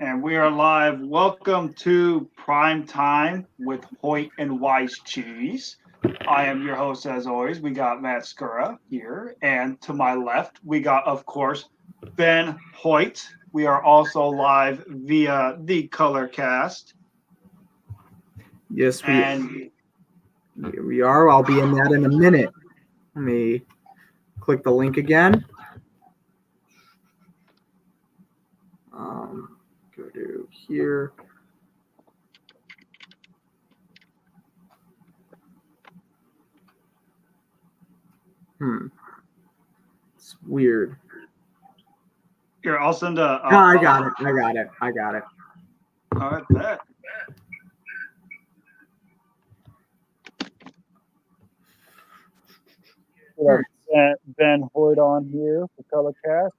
And we are live. Welcome to Primetime with Hoyt and Weiss Cheese. I am your host, as always. We got Matt Skura here. And to my left, we got, of course, Ben Hoyt. We are also live via the Colorcast. Yes, we are. I'll be in that in a minute. Let me click the link again. Go to here. It's weird. Here, I'll send a. No, I got it. All right, bet. Ben Hoyt on here for Colorcast.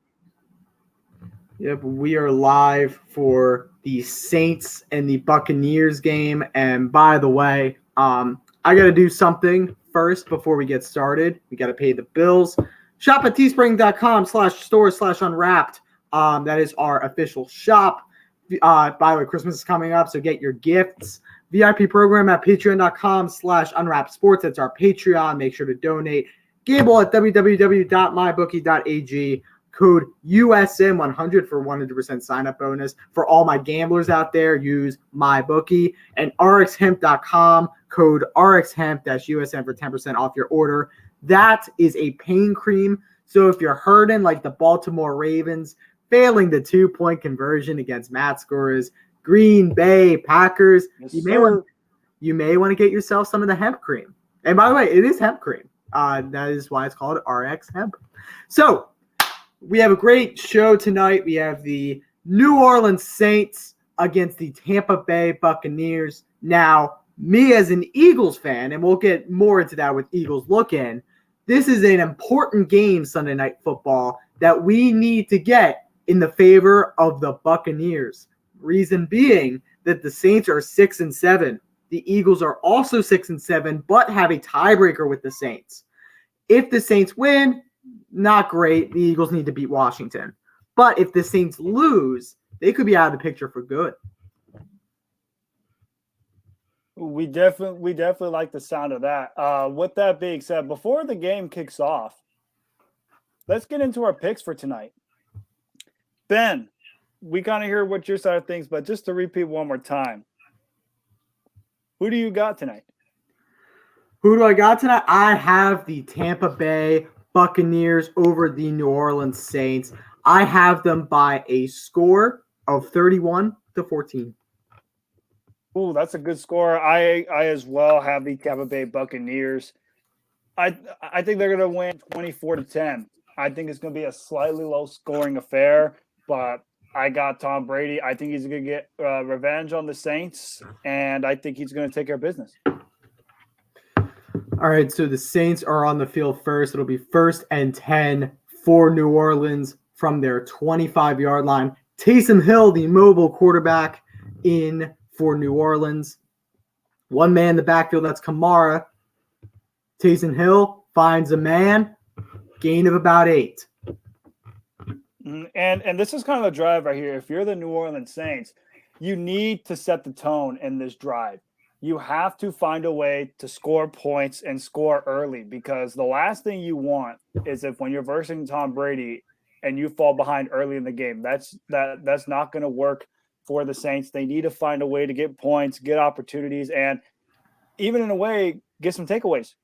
Yep, we are live for the Saints and the Buccaneers game. And by the way, I got to do something first before we get started. We got to pay the bills. Shop at teespring.com/store/unwrapped. That is our official shop. By the way, Christmas is coming up, so get your gifts. VIP program at patreon.com/unwrappedsports. That's our Patreon. Make sure to donate. Gamble at www.mybookie.ag. Code USM100 for 100% sign-up bonus. For all my gamblers out there, use MyBookie. And rxhemp.com, code rxhemp-USM for 10% off your order. That is a pain cream. So if you're hurting like the Baltimore Ravens, failing the 2-point conversion against Matt Skura's Green Bay Packers, you may want to get yourself some of the hemp cream. And by the way, it is hemp cream. That is why it's called RX Hemp. So we have a great show tonight. We have the New Orleans Saints against the Tampa Bay Buccaneers. Now, me as an Eagles fan, and we'll get more into that with Eagles Look In, this is an important game, Sunday Night Football, that we need to get in the favor of the Buccaneers. Reason being that the Saints are 6-7. The Eagles are also 6-7, but have a tiebreaker with the Saints. If the Saints win, not great. The Eagles need to beat Washington. But if the Saints lose, they could be out of the picture for good. We definitely like the sound of that. With that being said, before the game kicks off, let's get into our picks for tonight. Ben, we kind of hear what your side of things, but just to repeat one more time, who do you got tonight? Who do I got tonight? I have the Tampa Bay Buccaneers over the New Orleans Saints. I have them by a score of 31-14. Ooh, that's a good score. I as well have the Tampa Bay Buccaneers. I think they're going to win 24-10. I think it's going to be a slightly low-scoring affair, but I got Tom Brady. I think he's going to get revenge on the Saints, and I think he's going to take care of business. All right, so the Saints are on the field first. It'll be 1st and 10 for New Orleans from their 25-yard line. Taysom Hill, the mobile quarterback, in for New Orleans. One man in the backfield, that's Kamara. Taysom Hill finds a man, gain of about 8. And this is kind of a drive right here. If you're the New Orleans Saints, you need to set the tone in this drive. You have to find a way to score points and score early, because the last thing you want is if when you're versing Tom Brady and you fall behind early in the game. That's not going to work for the Saints. They need to find a way to get points, get opportunities, and even in a way, get some takeaways.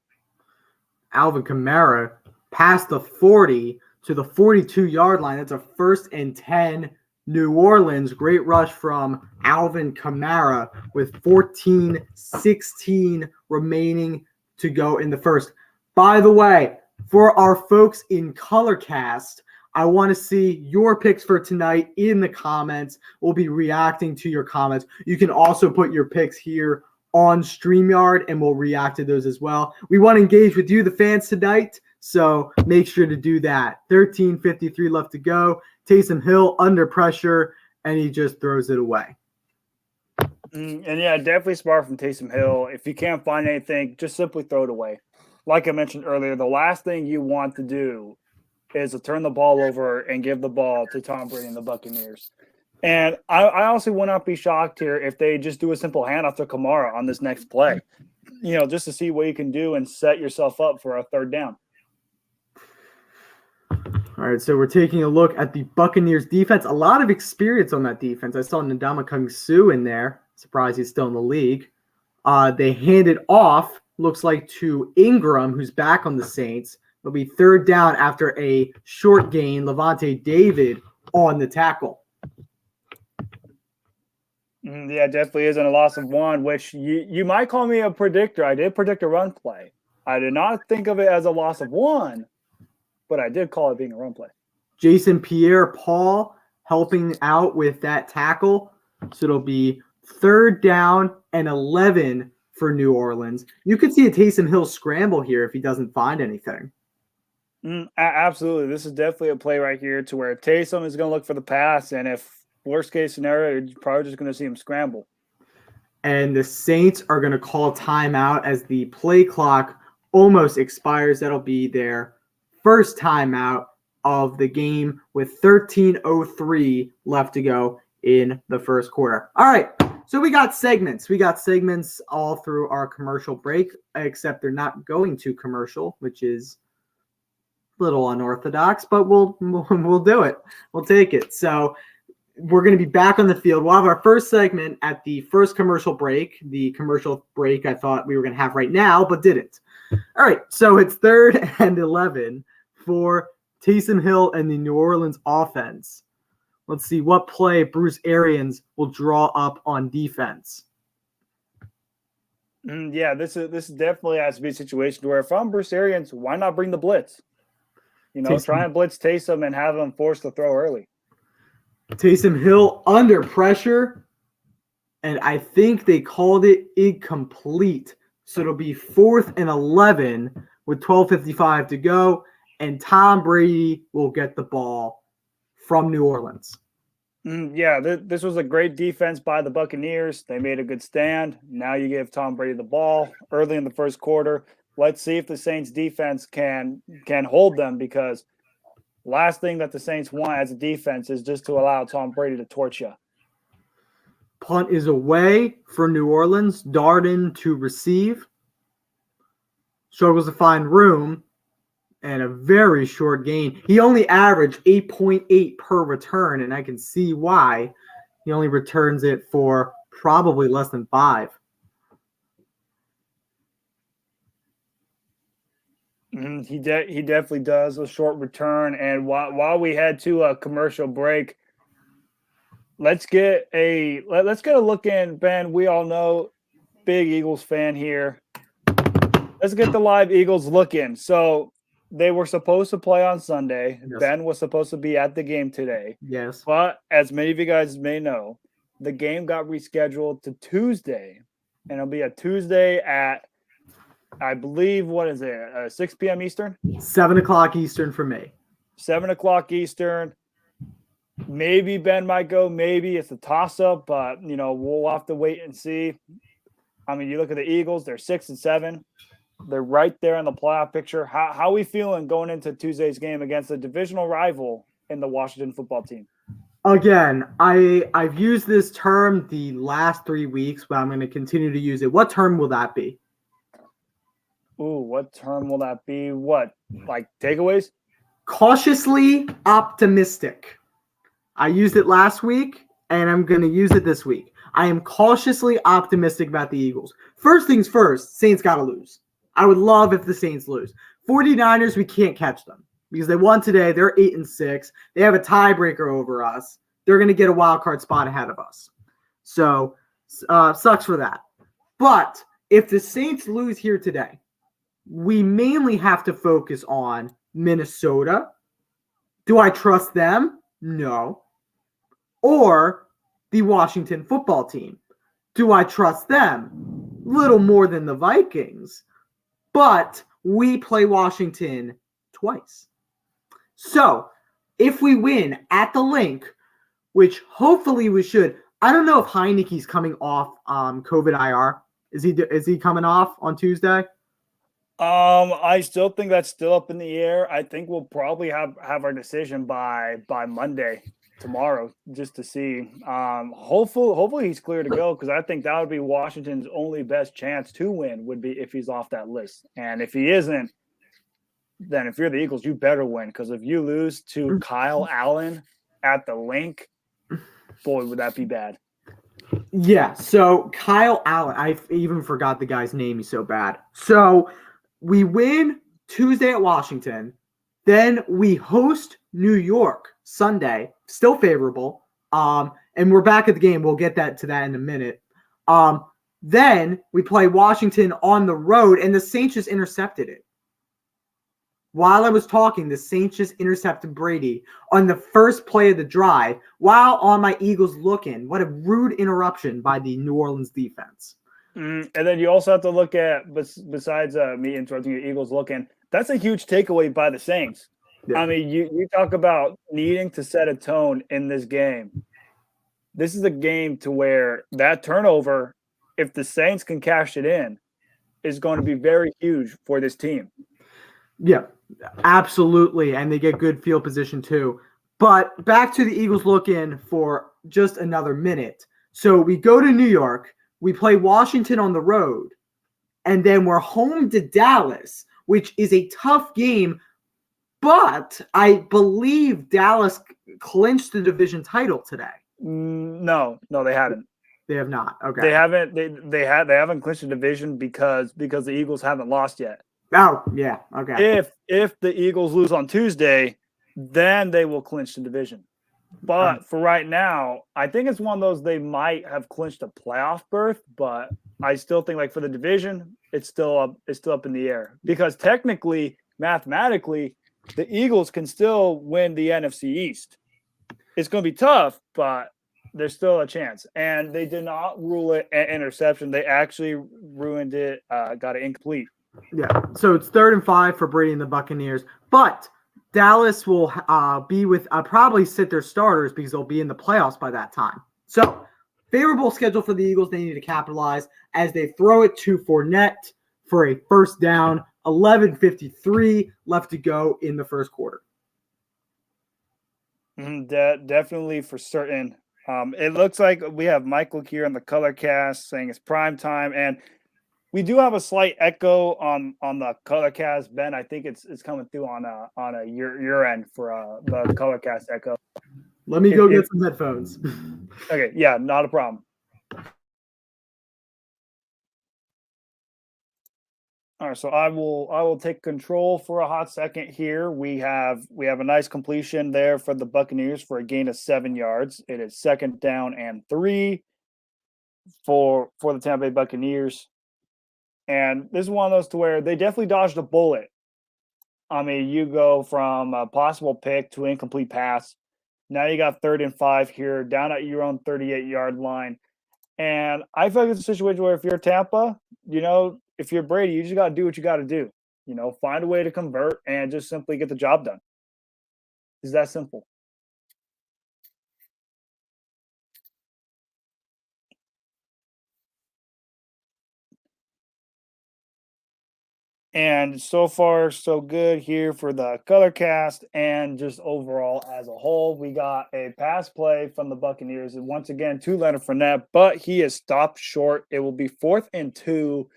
Alvin Kamara past the 40 to the 42-yard line. That's a 1st and 10 New Orleans. Great rush from Alvin Kamara with 14-16 remaining to go in the first. By the way, for our folks in Colorcast, I want to see your picks for tonight in the comments. We'll be reacting to your comments. You can also put your picks here on StreamYard, and we'll react to those as well. We want to engage with you, the fans, tonight, so make sure to do that. 13:53 left to go. Taysom Hill under pressure, and he just throws it away. And yeah, definitely smart from Taysom Hill. If you can't find anything, just simply throw it away. Like I mentioned earlier, the last thing you want to do is to turn the ball over and give the ball to Tom Brady and the Buccaneers. And I honestly would not be shocked here if they just do a simple handoff to Kamara on this next play, just to see what you can do and set yourself up for a third down. All right, so we're taking a look at the Buccaneers defense. A lot of experience on that defense. I saw Ndamukong Suh in there. Surprised he's still in the league. They handed off, looks like, to Ingram, who's back on the Saints. It'll be third down after a short gain. Levante David on the tackle. Yeah, definitely isn't a loss of one, which you might call me a predictor. I did predict a run play. I did not think of it as a loss of one, but I did call it being a run play. Jason Pierre-Paul helping out with that tackle. So it'll be third down and 11 for New Orleans. You could see a Taysom Hill scramble here if he doesn't find anything. Absolutely. This is definitely a play right here to where Taysom is going to look for the pass, and if worst case scenario, you're probably just going to see him scramble. And the Saints are going to call timeout as the play clock almost expires. That'll be their first timeout of the game with 13:03 left to go in the first quarter. All right, so we got segments. We got segments all through our commercial break, except they're not going to commercial, which is a little unorthodox, but we'll do it. We'll take it. So we're going to be back on the field. We'll have our first segment at the first commercial break. The commercial break I thought we were going to have right now, but didn't. All right, so it's 3rd and 11 for Taysom Hill and the New Orleans offense. Let's see what play Bruce Arians will draw up on defense. Yeah, this definitely has to be a situation where if I'm Bruce Arians, why not bring the blitz? Try and blitz Taysom and have him forced to throw early. Taysom Hill under pressure, and I think they called it incomplete. So it'll be 4th and 11 with 12:55 to go, and Tom Brady will get the ball from New Orleans. Yeah, this was a great defense by the Buccaneers. They made a good stand. Now you give Tom Brady the ball early in the first quarter. Let's see if the Saints defense can hold them, because last thing that the Saints want as a defense is just to allow Tom Brady to torch you. Punt is away for New Orleans. Darden to receive. Struggles to find room, and a very short gain. He only averaged 8.8 per return, and I can see why. He only returns it for probably less than 5. He definitely does a short return. And while we head to a commercial break, let's get a look in. Ben, we all know, big Eagles fan here. Let's get the live Eagles look in. So they were supposed to play on Sunday. Yes. Ben was supposed to be at the game today. Yes. But as many of you guys may know, the game got rescheduled to Tuesday, and it'll be a Tuesday at, I believe, 6 p.m. Eastern? 7 o'clock Eastern for me. 7 o'clock Eastern. Maybe Ben might go. Maybe it's a toss-up, but, we'll have to wait and see. I mean, you look at the Eagles, they're 6-7. They're right there in the playoff picture. How are we feeling going into Tuesday's game against a divisional rival in the Washington football team? Again, I've used this term the last 3 weeks, but I'm going to continue to use it. What term will that be? Ooh, what term will that be? What, like takeaways? Cautiously optimistic. I used it last week, and I'm going to use it this week. I am cautiously optimistic about the Eagles. First things first, Saints got to lose. I would love if the Saints lose. 49ers, we can't catch them because they won today. They're 8-6. They have a tiebreaker over us. They're going to get a wild card spot ahead of us. So, sucks for that. But if the Saints lose here today, we mainly have to focus on Minnesota. Do I trust them? No. Or the Washington football team. Do I trust them? Little more than the Vikings. But we play Washington twice. So if we win at the Link, which hopefully we should, I don't know if Heineke's coming off COVID IR. Is he coming off on Tuesday? I still think that's still up in the air. I think we'll probably have our decision by Monday. tomorrow just to see. Hopefully he's clear to go, because I think that would be Washington's only best chance to win, would be if he's off that list. And if he isn't, then if you're the Eagles, you better win, because if you lose to Kyle Allen at the link, boy, would that be bad. Yeah, so Kyle Allen, I even forgot the guy's name. He's so bad. So we win Tuesday at Washington. Then we host New York Sunday, still favorable. And we're back at the game. We'll get to that in a minute. Then we play Washington on the road, and the Saints just intercepted it. While I was talking, the Saints just intercepted Brady on the first play of the drive while on my Eagles looking. What a rude interruption by the New Orleans defense. And then you also have to look at, besides me interrupting your Eagles looking, that's a huge takeaway by the Saints. Yeah. I mean, you talk about needing to set a tone in this game. This is a game to where that turnover, if the Saints can cash it in, is going to be very huge for this team. Yeah, absolutely. And they get good field position too. But back to the Eagles looking for just another minute. So we go to New York, we play Washington on the road, and then we're home to Dallas, which is a tough game. But I believe Dallas clinched the division title today. No, they haven't. They have not. Okay. They haven't. They haven't clinched the division because the Eagles haven't lost yet. Oh, yeah. Okay. If the Eagles lose on Tuesday, then they will clinch the division. But for right now, I think it's one of those they might have clinched a playoff berth, but I still think, like, for the division, it's still up in the air, because technically, mathematically, the Eagles can still win the NFC East. It's going to be tough, but there's still a chance. And they did not rule it an interception. They actually ruined it, got it incomplete. Yeah, so it's 3rd and 5 for Brady and the Buccaneers, but Dallas will be with probably sit their starters because they'll be in the playoffs by that time. So favorable schedule for the Eagles. They need to capitalize as they throw it to Fournette for a first down. 11:53 left to go in the first quarter. Definitely for certain. It looks like we have Michael here on the color cast saying it's prime time, and we do have a slight echo on the color cast. Ben, I think it's coming through on your end for the color cast echo. Let me go get some headphones. Okay, yeah, not a problem. All right, so I will take control for a hot second here. We have a nice completion there for the Buccaneers for a gain of 7 yards. It is 2nd down and 3 for the Tampa Bay Buccaneers. And this is one of those to where they definitely dodged a bullet. I mean, you go from a possible pick to incomplete pass. Now you got 3rd and 5 here, down at your own 38-yard line. And I feel like it's a situation where if you're Tampa, if you're Brady, you just got to do what you got to do. Find a way to convert and just simply get the job done. It's that simple. And so far, so good here for the color cast, and just overall as a whole. We got a pass play from the Buccaneers, and once again to Leonard Fournette, but he is stopped short. It will be 4th and 2.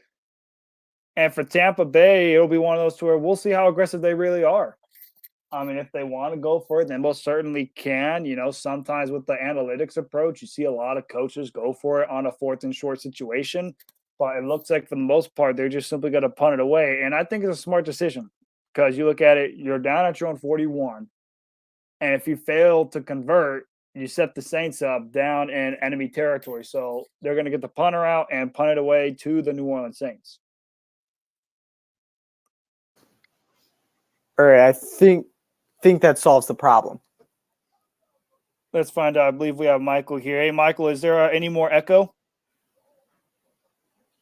And for Tampa Bay, it'll be one of those to where we'll see how aggressive they really are. I mean, if they want to go for it, they most certainly can. Sometimes with the analytics approach, you see a lot of coaches go for it on a 4th and short situation. But it looks like for the most part, they're just simply going to punt it away. And I think it's a smart decision, because you look at it, you're down at your own 41. And if you fail to convert, you set the Saints up down in enemy territory. So they're going to get the punter out and punt it away to the New Orleans Saints. All right, I think that solves the problem. Let's find out. I believe we have Michael here. Hey, Michael, is there any more echo?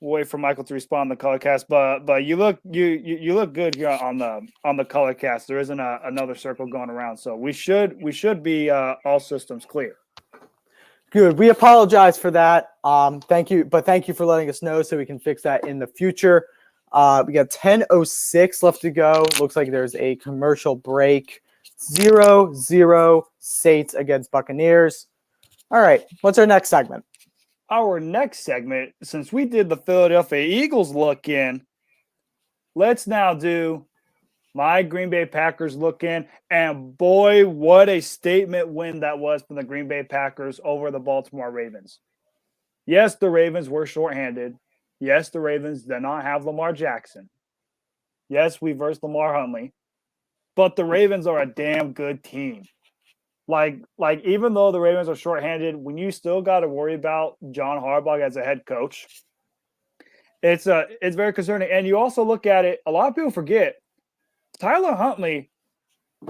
We'll wait for Michael to respond to the color cast, but you look good here on the color cast. There isn't another circle going around, so we should be all systems clear. Good. We apologize for that. Thank you for letting us know so we can fix that in the future. We got 10:06 left to go. Looks like there's a commercial break 0-0 Saints against Buccaneers. All right, what's our next segment? Our next segment, since we did the Philadelphia Eagles look in, let's now do my Green Bay Packers look in. And boy, what a statement win that was from the Green Bay Packers over the Baltimore Ravens. Yes, the Ravens were shorthanded. Yes, the Ravens did not have Lamar Jackson. Yes, we versed Lamar Huntley. But the Ravens are a damn good team. Like even though the Ravens are shorthanded, when you still got to worry about John Harbaugh as a head coach, it's very concerning. And you also look at it, a lot of people forget, Tyler Huntley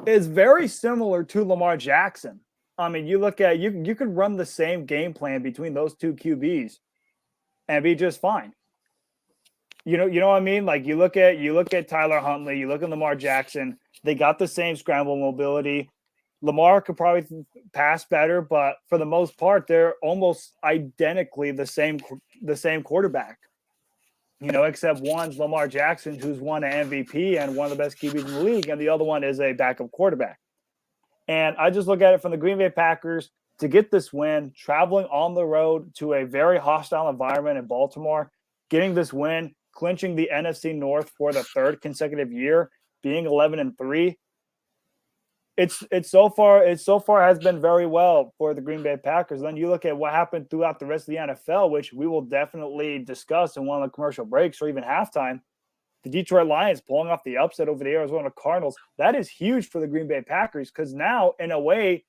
is very similar to Lamar Jackson. I mean, you look at you could run the same game plan between those two QBs and be just fine. You know what I mean? Like you look at Tyler Huntley, you look at Lamar Jackson, they got the same scramble mobility. Lamar could probably pass better, but for the most part, they're almost identically the same quarterback. You know, except one's Lamar Jackson, who's won an MVP and one of the best QBs in the league, and the other one is a backup quarterback. And I just look at it from the Green Bay Packers to get this win, traveling on the road to a very hostile environment in Baltimore, getting this win, clinching the NFC North for the third consecutive year, being 11-3. It's so far has been very well for the Green Bay Packers. Then you look at what happened throughout the rest of the NFL, which we will definitely discuss in one of the commercial breaks or even halftime. The Detroit Lions pulling off the upset over the Arizona Cardinals. That is huge for the Green Bay Packers because now, in a way,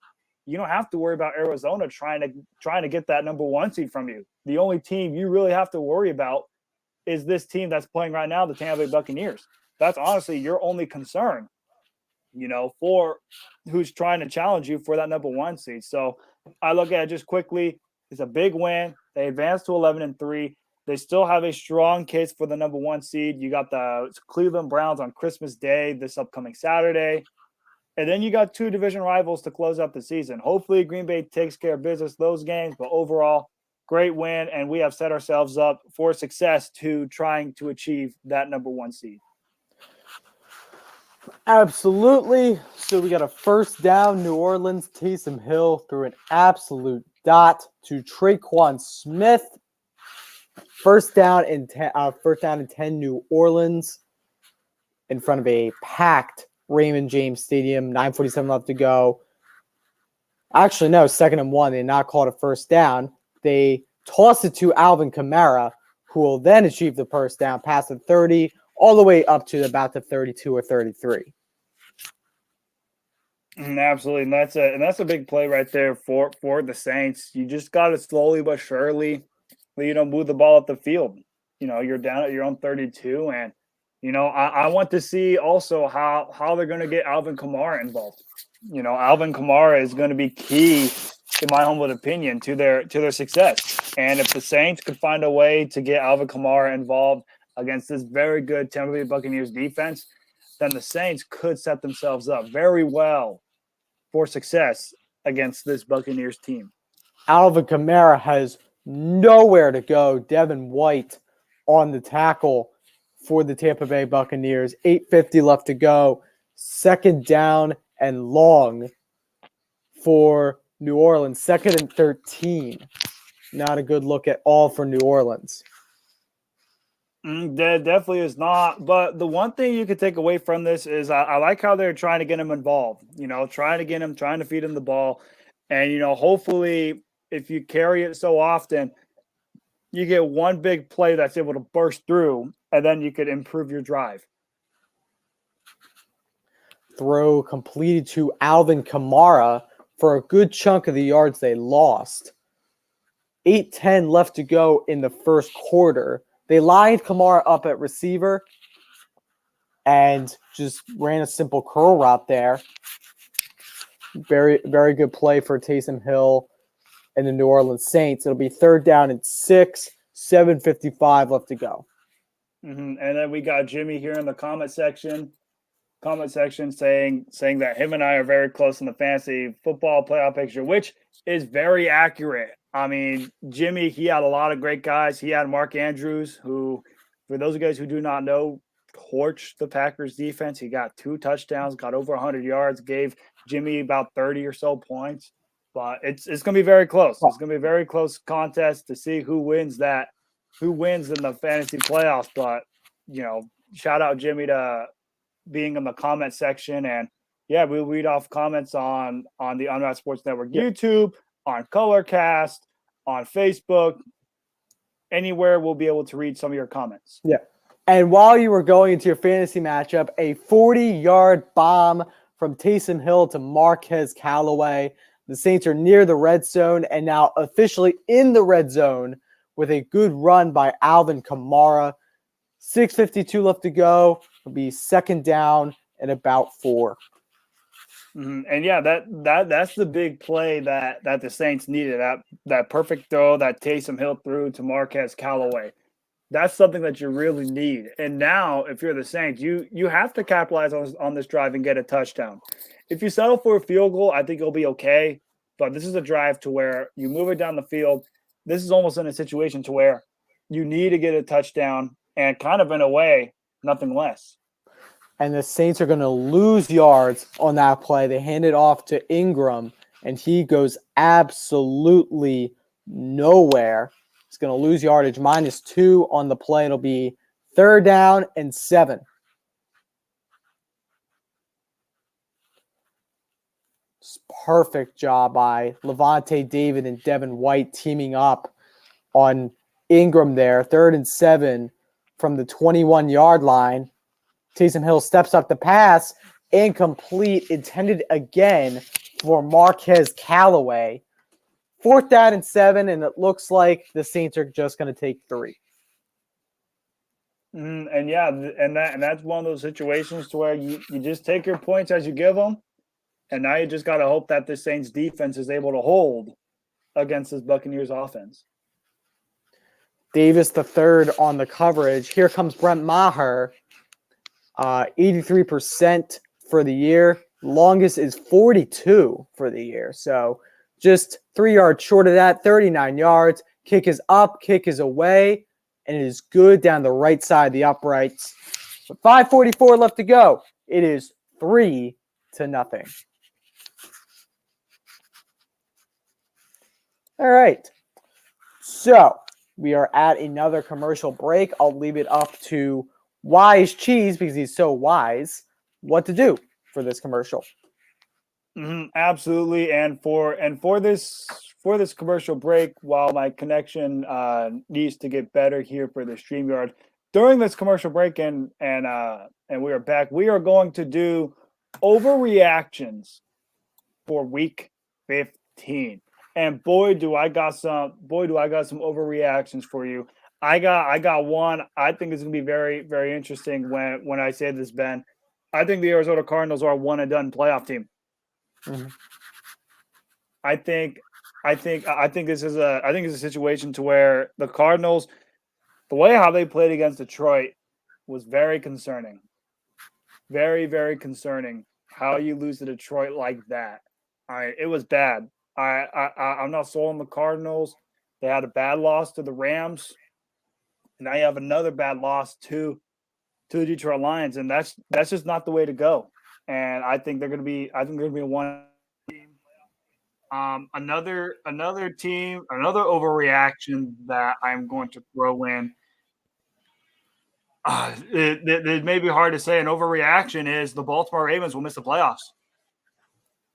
you don't have to worry about Arizona trying to get that number 1 seed from you. The only team you really have to worry about is this team that's playing right now, the Tampa Bay Buccaneers. That's honestly your only concern, you know, for who's trying to challenge you for that number 1 seed. So I look at it just quickly. It's a big win. They advanced to 11-3. They still have a strong case for the number 1 seed. You got the Cleveland Browns on Christmas Day this upcoming Saturday. And then you got 2 division rivals to close out the season. Hopefully Green Bay takes care of business those games, but overall, great win, and we have set ourselves up for success to trying to achieve that number 1 seed. Absolutely. So we got a first down, New Orleans. Taysom Hill threw an absolute dot to Traquan Smith. First down and 10, New Orleans, in front of a packed Raymond James Stadium. 9:47 left to go. Actually, no, 2nd and 1. They did not call it a first down. They tossed it to Alvin Kamara, who will then achieve the first down, past the 30, all the way up to about the 32 or 33. Absolutely, and that's a big play right there for the Saints. You just got to slowly but surely, move the ball up the field. You know, you're down at your own 32, and I want to see also how they're going to get Alvin Kamara involved. You know, Alvin Kamara is going to be key, in my humble opinion, to their success. And if the Saints could find a way to get Alvin Kamara involved against this very good Tampa Bay Buccaneers defense, then the Saints could set themselves up very well for success against this Buccaneers team. Alvin Kamara has nowhere to go. Devin White on the tackle for the Tampa Bay Buccaneers. 8:50 left to go. 2nd down and long for New Orleans. 2nd and 13. Not a good look at all for New Orleans. That definitely is not. But the one thing you could take away from this is I like how they're trying to get him involved, trying to feed him the ball. And, hopefully if you carry it so often, you get one big play that's able to burst through, and then you could improve your drive. Throw completed to Alvin Kamara for a good chunk of the yards they lost. 8:10 left to go in the first quarter. They lined Kamara up at receiver and just ran a simple curl route there. Very, very good play for Taysom Hill and the New Orleans Saints. It'll be 3rd down and 6, 7:55 left to go. And then we got Jimmy here in the comment section saying that him and I are very close in the fantasy football playoff picture, which is very accurate. I mean, Jimmy, he had a lot of great guys. He had Mark Andrews, who, for those of you guys who do not know, torched the Packers defense. He got 2 touchdowns, got over 100 yards, gave Jimmy about 30 or so points. But it's going to be very close. It's going to be a very close contest to see who wins in the fantasy playoffs. But, shout out Jimmy to being in the comment section. And, yeah, we'll read off comments on the Unwrapped Sports Network YouTube, on Colorcast, on Facebook. Anywhere we'll be able to read some of your comments. Yeah. And while you were going into your fantasy matchup, a 40-yard bomb from Taysom Hill to Marquez Callaway. The Saints are near the red zone and now officially in the red zone with a good run by Alvin Kamara. 6:52 left to go. It'll be second down and about 4. Mm-hmm. And yeah, that's the big play that the Saints needed. That perfect throw that Taysom Hill threw to Marquez Callaway. That's something that you really need. And now, if you're the Saints, you have to capitalize on this drive and get a touchdown. If you settle for a field goal, I think you'll be okay. But this is a drive to where you move it down the field. This is almost in a situation to where you need to get a touchdown and kind of in a way, nothing less. And the Saints are going to lose yards on that play. They hand it off to Ingram, and he goes absolutely nowhere. He's going to lose yardage. -2 on the play. It'll be third down and 7. Perfect job by Levante David and Devin White teaming up on Ingram there. 3rd and 7 from the 21-yard line. Taysom Hill steps up the pass. Incomplete. Intended again for Marquez Callaway. 4th down and 7, and it looks like the Saints are just going to take 3. And yeah, and that's one of those situations to where you just take your points as you give them. And now you just got to hope that the Saints defense is able to hold against this Buccaneers offense. Davis the third on the coverage. Here comes Brent Maher. 83% for the year. Longest is 42 for the year. So just 3 yards short of that, 39 yards. Kick is up, kick is away, and it is good down the right side of the uprights. With 5:44 left to go, it is 3-0. All right. So we are at another commercial break. I'll leave it up to Wise Cheese, because he's so wise, what to do for this commercial. Absolutely. And for this commercial break, while my connection needs to get better here for the StreamYard, during this commercial break and we are back, we are going to do overreactions for week 15. And boy, do I got some overreactions for you. I got one. I think it's gonna be very, very interesting when I say this, Ben. I think the Arizona Cardinals are a one and done playoff team. Mm-hmm. I think this is a situation to where the Cardinals, the way how they played against Detroit was very concerning. Very, very concerning. How you lose to Detroit like that. It was bad. I'm not sold on the Cardinals. They had a bad loss to the Rams. And now you have another bad loss to the Detroit Lions, and that's just not the way to go. And I think they're going to be a one team. Another team, another overreaction that I'm going to throw in. It may be hard to say an overreaction is the Baltimore Ravens will miss the playoffs.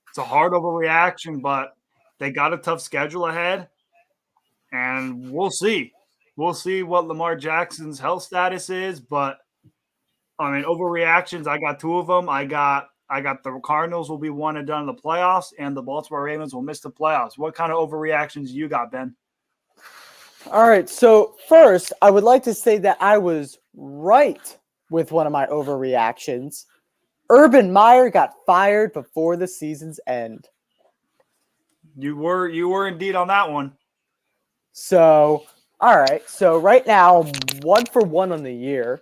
It's a hard overreaction, but they got a tough schedule ahead, and we'll see. We'll see what Lamar Jackson's health status is, but I mean, overreactions, I got 2 of them. I got the Cardinals will be one and done in the playoffs, and the Baltimore Ravens will miss the playoffs. What kind of overreactions you got, Ben? All right. So first, I would like to say that I was right with one of my overreactions. Urban Meyer got fired before the season's end. You were indeed on that one. So, all right. So right now, 1 for 1 on the year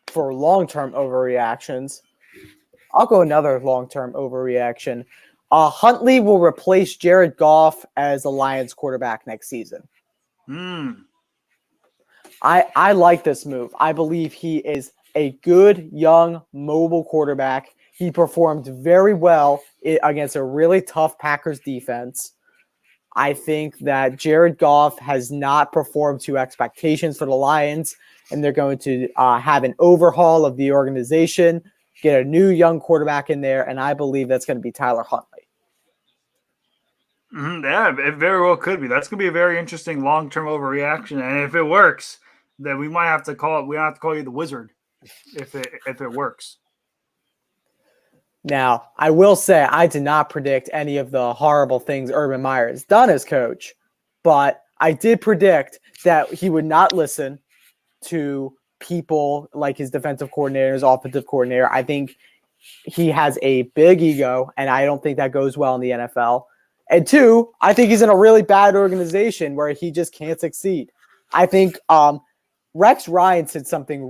for long-term overreactions. I'll go another long-term overreaction. Huntley will replace Jared Goff as the Lions quarterback next season. I like this move. I believe he is a good, young, mobile quarterback. He performed very well against a really tough Packers defense. I think that Jared Goff has not performed to expectations for the Lions, and they're going to have an overhaul of the organization, get a new young quarterback in there, and I believe that's going to be Tyler Huntley. Yeah, it very well could be. That's going to be a very interesting long-term overreaction, and if it works, then we might have to call it. We have to call you the Wizard if it works. Now, I will say I did not predict any of the horrible things Urban Meyer has done as coach, but I did predict that he would not listen to people like his defensive coordinator, his offensive coordinator. I think he has a big ego, and I don't think that goes well in the NFL. And two, I think he's in a really bad organization where he just can't succeed. I think Rex Ryan said something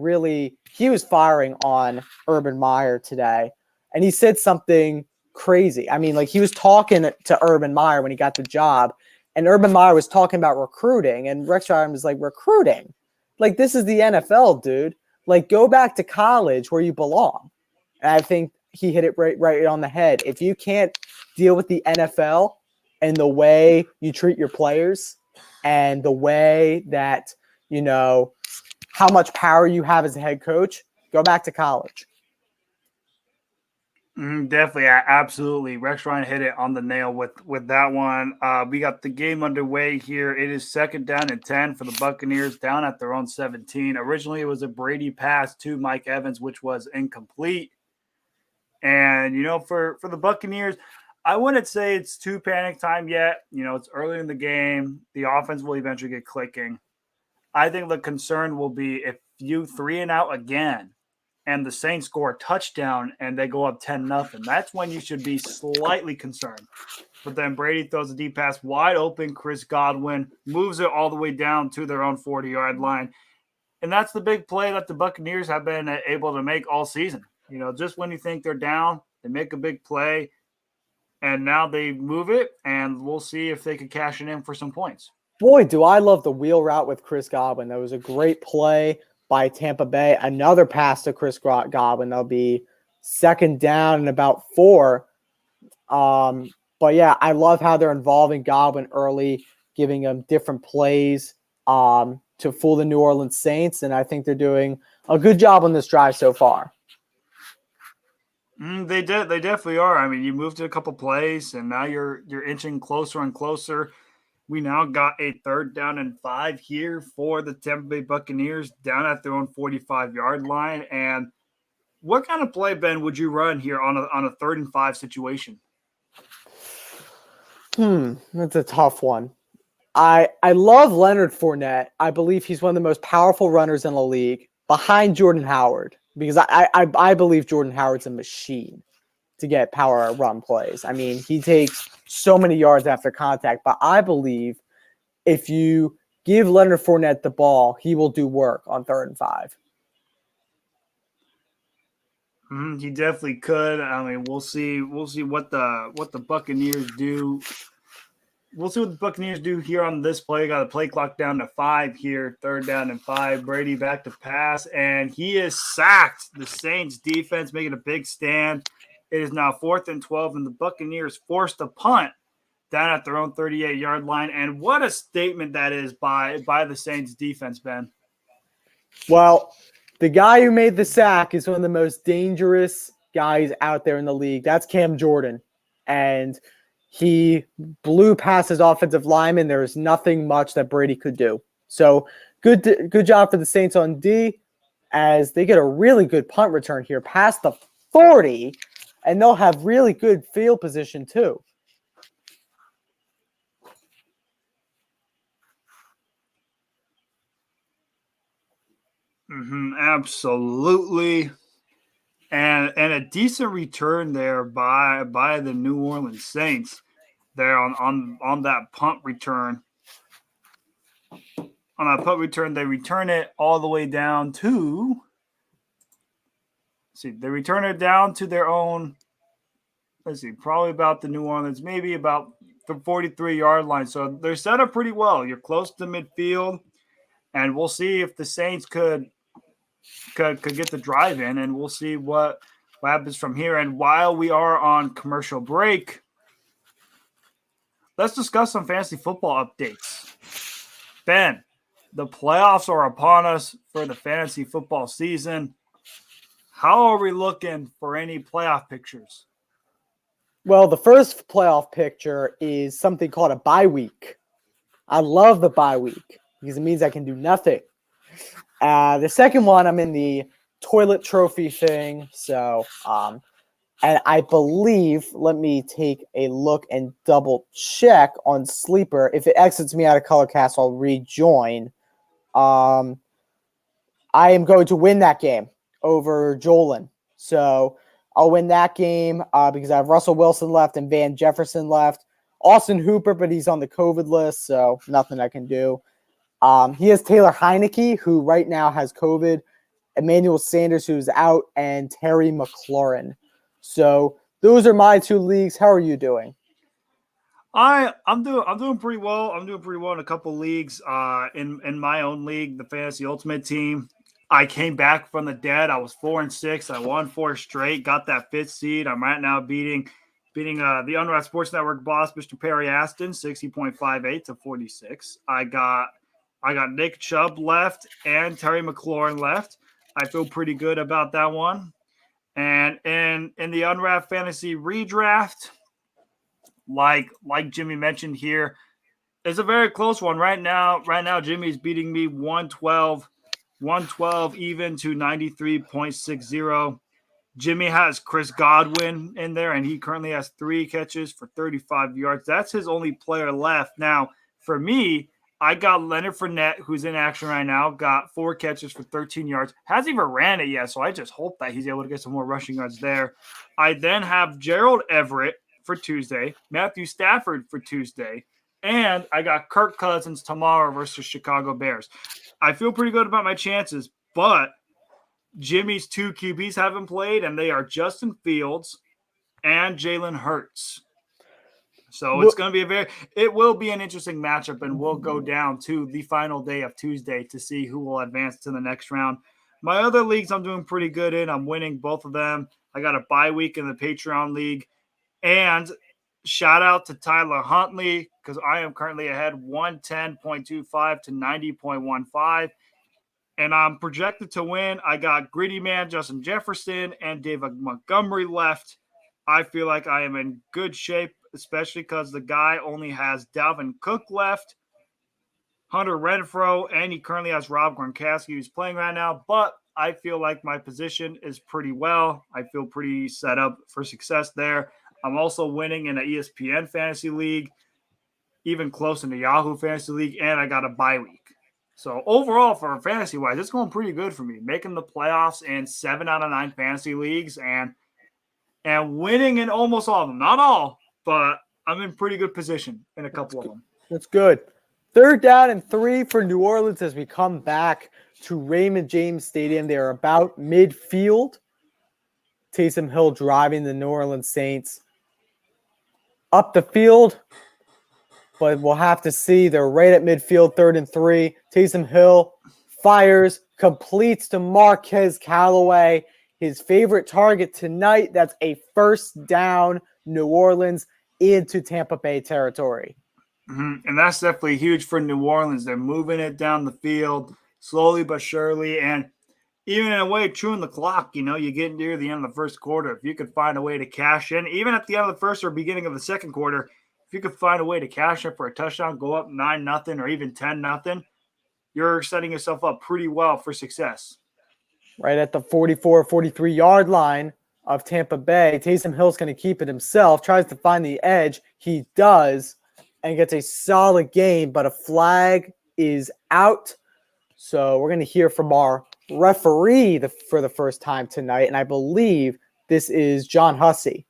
he was firing on Urban Meyer today. And he said something crazy. I mean, like he was talking to Urban Meyer when he got the job, and Urban Meyer was talking about recruiting, and Rex Ryan was like, recruiting? Like, this is the NFL, dude. Like, go back to college where you belong. And I think he hit it right on the head. If you can't deal with the NFL and the way you treat your players and the way that, how much power you have as a head coach, go back to college. Definitely, absolutely. Rex Ryan hit it on the nail with that one. We got the game underway here. It is 2nd down and 10 for the Buccaneers down at their own 17. Originally, it was a Brady pass to Mike Evans, which was incomplete. And, for the Buccaneers, I wouldn't say it's too panic time yet. It's early in the game. The offense will eventually get clicking. I think the concern will be if you 3-and-out again, and the Saints score a touchdown and they go up 10-0. That's when you should be slightly concerned. But then Brady throws a deep pass wide open. Chris Godwin moves it all the way down to their own 40-yard line. And that's the big play that the Buccaneers have been able to make all season. Just when you think they're down, they make a big play. And now they move it, and we'll see if they can cash it in for some points. Boy, do I love the wheel route with Chris Godwin. That was a great play by Tampa Bay. Another pass to Chris Godwin. That'll be 2nd down and about 4. But yeah, I love how they're involving Godwin early, giving him different plays to fool the New Orleans Saints. And I think they're doing a good job on this drive so far. They definitely are. I mean, you moved to a couple plays, and now you're inching closer and closer. We now got a 3rd down and 5 here for the Tampa Bay Buccaneers down at their own 45-yard line. And what kind of play, Ben, would you run here on a 3rd and 5 situation? That's a tough one. I love Leonard Fournette. I believe he's one of the most powerful runners in the league behind Jordan Howard, because I believe Jordan Howard's a machine to get power run plays. I mean, he takes so many yards after contact, but I believe if you give Leonard Fournette the ball, he will do work on 3rd and 5. He definitely could. I mean, we'll see what the Buccaneers do. We'll see what the Buccaneers do here on this play. Got the play clock down to 5 here. 3rd down and 5. Brady back to pass, and he is sacked. The Saints defense making a big stand. It is now 4th and 12, and the Buccaneers forced a punt down at their own 38-yard line. And what a statement that is by the Saints defense, Ben. Well, the guy who made the sack is one of the most dangerous guys out there in the league. That's Cam Jordan. And he blew past his offensive lineman. There was nothing much that Brady could do. So good job for the Saints on D, as they get a really good punt return here past the 40, and they'll have really good field position too. Absolutely. And a decent return there by the New Orleans Saints there on that punt return. On that punt return, they return it all the way down to they return it down to their own, probably about the New Orleans, maybe about the 43-yard line. So they're set up pretty well. You're close to midfield, and we'll see if the Saints could get the drive in, and we'll see what what happens from here. And while we are on commercial break, let's discuss some fantasy football updates. Ben, the playoffs are upon us for the fantasy football season. How are we looking for any playoff pictures? Well, the first playoff picture is something called a bye week. I love the bye week because it means I can do nothing. The second one, I'm in the toilet trophy thing. So, and I believe, let me take a look and double check on Sleeper. If it exits me out of ColorCast, I'll rejoin. I am going to win that game over Jolin. So I'll win that game because I have Russell Wilson left and Van Jefferson left. Austin Hooper, but he's on the COVID list, so nothing I can do. He has Taylor Heineke, who right now has COVID, Emmanuel Sanders, who's out, and Terry McLaurin. So those are my two leagues. How are you doing? I'm doing pretty well. I'm doing pretty well in a couple leagues. In my own league, the Fantasy Ultimate Team, I came back from the dead. I was 4-6. I won 4 straight. Got that 5th seed. I'm right now beating the Unwrapped Sports Network boss, Mr. Perry Aston, 60.58 to 46. I got Nick Chubb left and Terry McLaurin left. I feel pretty good about that one. And in the Unwrapped Fantasy Redraft, like Jimmy mentioned here, it's a very close one right now. Right now, Jimmy's beating me 112 even to 93.60. Jimmy has Chris Godwin in there, and he currently has 3 catches for 35 yards. That's his only player left. Now, for me, I got Leonard Fournette, who's in action right now, got 4 catches for 13 yards. Hasn't even ran it yet, so I just hope that he's able to get some more rushing yards there. I then have Gerald Everett for Tuesday, Matthew Stafford for Tuesday, and I got Kirk Cousins tomorrow versus Chicago Bears. I feel pretty good about my chances, but Jimmy's 2 QBs haven't played, and they are Justin Fields and Jalen Hurts. So it's going to be it will be an interesting matchup, and we'll go down to the final day of Tuesday to see who will advance to the next round. My other leagues I'm doing pretty good in. I'm winning both of them. I got a bye week in the Patreon league. And shout out to Tyler Huntley because I am currently ahead 110.25 to 90.15. And I'm projected to win. I got Gritty Man, Justin Jefferson, and David Montgomery left. I feel like I am in good shape, especially because the guy only has Dalvin Cook left, Hunter Renfrow, and he currently has Rob Gronkowski who's playing right now. But I feel like my position is pretty well. I feel pretty set up for success there. I'm also winning in an ESPN Fantasy League, even close in the Yahoo Fantasy League, and I got a bye week. So overall, for fantasy-wise, it's going pretty good for me. Making the playoffs in 7 out of 9 fantasy leagues and winning in almost all of them. Not all, but I'm in pretty good position in a couple of them. That's good. 3rd down and 3 for New Orleans as we come back to Raymond James Stadium. They're about midfield. Taysom Hill driving the New Orleans Saints up the field, but we'll have to see. They're right at midfield, 3rd and 3. Taysom Hill fires, completes to Marquez Callaway, his favorite target tonight. That's a 1st down, New Orleans into Tampa Bay territory. Mm-hmm. And that's definitely huge for New Orleans. They're moving it down the field slowly but surely, and even in a way, chewing the clock. You get near the end of the first quarter. If you could find a way to cash in, even at the end of the first or beginning of the second quarter, if you could find a way to cash in for a touchdown, go up 9-0 or even 10-0, you're setting yourself up pretty well for success. Right at the 44, 43-yard line of Tampa Bay, Taysom Hill's going to keep it himself, tries to find the edge. He does, and gets a solid gain, but a flag is out. So we're going to hear from our referee for the first time tonight, and I believe this is John Hussey.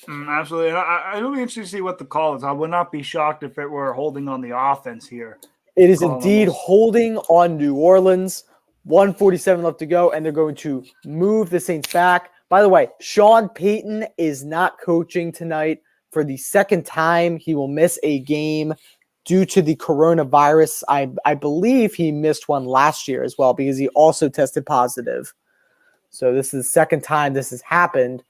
Absolutely. And it'll be interesting to see what the call is. I would not be shocked if it were holding on the offense here. It is indeed holding on New Orleans. 1:47 left to go, and they're going to move the Saints back. By the way, Sean Payton is not coaching tonight for the 2nd time. He will miss a game due to the coronavirus. I believe he missed one last year as well because he also tested positive. So this is the second time this has happened.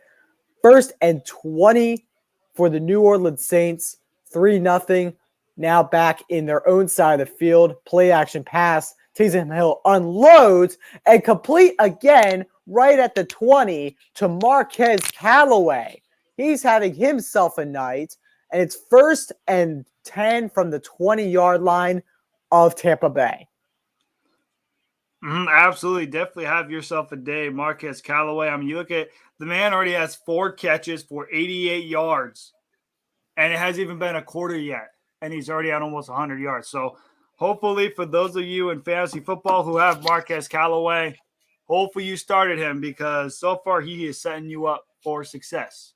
1st and 20 for the New Orleans Saints, 3-0. Now back in their own side of the field. Play action pass. Taysom Hill unloads and complete again right at the 20 to Marquez Callaway. He's having himself a night, and it's 1st and 10 from the 20-yard line of Tampa Bay. Absolutely. Definitely have yourself a day, Marquez Callaway. I mean, you look at the man already has 4 catches for 88 yards, and it hasn't even been a quarter yet, and he's already at almost 100 yards. So hopefully for those of you in fantasy football who have Marquez Callaway, hopefully you started him because so far he is setting you up for success.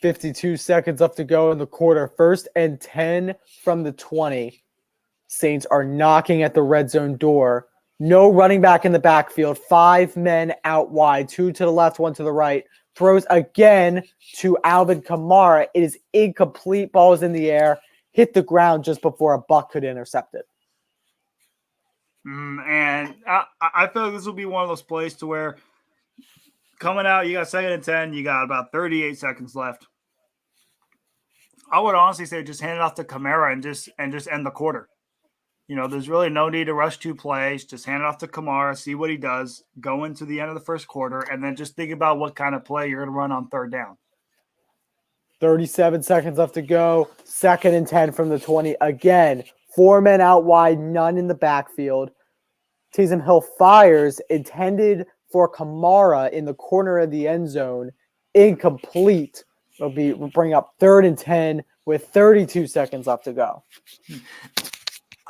52 seconds left to go in the quarter. 1st and 10 from the 20. Saints are knocking at the red zone door. No running back in the backfield. 5 men out wide. 2 to the left, 1 to the right. Throws again to Alvin Kamara. It is incomplete. Ball is in the air. Hit the ground just before a Buck could intercept it. And I feel like this will be one of those plays to where coming out, you got 2nd and 10. You got about 38 seconds left. I would honestly say just hand it off to Kamara and just end the quarter. You know, there's really no need to rush 2 plays. Just hand it off to Kamara, see what he does, go into the end of the 1st quarter, and then just think about what kind of play you're going to run on 3rd down. 37 seconds left to go. 2nd and 10 from the 20. Again, 4 men out wide, none in the backfield. Taysom Hill fires, intended for Kamara in the corner of the end zone. Incomplete. We'll bring up 3rd and 10 with 32 seconds left to go.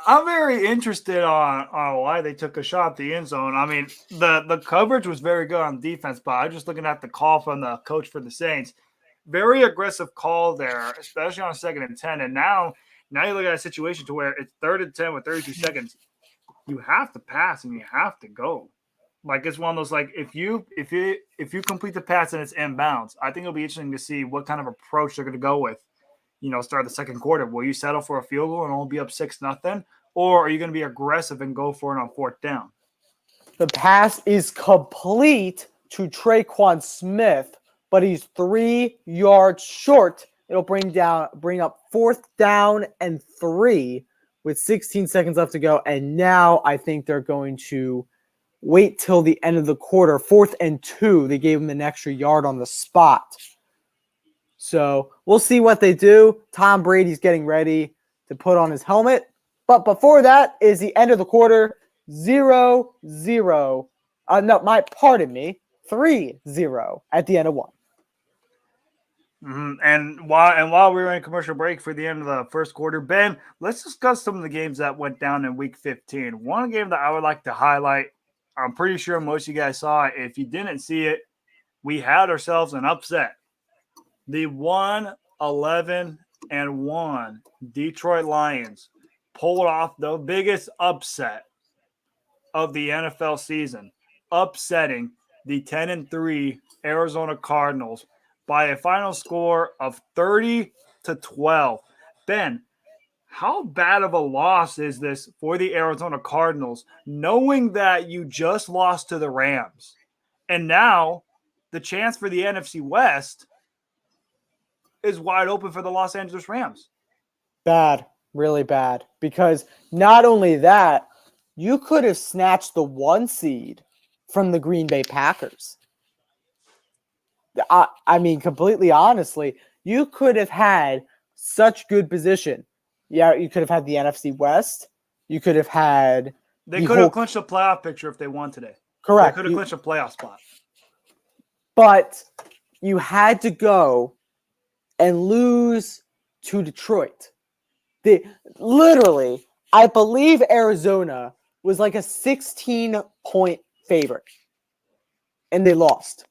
I'm very interested on why they took a shot at the end zone. I mean, the coverage was very good on defense, but I'm just looking at the call from the coach for the Saints. Very aggressive call there, especially on 2nd and 10. And now you look at a situation to where it's 3rd and 10 with 32 seconds. You have to pass and you have to go. Like it's one of those, like if you complete the pass and it's inbounds, I think it'll be interesting to see what kind of approach they're going to go with. You know, start the 2nd quarter. Will you settle for a field goal and only be up 6-0? Or are you going to be aggressive and go for it on 4th down? The pass is complete to Traquan Smith, but he's 3 yards short. It'll bring up 4th down and 3 with 16 seconds left to go. And now I think they're going to wait till the end of the quarter. 4th and 2. They gave him an extra yard on the spot. So we'll see what they do. Tom Brady's getting ready to put on his helmet. But before that is the end of the quarter. 0-0. 3-0 at the end of 1. And while we were in commercial break for the end of the 1st quarter, Ben, let's discuss some of the games that went down in Week 15. One game that I would like to highlight, I'm pretty sure most of you guys saw it. If you didn't see it, we had ourselves an upset. The 1-11-1 Detroit Lions pulled off the biggest upset of the NFL season, upsetting the 10-3 Arizona Cardinals by a final score of 30-12. Ben, how bad of a loss is this for the Arizona Cardinals, knowing that you just lost to the Rams? And now the chance for the NFC West is wide open for the Los Angeles Rams. Bad, really bad. Because not only that, you could have snatched the 1 seed from the Green Bay Packers. I mean, completely honestly, you could have had such good position. Yeah, you could have had the NFC West. You could have had... They could have clinched a playoff picture if they won today. Correct. They could have clinched a playoff spot. But you had to go and lose to Detroit. Literally, I believe Arizona was like a 16-point favorite. And they lost.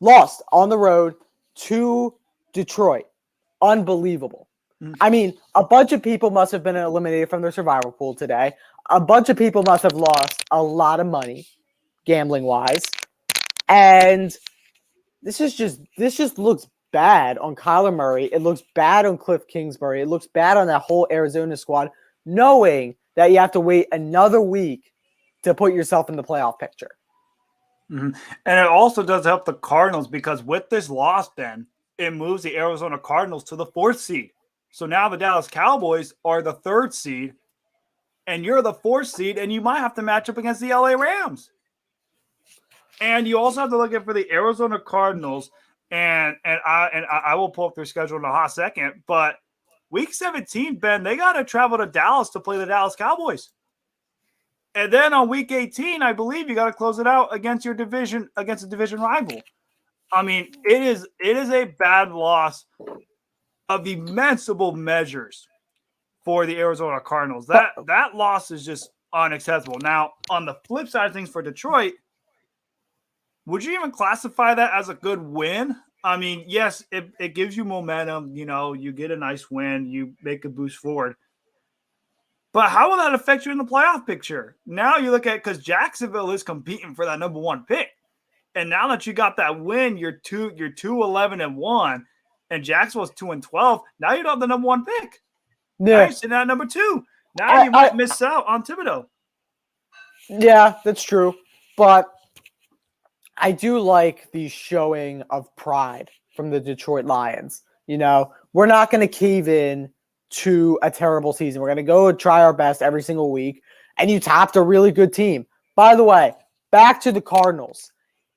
Lost on the road to Detroit. Unbelievable. I mean, a bunch of people must have been eliminated from their survival pool today. A bunch of people must have lost a lot of money, gambling-wise. And this just looks bad on Kyler Murray. It looks bad on Cliff Kingsbury. It looks bad on that whole Arizona squad, knowing that you have to wait another week to put yourself in the playoff picture. Mm-hmm. And it also does help the Cardinals because with this loss, Ben, it moves the Arizona Cardinals to the 4th seed. So now the Dallas Cowboys are the 3rd seed, and you're the 4th seed, and you might have to match up against the LA Rams. And you also have to look at for the Arizona Cardinals, and I will pull up their schedule in a hot second, but Week 17, Ben, they got to travel to Dallas to play the Dallas Cowboys. And then on Week 18, I believe you got to close it out against your division, against a division rival. I mean, it is a bad loss of immensible measures for the Arizona Cardinals. That loss is just unacceptable. Now, on the flip side of things for Detroit, would you even classify that as a good win? I mean, yes, it gives you momentum. You know, you get a nice win, you make a boost forward. But how will that affect you in the playoff picture? Now you look at, because Jacksonville is competing for that number 1 pick. And now that you got that win, you're 2-11-1, and Jacksonville's 2-12. Now you don't have the number 1 pick. Yeah. Now you're sitting at number 2. Now you might miss out on Thibodeau. Yeah, that's true. But I do like the showing of pride from the Detroit Lions. You know, we're not going to cave in to a terrible season. We're going to go try our best every single week. And you topped a really good team. By the way, back to the Cardinals.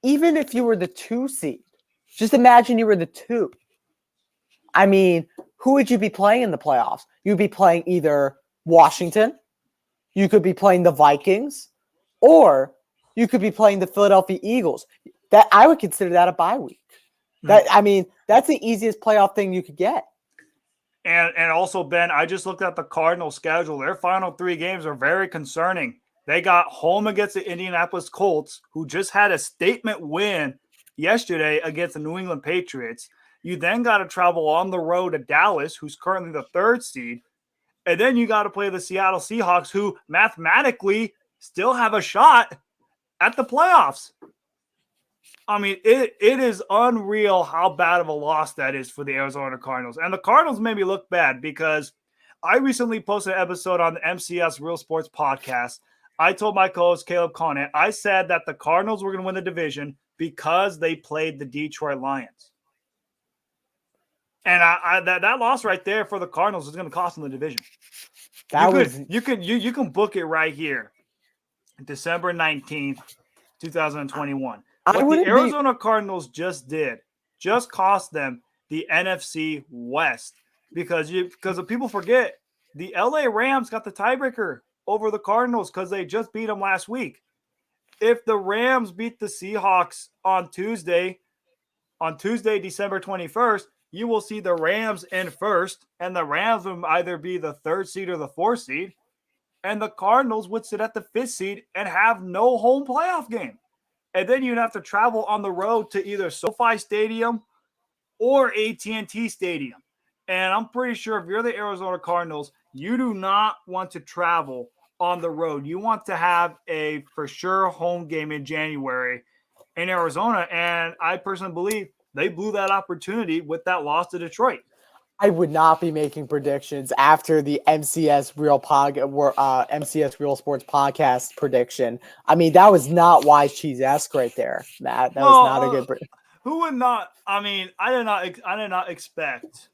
Even if you were the 2 seed, just imagine you were the 2. I mean, who would you be playing in the playoffs? You'd be playing either Washington, you could be playing the Vikings, or you could be playing the Philadelphia Eagles. That I would consider that a bye week. I mean, that's the easiest playoff thing you could get. And also, Ben, I just looked at the Cardinals schedule. Their final 3 games are very concerning. They got home against the Indianapolis Colts, who just had a statement win yesterday against the New England Patriots. You then got to travel on the road to Dallas, who's currently the 3rd seed. And then you got to play the Seattle Seahawks, who mathematically still have a shot at the playoffs. I mean, it is unreal how bad of a loss that is for the Arizona Cardinals. And the Cardinals made me look bad because I recently posted an episode on the MCS Real Sports podcast. I told my co-host Caleb Conant, I said that the Cardinals were going to win the division because they played the Detroit Lions. And that loss right there for the Cardinals is going to cost them the division. You can book it right here, December 19th, 2021. What the Arizona Cardinals just did just cost them the NFC West because people forget the LA Rams got the tiebreaker over the Cardinals because they just beat them last week. If the Rams beat the Seahawks on Tuesday, December 21st, you will see the Rams in 1st, and the Rams will either be the 3rd seed or the 4th seed, and the Cardinals would sit at the 5th seed and have no home playoff game. And then you'd have to travel on the road to either SoFi Stadium or AT&T Stadium. And I'm pretty sure if you're the Arizona Cardinals, you do not want to travel on the road. You want to have a for sure home game in January in Arizona. And I personally believe they blew that opportunity with that loss to Detroit. I would not be making predictions after the MCS Real Sports podcast prediction. I mean, that was not Wise Cheese-esque right there, Matt. That was not a good prediction. Who would not? I mean, I did not expect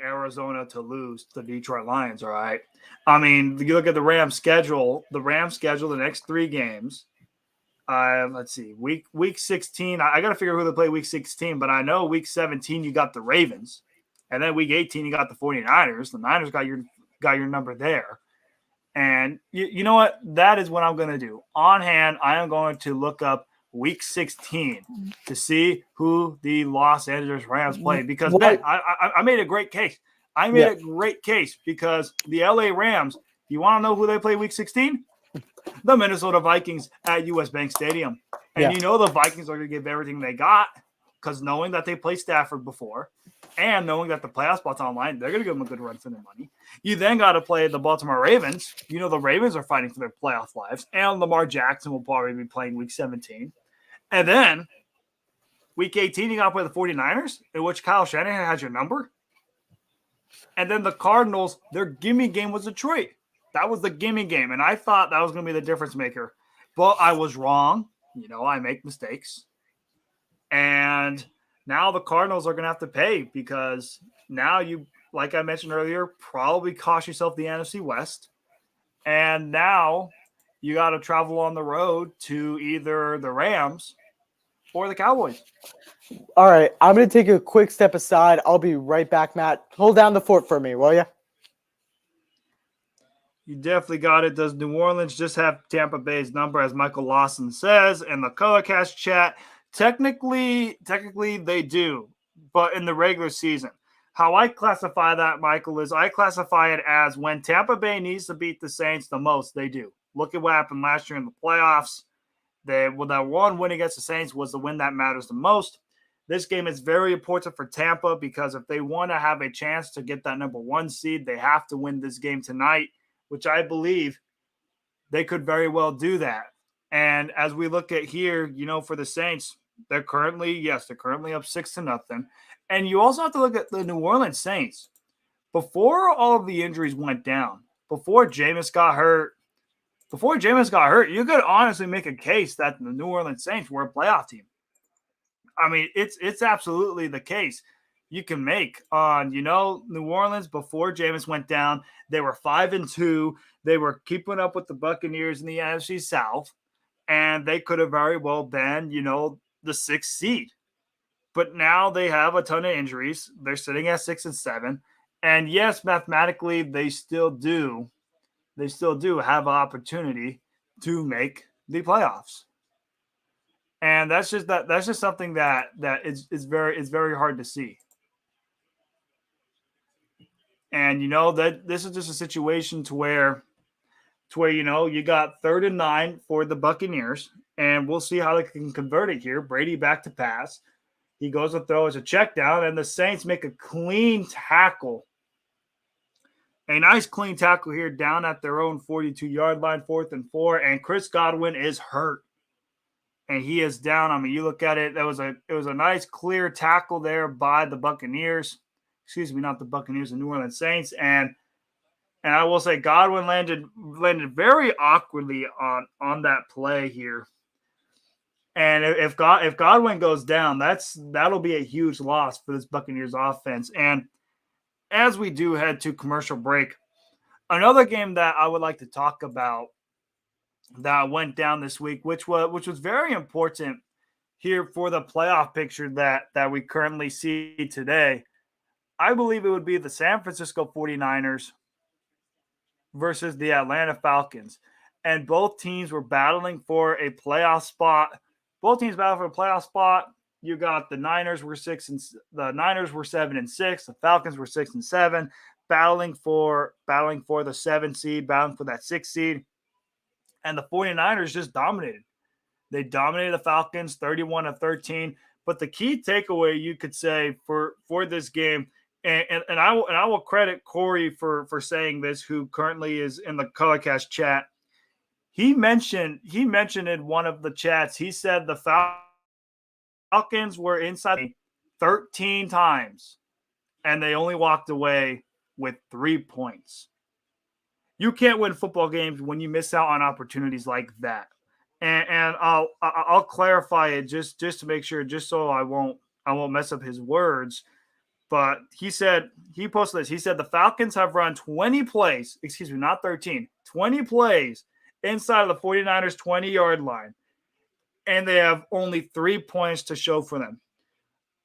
Arizona to lose to the Detroit Lions. All right. I mean, you look at the Rams schedule. The Rams schedule the next 3 games. Let's see, week 16. I got to figure who they play week 16, but I know week 17 you got the Ravens, and then week 18 you got the 49ers. The Niners got your number there. And you know what? That is what I'm going to do. On hand, I am going to look up week 16 to see who the Los Angeles Rams play because Ben, I made a great case. I made a great case because the LA Rams, you want to know who they play week 16? The Minnesota Vikings at US Bank Stadium. And you know the Vikings are going to give everything they got because knowing that they played Stafford before and knowing that the playoff spot's online, they're going to give them a good run for their money. You then got to play the Baltimore Ravens. You know the Ravens are fighting for their playoff lives, and Lamar Jackson will probably be playing week 17. And then Week 18, you got to play the 49ers, in which Kyle Shanahan has your number. And then the Cardinals, their gimme game was Detroit. That was the gimme game. And I thought that was going to be the difference maker. But I was wrong. I make mistakes. And now the Cardinals are going to have to pay because now you, like I mentioned earlier, probably cost yourself the NFC West. And now you got to travel on the road to either the Rams or the Cowboys. All right, I'm going to take a quick step aside. I'll be right back, Matt. Hold down the fort for me, will you? You definitely got it. Does New Orleans just have Tampa Bay's number, as Michael Lawson says in the Colorcast chat? Technically, they do, but in the regular season. How I classify that, Michael, is I classify it as when Tampa Bay needs to beat the Saints the most, they do. Look at what happened last year in the playoffs. That one win against the Saints was the win that matters the most. This game is very important for Tampa because if they want to have a chance to get that number 1 seed, they have to win this game tonight, which I believe they could very well do that. And as we look at here, for the Saints, they're currently up 6-0. And you also have to look at the New Orleans Saints. Before all of the injuries went down, before Jameis got hurt, you could honestly make a case that the New Orleans Saints were a playoff team. I mean, it's absolutely the case you can make on, New Orleans before Jameis went down. They were 5-2. They were keeping up with the Buccaneers in the NFC South, and they could have very well been, the 6th seed. But now they have a ton of injuries. They're sitting at 6-7. And yes, mathematically, they still do have an opportunity to make the playoffs. And that's just something that is very hard to see. And that this is just a situation to where you got 3rd and 9 for the Buccaneers, and we'll see how they can convert it here. Brady back to pass. He goes to throw as a check down, and the Saints make a clean tackle. A nice clean tackle here down at their own 42-yard line, 4th and 4, and Chris Godwin is hurt. And he is down. I mean, you look at it, it was a nice clear tackle there by the Buccaneers. Excuse me, not the Buccaneers, the New Orleans Saints. And I will say Godwin landed very awkwardly on that play here. And if Godwin goes down, that'll be a huge loss for this Buccaneers offense. And as we do head to commercial break, another game that I would like to talk about that went down this week, which was very important here for the playoff picture that we currently see today. I believe it would be the San Francisco 49ers versus the Atlanta Falcons. And both teams were battling for a playoff spot. You got the Niners were 7-6. The Falcons were 6-7, battling for the 7 seed, battling for that 6 seed. And the 49ers just dominated. They dominated the Falcons 31-13. But the key takeaway you could say for this game, and I will credit Corey for saying this, who currently is in the Colorcast chat. He mentioned in one of the chats, he said the Falcons were inside 13 times, and they only walked away with 3 points. You can't win football games when you miss out on opportunities like that. And I'll clarify it just to make sure, just so I won't mess up his words. But he posted this. He said the Falcons have run 20 plays, 20 plays inside of the 49ers 20-yard line, and they have only 3 points to show for them.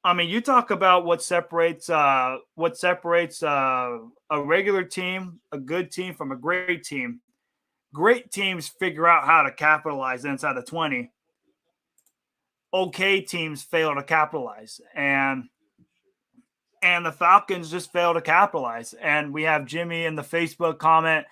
I mean, you talk about what separates a regular team, a good team, from a great team. Great teams figure out how to capitalize inside the 20. Okay teams fail to capitalize, and the Falcons just fail to capitalize. And we have Jimmy in the Facebook comment.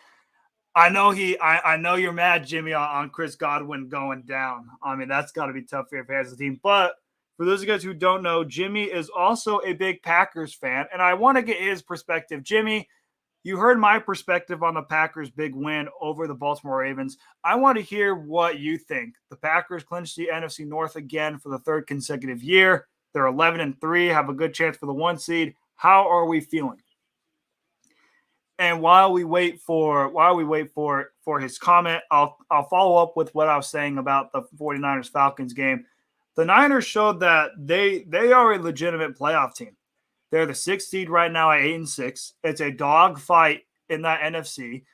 I know you're mad, Jimmy, on Chris Godwin going down. I mean, that's got to be tough for your fans of the team. But for those of you guys who don't know, Jimmy is also a big Packers fan, and I want to get his perspective. Jimmy, you heard my perspective on the Packers' big win over the Baltimore Ravens. I want to hear what you think. The Packers clinched the NFC North again for the 3rd consecutive year. They're 11-3, have a good chance for the 1 seed. How are we feeling? And while we wait for his comment, I'll follow up with what I was saying about the 49ers Falcons game. The Niners showed that they are a legitimate playoff team. They're the 6th seed right now at 8-6. It's a dog fight in that NFC.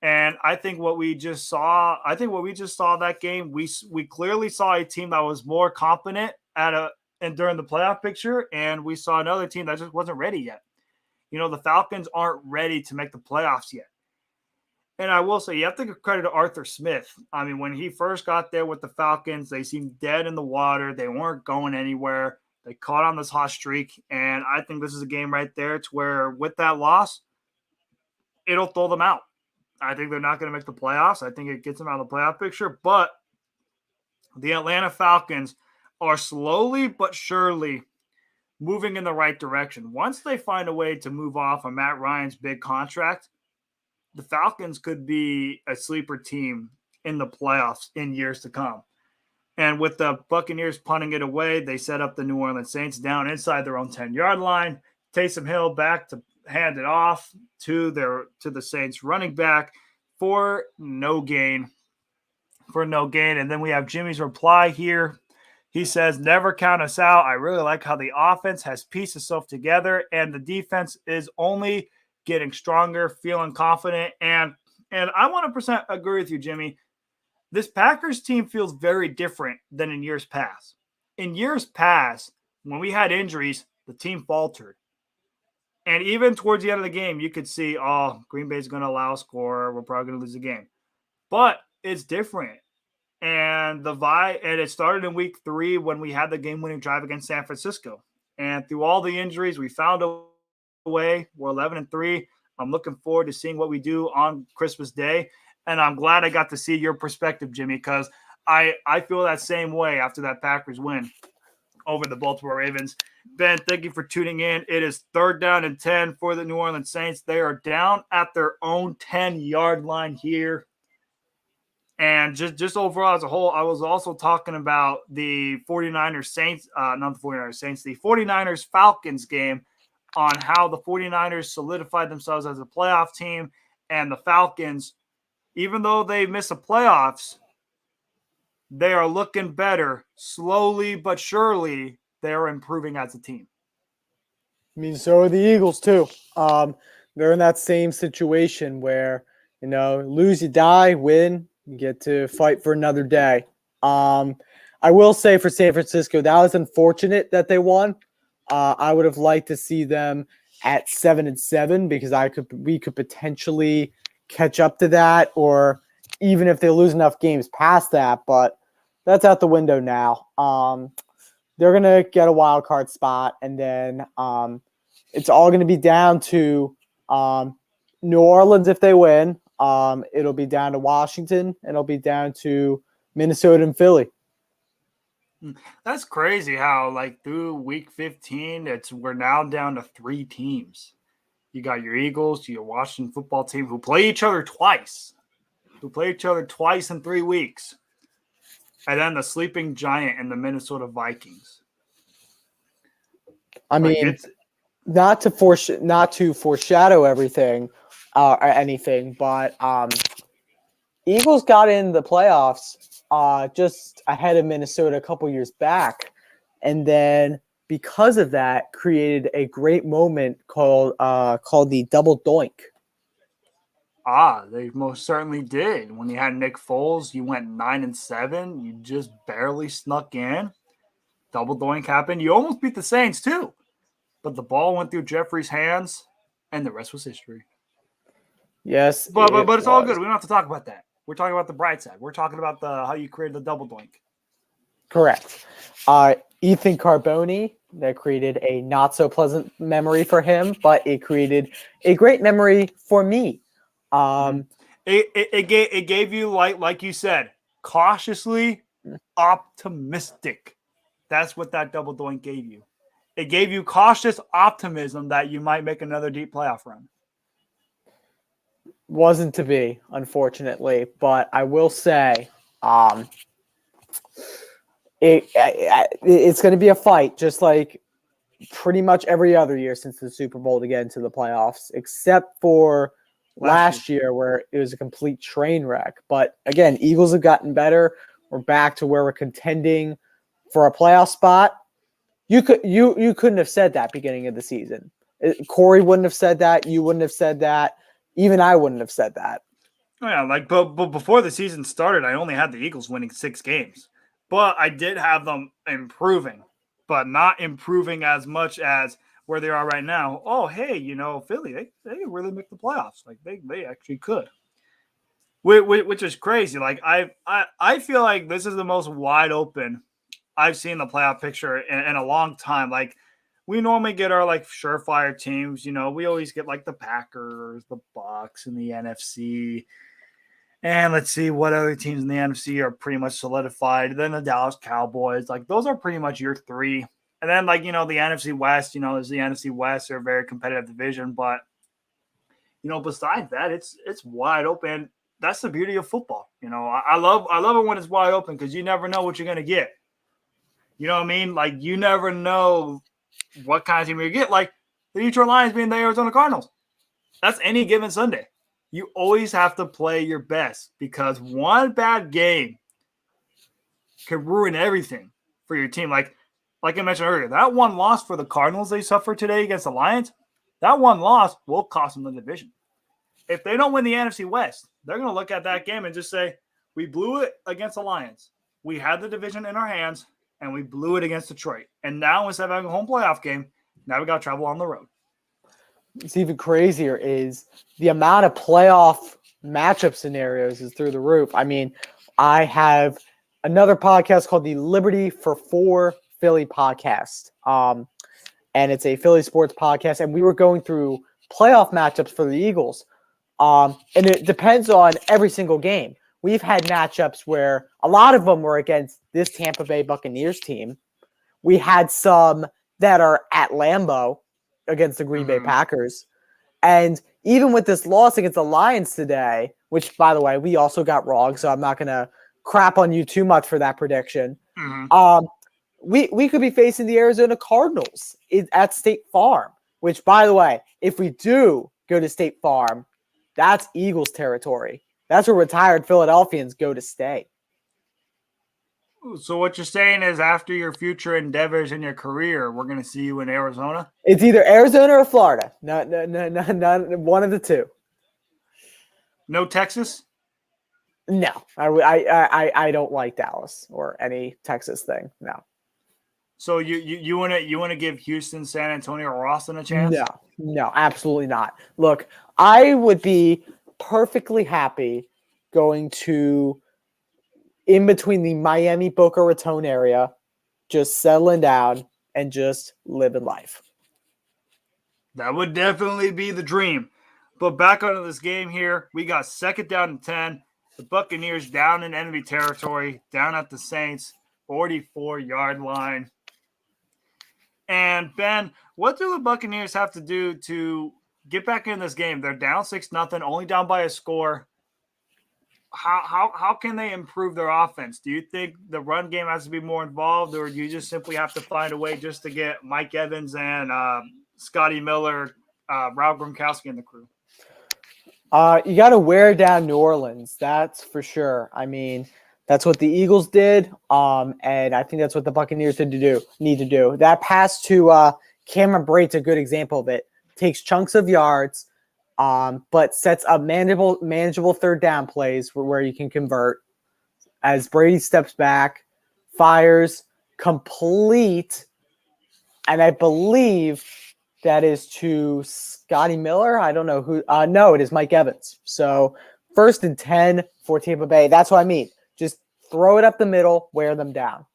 And I think what we just saw that game, we clearly saw a team that was more confident and during the playoff picture, and we saw another team that just wasn't ready yet. The Falcons aren't ready to make the playoffs yet. And I will say, you have to give credit to Arthur Smith. I mean, when he first got there with the Falcons, they seemed dead in the water. They weren't going anywhere. They caught on this hot streak. And I think this is a game right there to where with that loss, it'll throw them out. I think they're not going to make the playoffs. I think it gets them out of the playoff picture. But the Atlanta Falcons are slowly but surely moving in the right direction. Once they find a way to move off of Matt Ryan's big contract, the Falcons could be a sleeper team in the playoffs in years to come. And with the Buccaneers punting it away, they set up the New Orleans Saints down inside their own 10-yard line. Taysom Hill back to hand it off to the Saints running back for no gain. And then we have Jimmy's reply here. He says, never count us out. I really like how the offense has pieced itself together and the defense is only getting stronger, feeling confident. And I 100% agree with you, Jimmy. This Packers team feels very different than in years past. In years past, when we had injuries, the team faltered. And even towards the end of the game, you could see, Green Bay's going to allow a score. We're probably going to lose the game. But it's different. And it started in week 3 when we had the game-winning drive against San Francisco. And through all the injuries, we found a way. We're 11-3. I'm looking forward to seeing what we do on Christmas Day. And I'm glad I got to see your perspective, Jimmy, because I feel that same way after that Packers win over the Baltimore Ravens. Ben, thank you for tuning in. It is 3rd down and 10 for the New Orleans Saints. They are down at their own 10-yard line here. And just overall as a whole, I was also talking about the 49ers Saints, not the 49ers Saints, the 49ers Falcons game on how the 49ers solidified themselves as a playoff team. And the Falcons, even though they miss the playoffs, they are looking better. Slowly but surely, they are improving as a team. I mean, so are the Eagles too. They're in that same situation where, lose, you die, win, you get to fight for another day. I will say for San Francisco, that was unfortunate that they won. I would have liked to see them at 7-7 because we could potentially catch up to that, or even if they lose enough games past that, but that's out the window now. They're going to get a wild card spot, and then it's all going to be down to New Orleans if they win. It'll be down to Washington, and it'll be down to Minnesota and Philly. That's crazy how, through week 15, we're now down to 3 teams. You got your Eagles, your Washington football team, who play each other twice in 3 weeks. And then the sleeping giant and the Minnesota Vikings. I mean, not to foreshadow everything or anything, but Eagles got in the playoffs just ahead of Minnesota a couple years back, and then because of that, created a great moment called the double doink. They most certainly did. When you had Nick Foles, you went 9-7. You just barely snuck in. Double doink happened. You almost beat the Saints too, but the ball went through Jeffrey's hands, and the rest was history. Yes, but it's all good. We don't have to talk about that. We're talking about the bright side. We're talking about how you created the double doink. Correct. Ethan Carboni, that created a not so pleasant memory for him, but it created a great memory for me. It gave you, like you said, cautiously optimistic. That's what that double doink gave you. It gave you cautious optimism that you might make another deep playoff run. Wasn't to be, unfortunately, but I will say, It's going to be a fight, just like pretty much every other year since the Super Bowl to get into the playoffs, except for last year where it was a complete train wreck. But again, Eagles have gotten better. We're back to where we're contending for a playoff spot. You couldn't have said that beginning of the season. Corey wouldn't have said that. You wouldn't have said that. Even I wouldn't have said that. Yeah, but before the season started, I only had the Eagles winning 6 games. But I did have them improving, but not improving as much as where they are right now. Oh, hey, Philly, they really make the playoffs. Like they actually could, which is crazy. Like I feel like this is the most wide open I've seen the playoff picture in a long time. Like we normally get our like surefire teams. We always get like the Packers, the Bucs, and the NFC. And let's see what other teams in the NFC are pretty much solidified. Then the Dallas Cowboys, like those are pretty much your 3. And then like, the NFC West, there's the NFC West. They're a very competitive division. But, besides that, it's wide open. That's the beauty of football. I love it when it's wide open because you never know what you're going to get. You know what I mean? Like you never know what kind of team you get. Like the Detroit Lions being the Arizona Cardinals. That's any given Sunday. You always have to play your best because one bad game can ruin everything for your team. Like I mentioned earlier, that one loss for the Cardinals they suffered today against the Lions, that one loss will cost them the division. If they don't win the NFC West, they're going to look at that game and just say, we blew it against the Lions. We had the division in our hands, and we blew it against Detroit. And now instead of having a home playoff game, now we got to travel on the road. It's even crazier is the amount of playoff matchup scenarios is through the roof. I mean, I have another podcast called the Liberty for 4 Philly podcast. And it's a Philly sports podcast. And we were going through playoff matchups for the Eagles. And it depends on every single game. We've had matchups where a lot of them were against this Tampa Bay Buccaneers team. We had some that are at Lambeau against the Green Bay Packers. And even with this loss against the Lions today, which, by the way, we also got wrong, so I'm not going to crap on you too much for that prediction. We could be facing the Arizona Cardinals at State Farm, which, by the way, if we do go to State Farm, that's Eagles territory. That's where retired Philadelphians go to stay. So what you're saying is after your future endeavors in your career, we're going to see you in Arizona? It's either Arizona or Florida. No, one of the two. No Texas? No, I don't like Dallas or any Texas thing. No. So you want to give Houston, San Antonio, or Austin a chance? No, absolutely not. Look, I would be perfectly happy going to in between the Miami Boca Raton area, just settling down and just living life. That would definitely be the dream. But back onto this game here, we got 2nd down and 10. The Buccaneers down in enemy territory, down at the Saints, 44-yard line. And Ben, what do the Buccaneers have to do to get back in this game? They're down 6-0, only down by a score. How can they improve their offense? Do you think the run game has to be more involved, or do you just simply have to find a way just to get Mike Evans and Scotty Miller, Rob Gronkowski and the crew? You got to wear down New Orleans, that's for sure. I mean, that's what the Eagles did, and I think that's what the Buccaneers need to do. That pass to Cameron Brate's a good example of it. Takes chunks of yards, but sets up manageable 3rd down plays where you can convert. As Brady steps back, fires, complete, and I believe that is to Scotty Miller. I don't know who. No, it is Mike Evans. So 1st and 10 for Tampa Bay. That's what I mean. Just throw it up the middle, wear them down.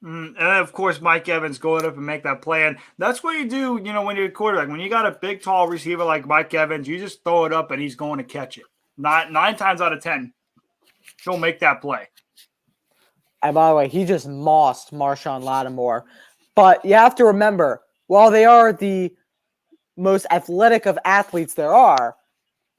And of course, Mike Evans going up and make that play. And that's what you do, when you're a quarterback. When you got a big, tall receiver like Mike Evans, you just throw it up and he's going to catch it. 9 times out of 10, he'll make that play. And by the way, he just mossed Marshawn Lattimore. But you have to remember, while they are the most athletic of athletes there are,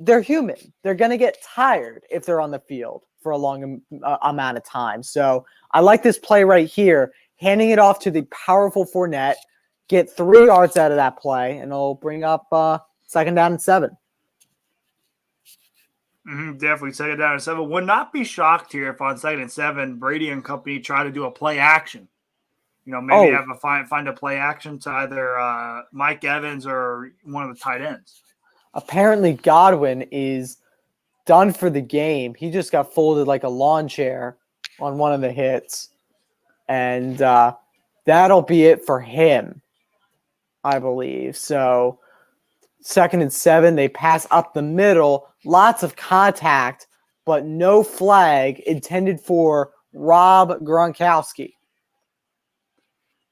they're human. They're going to get tired if they're on the field for a long amount of time. So I like this play right here, handing it off to the powerful Fournette, get 3 yards out of that play, and it'll bring up 2nd down and 7. Definitely 2nd down and 7. Would not be shocked here if on 2nd and 7, Brady and company try to do a play action. Maybe have find a play action to either Mike Evans or one of the tight ends. Apparently Godwin is done for the game. He just got folded like a lawn chair on one of the hits. And that'll be it for him, I believe. So 2nd and 7, they pass up the middle. Lots of contact, but no flag intended for Rob Gronkowski.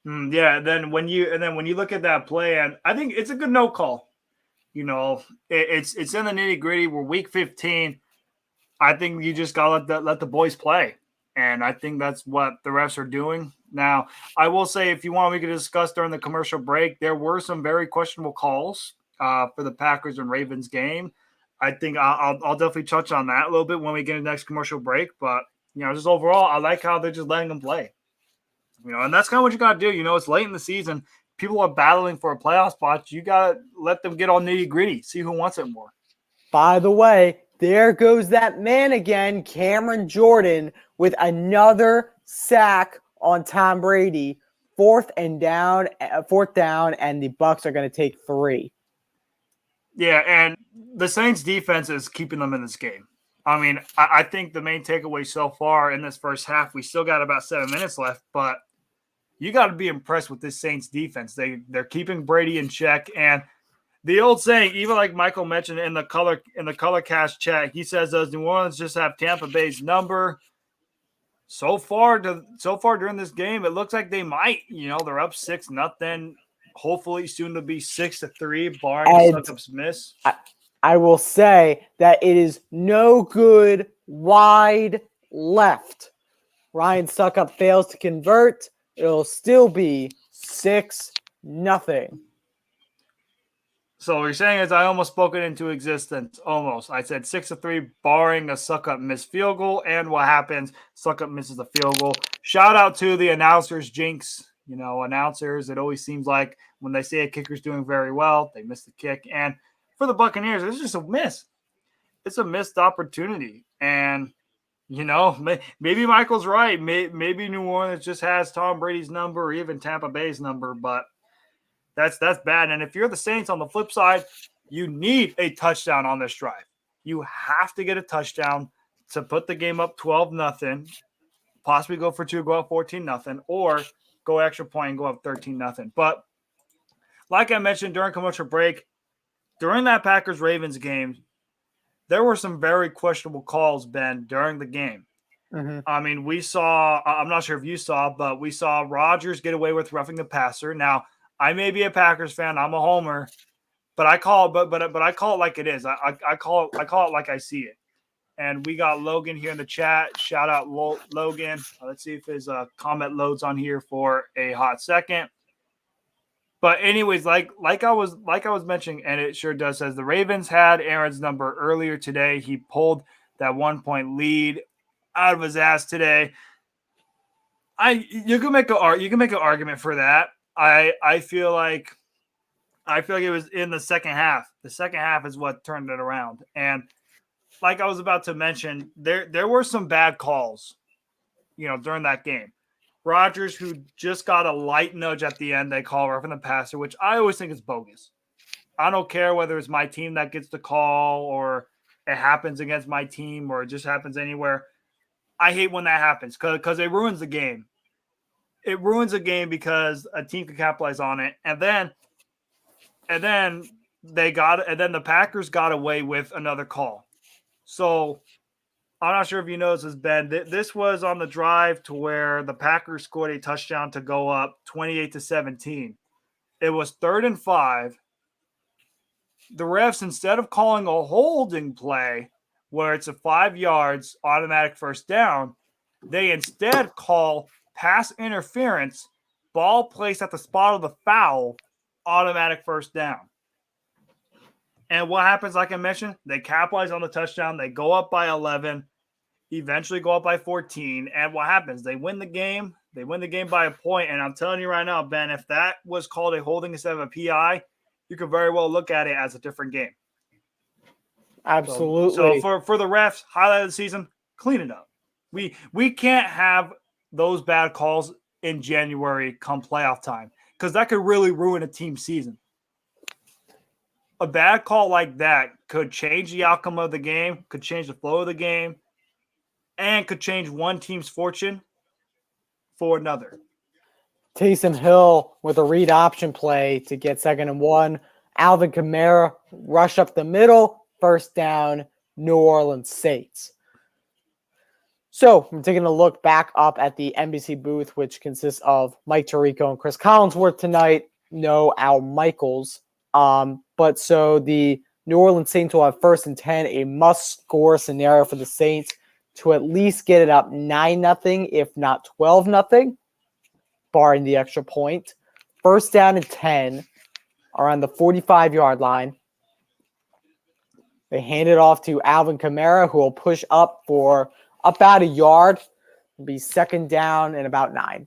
Yeah, and then when you look at that play, and I think it's a good no call. It's in the nitty gritty. We're week 15. I think you just gotta let the boys play, and I think that's what the refs are doing now. I will say, if you want, we could discuss during the commercial break. There were some very questionable calls for the Packers and Ravens game. I think I'll definitely touch on that a little bit when we get to the next commercial break. But just overall, I like how they're just letting them play. And that's kind of what you got to do. It's late in the season. People are battling for a playoff spot. You got to let them get all nitty-gritty, see who wants it more. By the way, there goes that man again, Cameron Jordan, with another sack on Tom Brady. 4th down, and the Bucs are going to take 3. Yeah, and the Saints defense is keeping them in this game. I mean, I think the main takeaway so far in this first half, we still got about 7 minutes left, but you got to be impressed with this Saints defense. They're keeping Brady in check, and the old saying, even like Michael mentioned in the color cast chat, he says, "Does New Orleans just have Tampa Bay's number?" So far during this game, it looks like they might. They're up 6-0. Hopefully, soon to be 6-3, barring a suck-ups miss. I will say that it is no good wide left. Ryan Suckup fails to convert. It'll still be 6-0. So what you're saying is I almost spoke it into existence. Almost. I said 6-3, barring a Suckup missed field goal. And what happens? Suckup misses a field goal. Shout out to the announcers jinx. Announcers, it always seems like when they say a kicker's doing very well, they miss the kick. And for the Buccaneers, it's just a miss. It's a missed opportunity. And maybe Michael's right. Maybe New Orleans just has Tom Brady's number or even Tampa Bay's number, but that's bad. And if you're the Saints on the flip side, you need a touchdown on this drive. You have to get a touchdown to put the game up 12-0, possibly go for 2, go up 14-0, or go extra point and go up 13-0. But like I mentioned during commercial break, during that Packers-Ravens game, there were some very questionable calls, Ben, during the game. Mm-hmm. I mean, we saw – I'm not sure if you saw, but we saw Rodgers get away with roughing the passer. Now, I may be a Packers fan. I'm a homer. But I call it but I call it like it is. I call it like I see it. And we got Logan here in the chat. Shout out Logan. Let's see if his comment loads on here for a hot second. But anyways, like I was mentioning, and it sure does, says the Ravens had Aaron's number earlier today. He pulled that 1-point lead out of his ass today. You can make an argument for that. I feel like it was in the second half. The second half is what turned it around. And like I was about to mention, there were some bad calls, during that game. Rodgers, who just got a light nudge at the end, they call roughing the passer, which I always think is bogus. I don't care whether it's my team that gets the call or it happens against my team or it just happens anywhere. I hate when that happens because it ruins the game. It ruins a game because a team can capitalize on it. And then the Packers got away with another call. So I'm not sure if you noticed this, Ben. This was on the drive to where the Packers scored a touchdown to go up 28-17. It was 3rd and 5. The refs, instead of calling a holding play where it's a 5 yards automatic first down, they instead call pass interference, ball placed at the spot of the foul, automatic first down. And what happens, like I mentioned, they capitalize on the touchdown. They go up by 11, eventually go up by 14. And what happens? They win the game. They win the game by a point. And I'm telling you right now, Ben, if that was called a holding instead of a PI, you could very well look at it as a different game. Absolutely. So for the refs, highlight of the season, clean it up. We can't have those bad calls in January come playoff time because that could really ruin a team's season. A bad call like that could change the outcome of the game, could change the flow of the game, and could change one team's fortune for another. Taysom Hill with a read option play to get 2nd and 1. Alvin Kamara rush up the middle, first down, New Orleans Saints. So I'm taking a look back up at the NBC booth, which consists of Mike Tirico and Chris Collinsworth tonight. No Al Michaels. But so the New Orleans Saints will have 1st and 10, a must-score scenario for the Saints to at least get it up 9-0, if not 12-0, barring the extra point. 1st down and 10 around the 45-yard line. They hand it off to Alvin Kamara, who will push up for about a yard. It'll be 2nd down and about 9.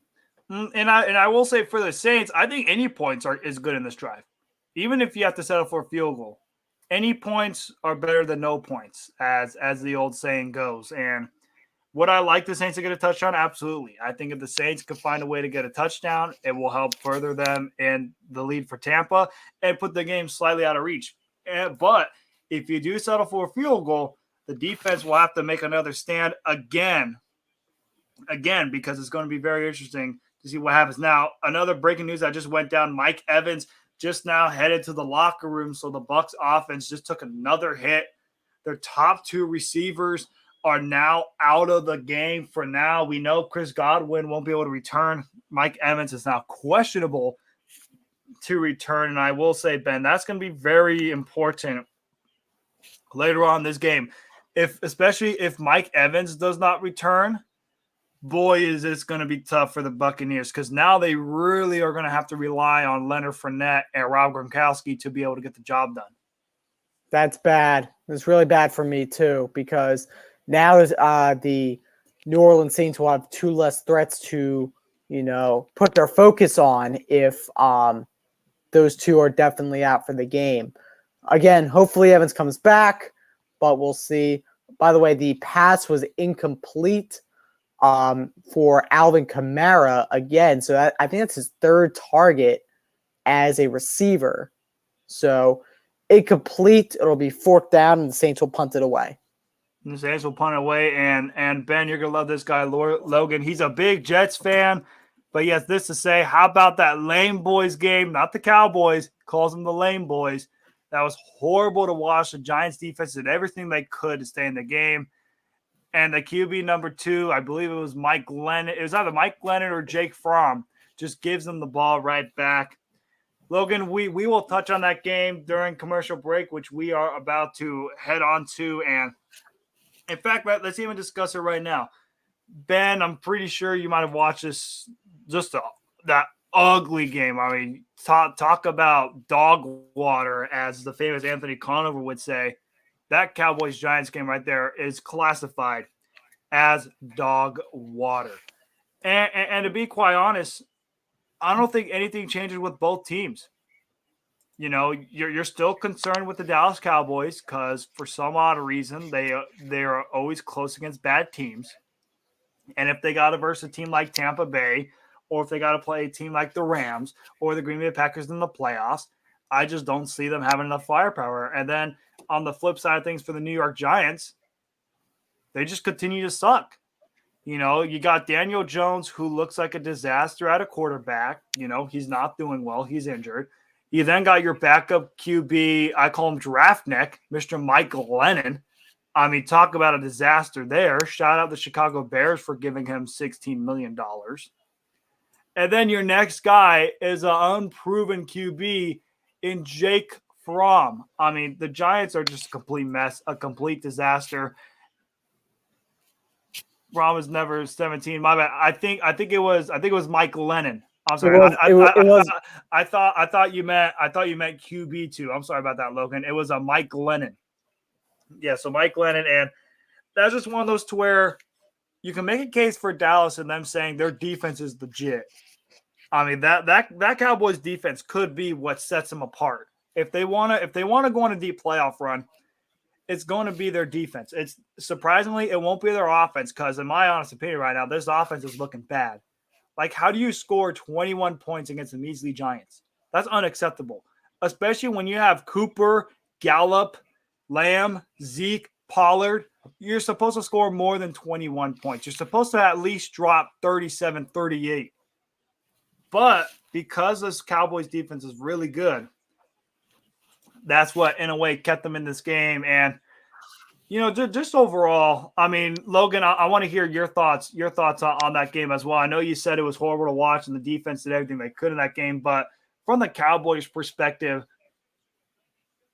And I will say for the Saints, I think any points is good in this drive. Even if you have to settle for a field goal, any points are better than no points, as the old saying goes. And would I like the Saints to get a touchdown? Absolutely. I think if the Saints could find a way to get a touchdown, it will help further them in the lead for Tampa and put the game slightly out of reach. But if you do settle for a field goal, the defense will have to make another stand again, because it's going to be very interesting to see what happens. Now, another breaking news that just went down, Mike Evans just now headed to the locker room. So the Bucs offense just took another hit. Their top 2 receivers are now out of the game for now. We know Chris Godwin won't be able to return. Mike Evans is now questionable to return. And I will say, Ben, that's going to be very important later on in this game. Especially if Mike Evans does not return, boy, is this going to be tough for the Buccaneers, because now they really are going to have to rely on Leonard Fournette and Rob Gronkowski to be able to get the job done. That's bad. It's really bad for me too, because now the New Orleans Saints will have 2 less threats to, put their focus on if those 2 are definitely out for the game. Again, hopefully Evans comes back, but we'll see. By the way, the pass was incomplete for Alvin Kamara again. So I think that's his 3rd target as a receiver. So incomplete. It'll be 4th down, and the Saints will punt it away. The Saints will punt away, and Ben, you're going to love this guy, Logan. He's a big Jets fan, but he has this to say. How about that Lame Boys game? Not the Cowboys. Calls them the Lame Boys. That was horrible to watch. The Giants defense did everything they could to stay in the game. And the QB number 2, I believe it was Mike Glennon. It was either Mike Glennon or Jake Fromm. Just gives them the ball right back. Logan, we will touch on that game during commercial break, which we are about to head on to. And in fact, let's even discuss it right now. Ben, I'm pretty sure you might have watched this, that ugly game. I mean, talk about dog water, as the famous Anthony Conover would say. That Cowboys-Giants game right there is classified as dog water. And to be quite honest, I don't think anything changes with both teams. You're still concerned with the Dallas Cowboys because for some odd reason they are always close against bad teams. And if they got to verse a team like Tampa Bay, or if they got to play a team like the Rams or the Green Bay Packers in the playoffs, I just don't see them having enough firepower. And then on the flip side of things for the New York Giants, they just continue to suck. You got Daniel Jones, who looks like a disaster at a quarterback. He's not doing well. He's injured. You then got your backup QB, I call him Draft Neck, Mr. Mike Glennon. I mean, talk about a disaster there. Shout out the Chicago Bears for giving him $16 million. And then your next guy is an unproven QB in Jake Fromm. I mean, the Giants are just a complete mess, a complete disaster. Fromm was never 17. My bad. I think it was Mike Lennon. I'm sorry. I thought you meant QB too. I'm sorry about that, Logan. It was a Mike Lennon. Yeah, so Mike Lennon, and that's just one of those to where you can make a case for Dallas and them saying their defense is legit. I mean, that Cowboys defense could be what sets them apart. If they wanna go on a deep playoff run, it's going to be their defense. It's surprisingly, it won't be their offense because, in my honest opinion, right now, this offense is looking bad. Like, how do you score 21 points against the measly Giants? That's unacceptable, especially when you have Cooper, Gallup, Lamb, Zeke, Pollard. You're supposed to score more than 21 points. You're supposed to at least drop 37, 38. But because this Cowboys defense is really good, that's what, in a way, kept them in this game. And, just overall, I mean, Logan, I want to hear your thoughts on that game as well. I know you said it was horrible to watch and the defense did everything they could in that game. But from the Cowboys' perspective,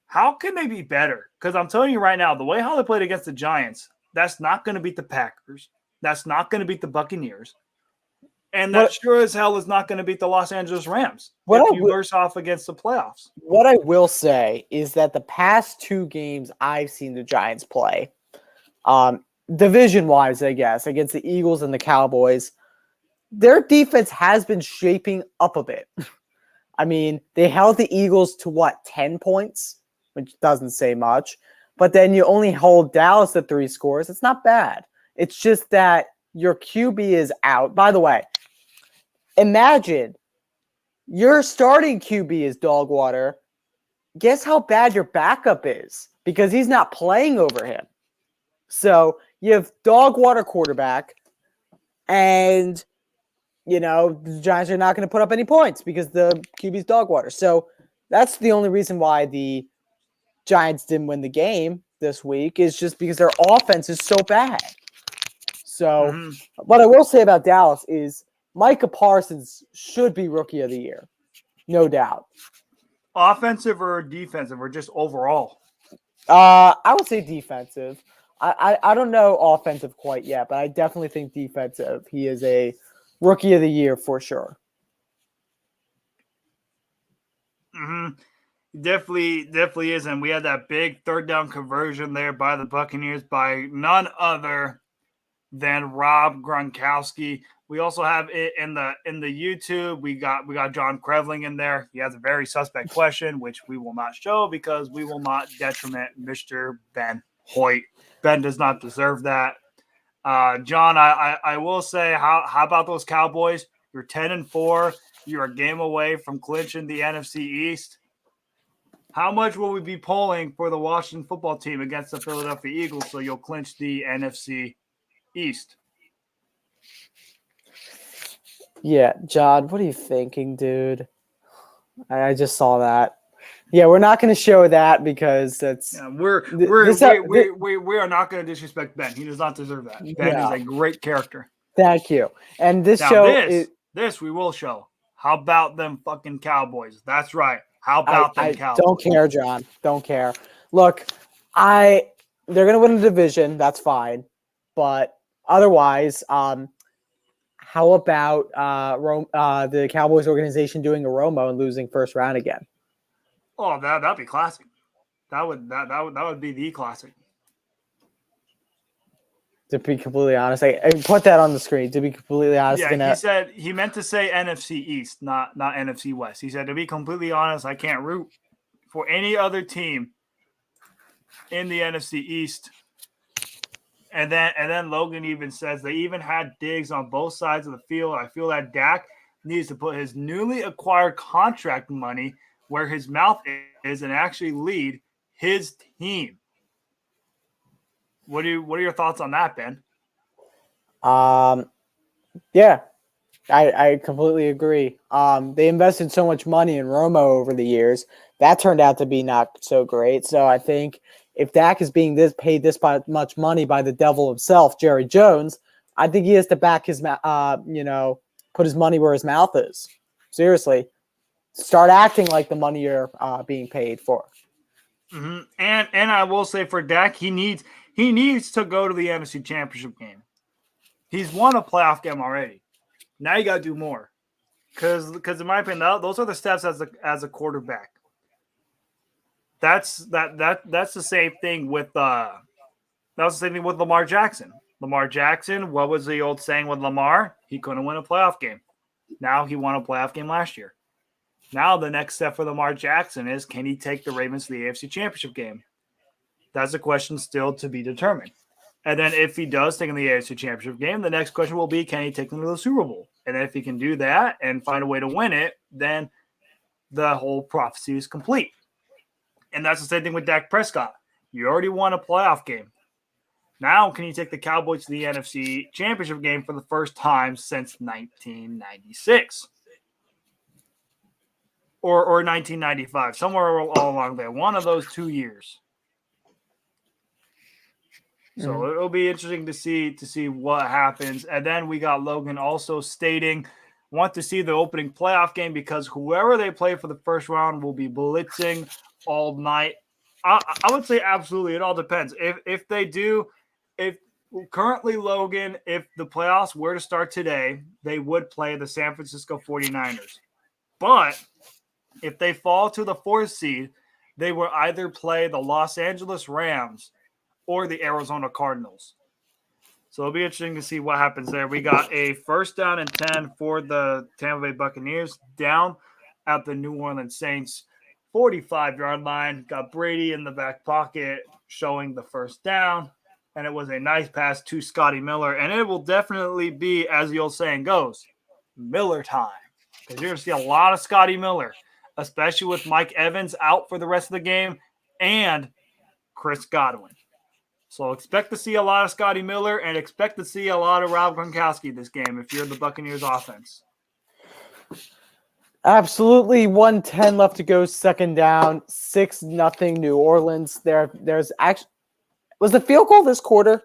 how can they be better? Because I'm telling you right now, the way how they played against the Giants, that's not going to beat the Packers. That's not going to beat the Buccaneers. And that sure as hell is not going to beat the Los Angeles Rams if you verse off against the playoffs. What I will say is that the past 2 games I've seen the Giants play, division-wise, I guess, against the Eagles and the Cowboys, their defense has been shaping up a bit. I mean, they held the Eagles to, 10 points, which doesn't say much. But then you only hold Dallas to 3 scores. It's not bad. It's just that your QB is out. By the way, imagine your starting QB is dog water. Guess how bad your backup is because he's not playing over him. So you have dog water quarterback, and the Giants are not going to put up any points because the QB's dog water. So that's the only reason why the Giants didn't win the game this week is just because their offense is so bad. So what I will say about Dallas is Micah Parsons should be Rookie of the Year. No doubt. Offensive or defensive or just overall? I would say defensive. I don't know offensive quite yet, but I definitely think defensive. He is a Rookie of the Year for sure. Definitely is. And we had that big 3rd down conversion there by the Buccaneers by none other than Rob Gronkowski. We also have it in the YouTube. We got John Krevling in there. He has a very suspect question, which we will not show because we will not detriment Mr. Ben Hoyt. Ben does not deserve that. John, I will say, how about those Cowboys? You're 10-4. You're a game away from clinching the NFC East. How much will we be polling for the Washington football team against the Philadelphia Eagles so you'll clinch the NFC East? Yeah, John, what are you thinking, dude? I just saw that. Yeah, we're not going to show that because that's. Yeah, we are not going to disrespect Ben. He does not deserve that. Ben is a great character. Thank you. And this this we will show. How about them fucking Cowboys? That's right. How about them Cowboys? Don't care, John. Don't care. Look, they're going to win the division. That's fine. But otherwise, how about the Cowboys organization doing a Romo and losing first round again? Oh, that'd be classic. That would be the classic. To be completely honest, I put that on the screen. To be completely honest, he said he meant to say NFC East, not NFC West. He said, to be completely honest, I can't root for any other team in the NFC East. And then Logan even says they even had digs on both sides of the field. I feel that Dak needs to put his newly acquired contract money where his mouth is and actually lead his team. What are your thoughts on that, Ben? Yeah, I completely agree. They invested so much money in Romo over the years. That turned out to be not so great. So I think if Dak is being paid this much money by the devil himself, Jerry Jones, I think he has to back his, put his money where his mouth is. Seriously, start acting like the money you're being paid for. Mm-hmm. And I will say for Dak, he needs to go to the NFC Championship game. He's won a playoff game already. Now you got to do more. Because in my opinion, those are the steps as a quarterback. That's the same thing with Lamar Jackson. Lamar Jackson, what was the old saying with Lamar? He couldn't win a playoff game. Now he won a playoff game last year. Now the next step for Lamar Jackson is, can he take the Ravens to the AFC Championship game? That's a question still to be determined. And then if he does take them to the AFC Championship game, the next question will be, can he take them to the Super Bowl? And then if he can do that and find a way to win it, then the whole prophecy is complete. And that's the same thing with Dak Prescott. You already won a playoff game. Now, can you take the Cowboys to the NFC Championship game for the first time since 1996? Or 1995, somewhere all along there. One of those 2 years. So it'll be interesting to see what happens. And then we got Logan also stating, want to see the opening playoff game because whoever they play for the first round will be blitzing all night. I would say absolutely. It all depends. If they do, if currently Logan, if the playoffs were to start today, they would play the San Francisco 49ers. But if they fall to the 4th seed, they will either play the Los Angeles Rams or the Arizona Cardinals. So it'll be interesting to see what happens there. We got a first down and 10 for the Tampa Bay Buccaneers down at the New Orleans Saints 45-yard line. Got Brady in the back pocket showing the first down. And it was a nice pass to Scotty Miller. And it will definitely be, as the old saying goes, Miller time. Because you're going to see a lot of Scotty Miller, especially with Mike Evans out for the rest of the game and Chris Godwin. So expect to see a lot of Scotty Miller and expect to see a lot of Rob Gronkowski this game if you're the Buccaneers offense. Absolutely. 1:10 left to go. Second down. 6-0 New Orleans. There's actually was the field goal this quarter?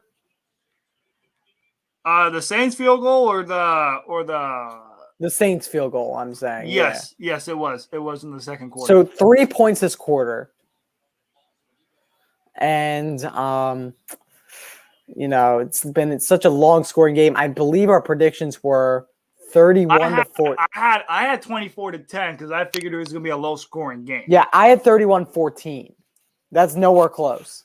The Saints field goal or the Saints field goal, I'm saying. Yes, it was. It was in the second quarter. So 3 points this quarter. And it's such a long scoring game. I believe our predictions were 31-40. I had 24-10 because I figured it was going to be a low scoring game. Yeah, I had 31-14. That's nowhere close.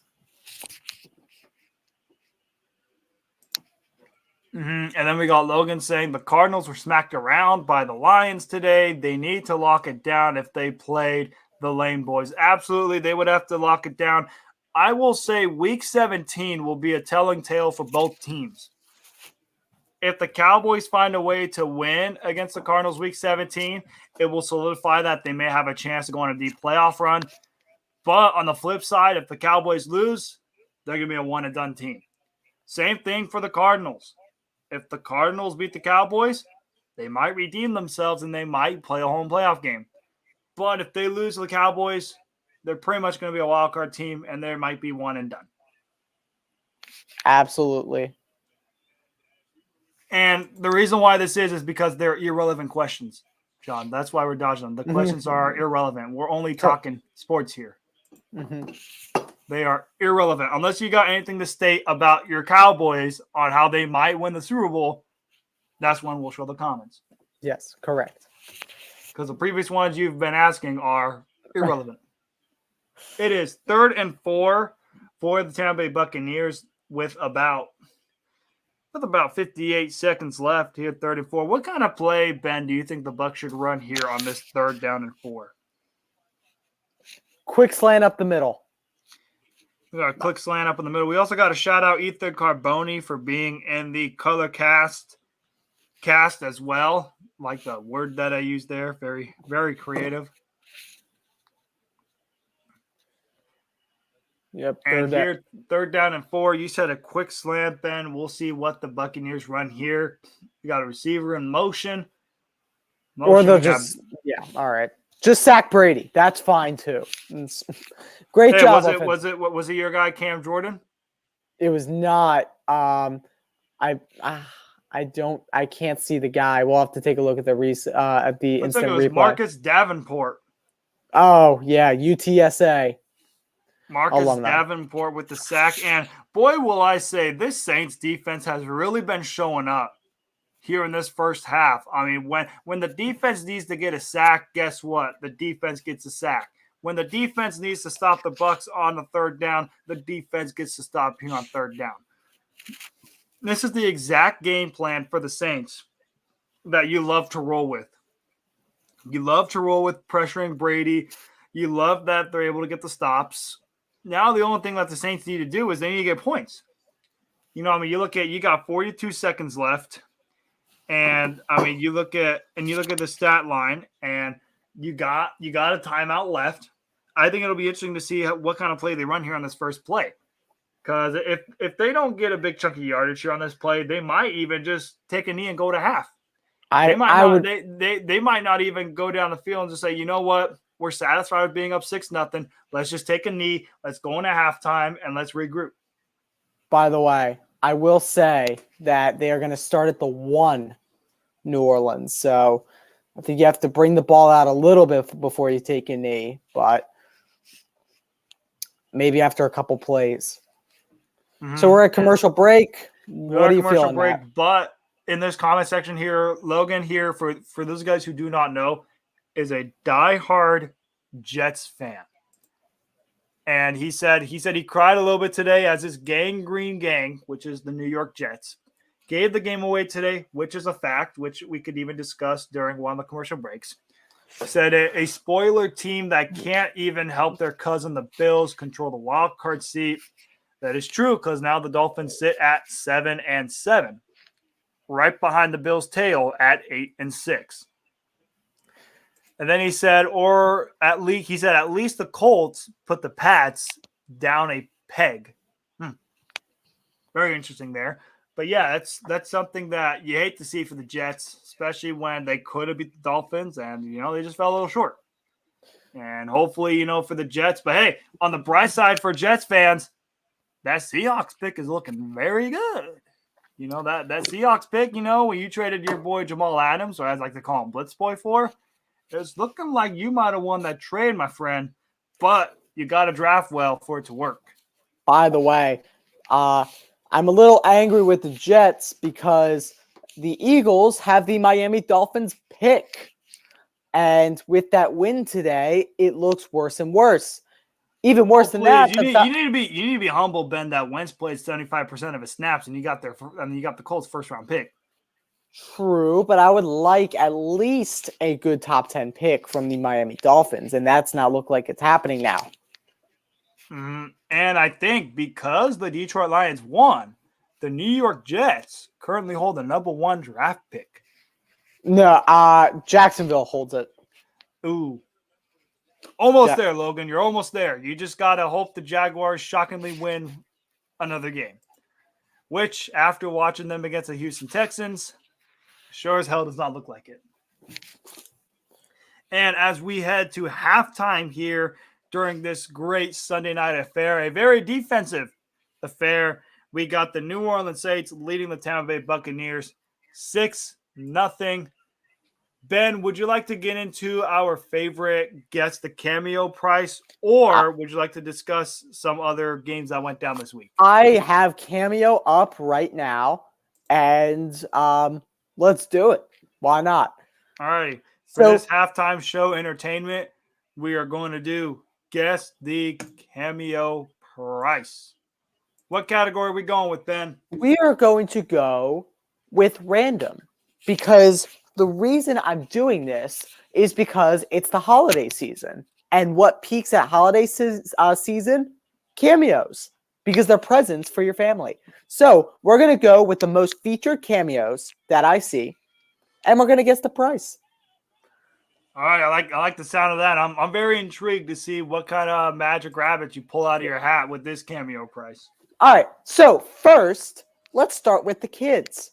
And then we got Logan saying the Cardinals were smacked around by the Lions today. They need to lock it down if they played the Lame Boys. Absolutely, they would have to lock it down. I will say Week 17 will be a telling tale for both teams. If the Cowboys find a way to win against the Cardinals Week 17, it will solidify that they may have a chance to go on a deep playoff run. But on the flip side, if the Cowboys lose, they're going to be a one-and-done team. Same thing for the Cardinals. If the Cardinals beat the Cowboys, they might redeem themselves and they might play a home playoff game. But if they lose to the Cowboys, they're pretty much going to be a wild card team, and there might be one and done. Absolutely. And the reason why this is because they're irrelevant questions, John. That's why we're dodging them. The questions are irrelevant. We're only talking sports here. They are irrelevant. Unless you got anything to state about your Cowboys on how they might win the Super Bowl, that's when we'll show the comments. Yes, correct. Because the previous ones you've been asking are irrelevant. It is 3rd and 4 for the Tampa Bay Buccaneers with about 58 seconds left here, 3rd and 4. What kind of play, Ben, do you think the Bucs should run here on this 3rd down and 4? Quick slant up the middle. We got a quick slant up in the middle. We also got to shout out Ethan Carboni for being in the color cast as well. Like the word that I used there. Very, very creative. Yep. And here, 3rd down and 4. You said a quick slant, Ben. We'll see what the Buccaneers run here. You got a receiver in motion. Or they'll just, all right. Just sack Brady. That's fine too. Great job. Was it your guy Cam Jordan? It was not. I can't see the guy. We'll have to take a look at the instant replay. Marcus Davenport. Oh yeah, UTSA. Marcus Davenport with the sack. And boy, will I say, this Saints defense has really been showing up. here in this first half. I mean, when the defense needs to get a sack, guess what? The defense gets a sack. When the defense needs to stop the Bucs on the third down, the defense gets to stop here on third down. This is the exact game plan for the Saints that you love to roll with. You love to roll with pressuring Brady. You love that they're able to get the stops. Now the only thing that the Saints need to do is they need to get points. You got 42 seconds left. And I mean, you look at the stat line, and you got a timeout left. I think it'll be interesting to see what kind of play they run here on this first play. Because if they don't get a big chunk of yardage here on this play, they might even just take a knee and go to half. They might not even go down the field and just say, you know what, we're satisfied with being up 6-0. Let's just take a knee. Let's go into halftime and let's regroup. By the way, I will say that they are going to start at the 1, New Orleans. So I think you have to bring the ball out a little bit before you take a knee, but maybe after a couple plays. Mm-hmm. So we're at commercial break. What do you feel on that? But in this comment section here, Logan here, for those guys who do not know, is a diehard Jets fan. And he said he cried a little bit today as his gangrene gang, which is the New York Jets, gave the game away today, which is a fact, which we could even discuss during one of the commercial breaks. Said a spoiler team that can't even help their cousin, the Bills, control the wild card seat. That is true, because now the Dolphins sit at 7-7, right behind the Bills' tail at 8-6. And then he said, at least the Colts put the Pats down a peg. Very interesting there. But yeah, that's something that you hate to see for the Jets, especially when they could have beat the Dolphins and, they just fell a little short. And hopefully, for the Jets. But hey, on the bright side for Jets fans, that Seahawks pick is looking very good. That Seahawks pick, when you traded your boy Jamal Adams, or as I like to call him, Blitz Boy, for, it's looking like you might have won that trade, my friend, but you got to draft well for it to work. By the way, I'm a little angry with the Jets because the Eagles have the Miami Dolphins pick. And with that win today, it looks worse and worse. Even worse than that. You need to be humble, Ben, that Wentz played 75% of his snaps and you got the Colts first round pick. True, but I would like at least a good top 10 pick from the Miami Dolphins, and that's not look like it's happening now. Mm-hmm. And I think because the Detroit Lions won, the New York Jets currently hold the number 1 draft pick. No, Jacksonville holds it. Ooh. Almost there, Logan. You're almost there. You just got to hope the Jaguars shockingly win another game, which, after watching them against the Houston Texans, sure as hell does not look like it. And as we head to halftime here during this great Sunday night affair, a very defensive affair, we got the New Orleans Saints leading the Tampa Bay Buccaneers 6-0. Ben, would you like to get into our favorite Guess the Cameo price, or would you like to discuss some other games that went down this week? I have Cameo up right now, and let's do it. Why not? All right. For this halftime show entertainment, we are going to do Guess the Cameo price. What category are we going with, Ben? We are going to go with random, because the reason I'm doing this is because it's the holiday season. And what peaks at holiday season? Cameos, because they're presents for your family. So we're going to go with the most featured cameos that I see, and we're going to guess the price. All right, I like the sound of that. I'm very intrigued to see what kind of magic rabbit you pull out of your hat with this cameo price. All right, so first, let's start with the kids.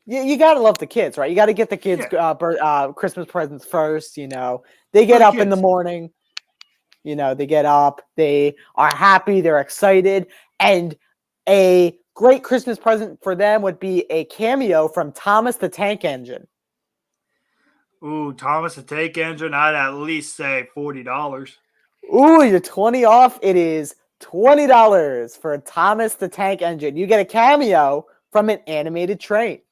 You got to love the kids, right? You got to get the kids Christmas presents first, They get up in the morning, they get up, they are happy, they're excited, and a great Christmas present for them would be a cameo from Thomas the Tank Engine. Ooh, Thomas the Tank Engine, I'd at least say $40. Ooh, you're 20 off. It is $20 for Thomas the Tank Engine. You get a cameo from an animated train.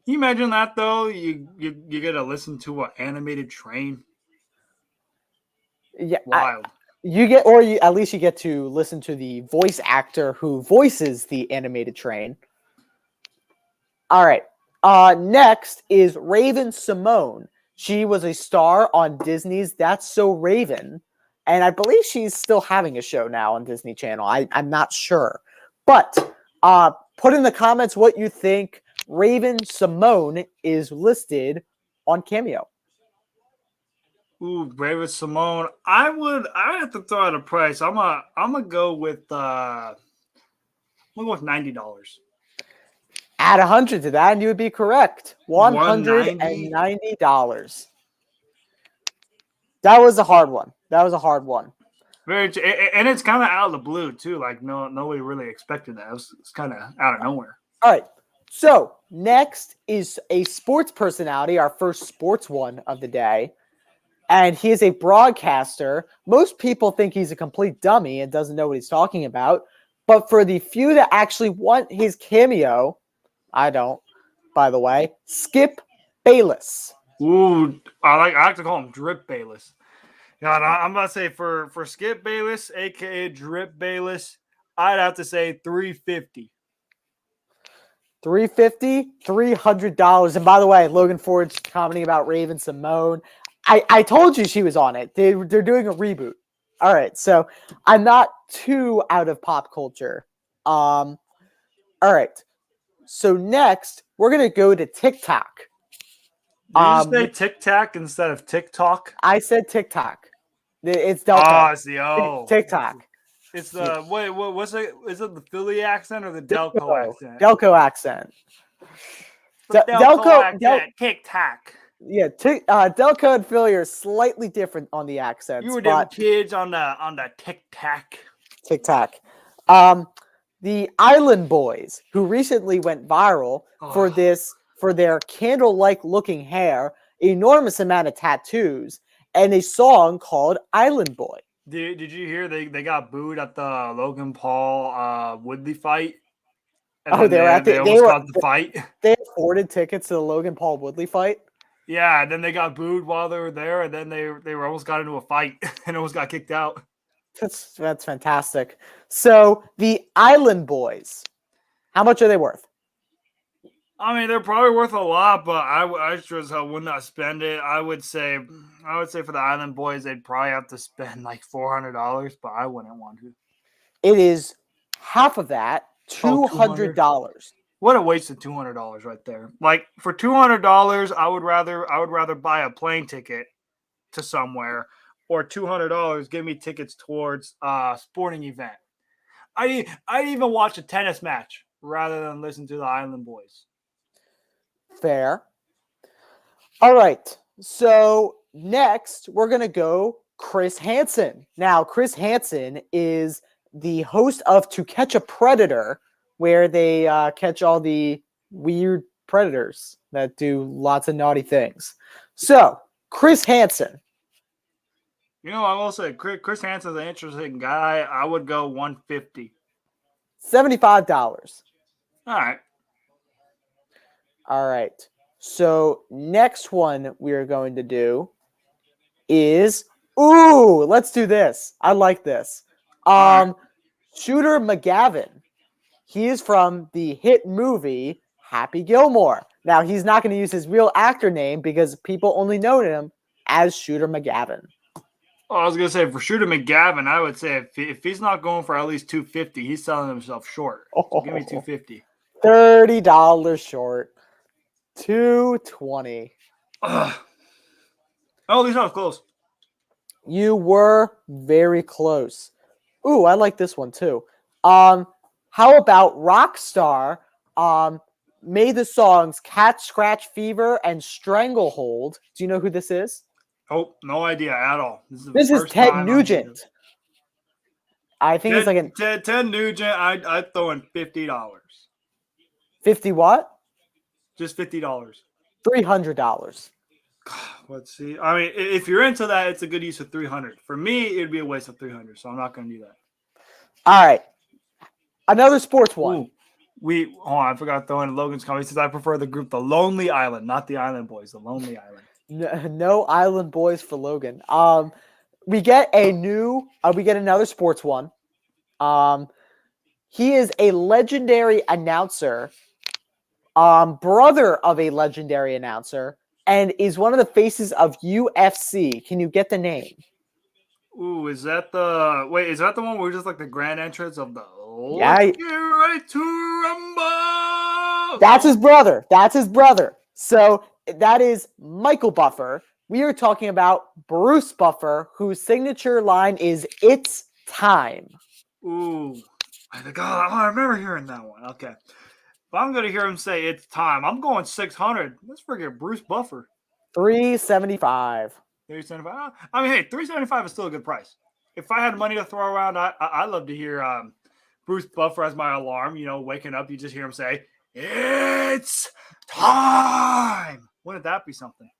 you imagine that though? You get to listen to an animated train. Yeah, Wild. at least you get to listen to the voice actor who voices the animated train. All right. Next is Raven Simone. She was a star on Disney's That's So Raven, and I believe she's still having a show now on Disney Channel. I'm not sure, but put in the comments what you think. Raven Simone is listed on Cameo. Ooh, Raven Simone. I would have to throw out a price. I'm gonna go with $90. Add 100 to that, and you would be correct. $190. That was a hard one. Very, and it's kind of out of the blue too. Like nobody really expected that. It's kind of out of nowhere. All right. So next is a sports personality, our first sports one of the day. And he is a broadcaster. Most people think he's a complete dummy and doesn't know what he's talking about. But for the few that actually want his cameo, I don't, by the way, Skip Bayless. Ooh, I like to call him Drip Bayless. God, I'm about to say for Skip Bayless, aka Drip Bayless, I'd have to say $350. $300. And by the way, Logan Ford's commenting about Raven Simone. I told you she was on it. They're doing a reboot. All right, so I'm not too out of pop culture. All right, so next we're gonna go to TikTok. Did you say TikTok instead of TikTok? I said TikTok. It's Delco. Oh, it's the TikTok. It's the wait. What's it? Is it the Philly accent or the Delco accent? Delco accent. Delco accent. TikTok. Yeah, Delco and Philly are slightly different on the accents. You were them kids on the TikTok. TikTok. The Island Boys, who recently went viral for their candle-like looking hair, enormous amount of tattoos, and a song called Island Boy. Did you hear they got booed at the Logan Paul Woodley fight? And they almost got the fight. They afforded tickets to the Logan Paul Woodley fight. Yeah, and then they got booed while they were there, and then they were almost got into a fight and almost got kicked out. That's fantastic. So the Island Boys, how much are they worth? I mean, they're probably worth a lot, but I sure as hell would not spend it. I would say for the Island Boys, they'd probably have to spend like $400, but I wouldn't want to. It is half of that, $200. What a waste of $200 right there. Like for $200, I would rather buy a plane ticket to somewhere, or $200 give me tickets towards a sporting event. I'd even watch a tennis match rather than listen to the Island Boys. Fair. All right. So next we're gonna go Chris Hansen. Now, Chris Hansen is the host of To Catch a Predator, where they catch all the weird predators that do lots of naughty things. So, Chris Hansen. You know, I will say Chris Hansen's an interesting guy. I would go $150. $75. All right. So, next one we are going to do is, let's do this. I like this. Shooter Mcgavin. He is from the hit movie Happy Gilmore. Now, he's not going to use his real actor name because people only know him as Shooter Mcgavin. Oh, I was going to say, for Shooter Mcgavin, I would say if he's not going for at least $250, he's selling himself short. So give me $250. $30 short. $220. Oh, at least I was close. You were very close. Ooh, I like this one too. How about Rockstar made the songs Cat Scratch Fever and Stranglehold? Do you know who this is? Oh, no idea at all. This is Ted Nugent. I think it's like Ted Nugent. I'd throw in $50. 50 what? Just $50. $300. Let's see. I mean, if you're into that, it's a good use of $300. For me, it'd be a waste of $300, so I'm not going to do that. All right. Another sports one. I forgot to throw in Logan's comment. He says, I prefer the group The Lonely Island, not the Island Boys, The Lonely Island. No Island Boys for Logan. We get another sports one. He is a legendary announcer, brother of a legendary announcer, and is one of the faces of UFC. Can you get the name? Ooh, is that the one where just like the grand entrance of the Yeah. Let's get ready to rumble? That's his brother. So that is Michael Buffer. We are talking about Bruce Buffer, whose signature line is "It's time." Ooh, I remember hearing that one. Okay, if I'm gonna hear him say "It's time," I'm going 600. Let's forget Bruce Buffer. 375. 375. I mean, hey, 375 is still a good price. If I had money to throw around, I'd love to hear Bruce Buffer as my alarm. You know, waking up, you just hear him say, "It's time." Wouldn't that be something?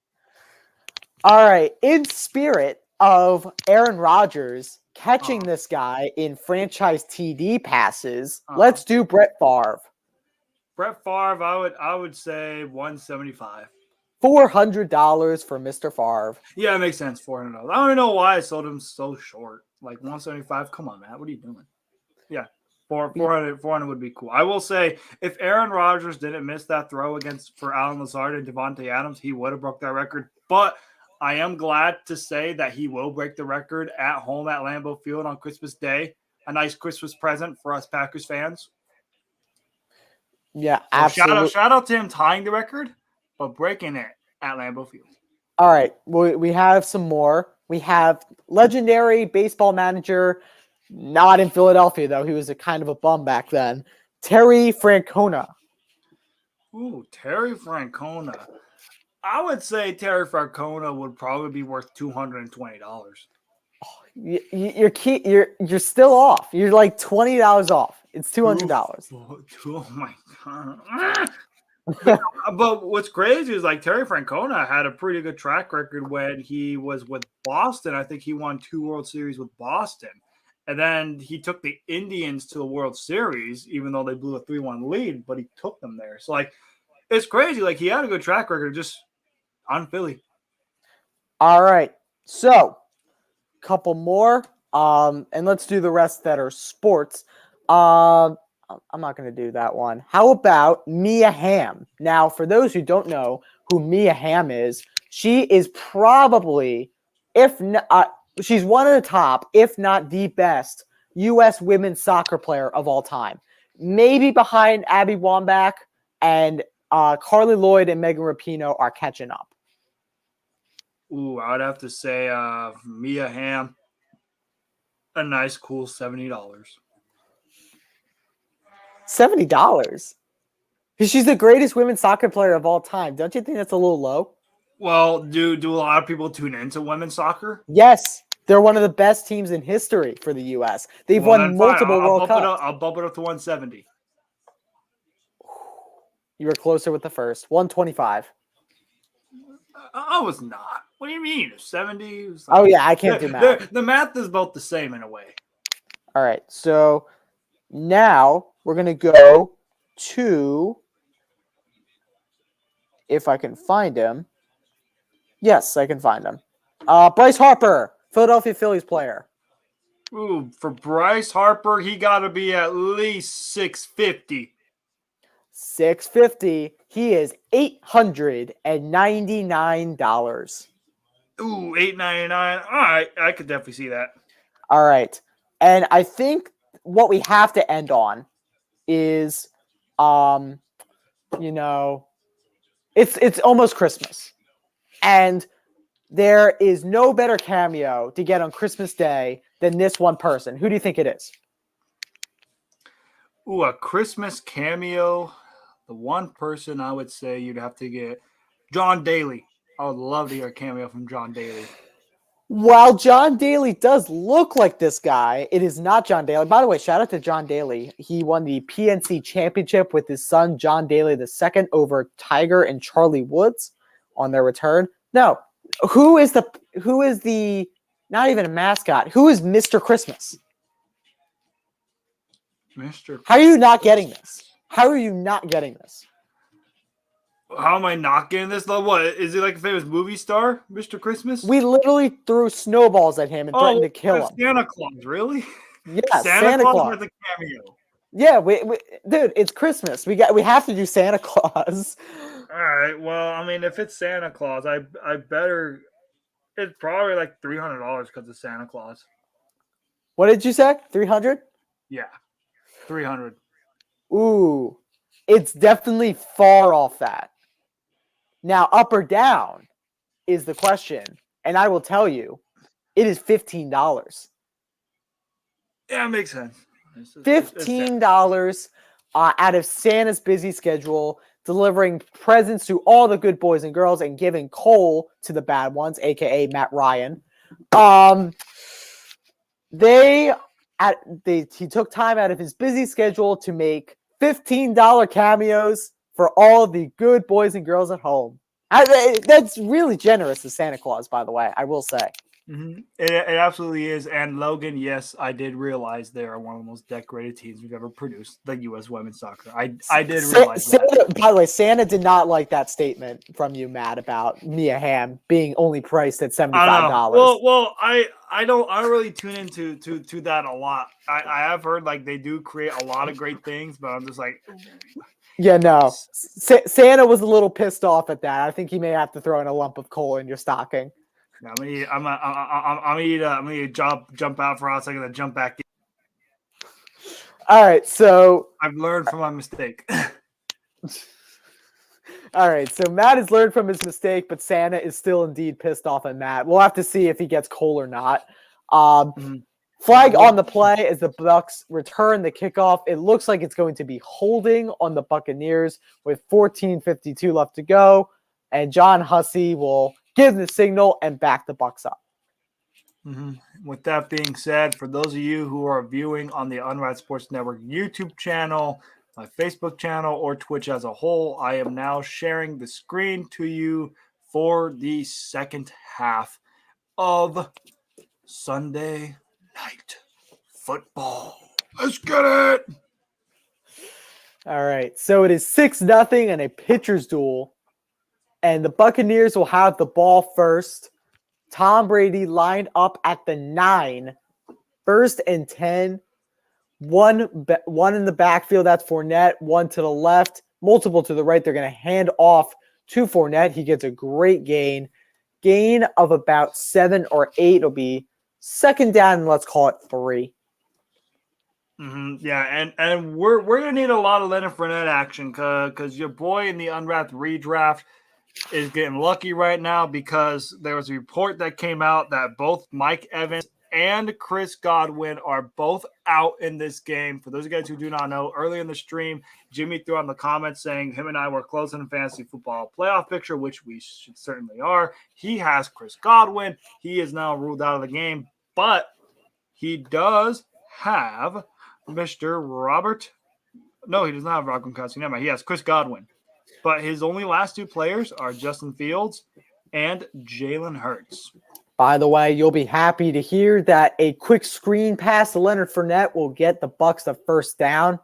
All right. In spirit of Aaron Rodgers catching this guy in franchise TD passes, let's do Brett Favre. Brett Favre, I would say 175. $400 for Mr. Favre. Yeah, it makes sense. $400. I don't even know why I sold him so short. Like 175. Come on, Matt. What are you doing? Yeah. 400 would be cool. I will say, if Aaron Rodgers didn't miss that throw for Alan Lazard and Devontae Adams, he would have broke that record. But I am glad to say that he will break the record at home at Lambeau Field on Christmas Day. A nice Christmas present for us Packers fans. Yeah, So absolutely. shout out to him tying the record, but breaking it at Lambeau Field. All right. We have some more. We have legendary baseball manager, not in Philadelphia, though. He was a kind of a bum back then. Terry Francona. Ooh, Terry Francona. I would say Terry Francona would probably be worth $220. You're still off. You're like $20 off. It's $200. Oh my god! But what's crazy is like Terry Francona had a pretty good track record when he was with Boston. I think he won 2 World Series with Boston, and then he took the Indians to the World Series, even though they blew a 3-1 lead. But he took them there, so like it's crazy. Like he had a good track record, just on Philly. All right, so couple more, and let's do the rest that are sports. I'm not going to do that one. How about Mia Hamm? Now, for those who don't know who Mia Hamm is, she is probably, she's one of the top, if not the best, U.S. women's soccer player of all time. Maybe behind Abby Wambach, and Carly Lloyd and Megan Rapinoe are catching up. Ooh, I'd have to say Mia Hamm, a nice, cool $70. $70? She's the greatest women's soccer player of all time. Don't you think that's a little low? Well, do a lot of people tune into women's soccer? Yes. They're one of the best teams in history for the U.S. They've won multiple World Cups. I'll bump it up to 170. You were closer with the first. 125. I was not. What do you mean? 70? Like, oh, yeah. I can't do math. The math is about the same in a way. All right. So now we're going to go to, if I can find him. Yes, I can find him. Bryce Harper, Philadelphia Phillies player. Ooh, for Bryce Harper, he got to be at least $650. $650. He is $899. Ooh, $899. All right, I could definitely see that. All right, and I think what we have to end on is, it's almost Christmas, and there is no better cameo to get on Christmas Day than this one person. Who do you think it is? Ooh, a Christmas cameo. The one person I would say you'd have to get, John Daly. I would love to hear a cameo from John Daly. While John Daly does look like this guy, it is not John Daly. By the way, shout out to John Daly. He won the PNC championship with his son, John Daly II, over Tiger and Charlie Woods on their return. No, who is the, not even a mascot, who is Mr. Christmas? Mr. How are you not getting this? How are you not getting this? How am I not getting this? Like, what is it like a famous movie star, Mr. Christmas? We literally threw snowballs at him and threatened to kill him. Santa Claus, really? Yeah, Santa Claus with a cameo. Yeah, dude, it's Christmas. We have to do Santa Claus. All right. Well, I mean, if it's Santa Claus, I better. It's probably like $300 because of Santa Claus. What did you say? 300? Yeah, 300. Ooh, it's definitely far off that. Now, up or down is the question, and I will tell you, it is $15. Yeah, it makes sense. $15 out of Santa's busy schedule, delivering presents to all the good boys and girls and giving coal to the bad ones, aka Matt Ryan. He took time out of his busy schedule to make $15 cameos for all the good boys and girls at home. That's really generous of Santa Claus, by the way, I will say. Mm-hmm. It absolutely is. And Logan, yes, I did realize they are one of the most decorated teams we've ever produced, the U.S. women's soccer. I did realize that. By the way, Santa did not like that statement from you, Matt, about Mia Hamm being only priced at $75. Well, I don't really tune into to that a lot. I have heard like they do create a lot of great things, but I'm just like, yeah, no. Santa was a little pissed off at that. I think he may have to throw in a lump of coal in your stocking. I'm gonna jump out for a second and jump back in. All right, so I've learned from my mistake. All right, so Matt has learned from his mistake, but Santa is still indeed pissed off at Matt. We'll have to see if he gets coal or not. Flag on the play as the Bucs return the kickoff. It looks like it's going to be holding on the Buccaneers with 14:52 left to go, and John Hussey will give the signal and back the Bucs up. Mm-hmm. With that being said, for those of you who are viewing on the Unright Sports Network YouTube channel, my Facebook channel, or Twitch as a whole, I am now sharing the screen to you for the second half of Sunday Night Football. Let's get it! All right, so it is 6-0 and a pitcher's duel. And the Buccaneers will have the ball first. Tom Brady lined up at the 9. 1st and 10. One in the backfield. That's Fournette. One to the left. Multiple to the right. They're going to hand off to Fournette. He gets a great gain. Gain of about 7 or 8. It'll be second down, and let's call it 3. Mm-hmm. Yeah, and we're going to need a lot of Leonard Fournette action because your boy in the unwrapped redraft is getting lucky right now because there was a report that came out that both Mike Evans and Chris Godwin are both out in this game. For those of you guys who do not know, early in the stream, Jimmy threw on the comments saying him and I were close in the fantasy football playoff picture, which we should certainly are. He has Chris Godwin. He is now ruled out of the game, but he does have Mr. Robert. No, he does not have Rob Gronkowski. Never mind. He has Chris Godwin. But his only last 2 players are Justin Fields and Jalen Hurts. By the way, you'll be happy to hear that a quick screen pass to Leonard Fournette will get the Bucs the first down.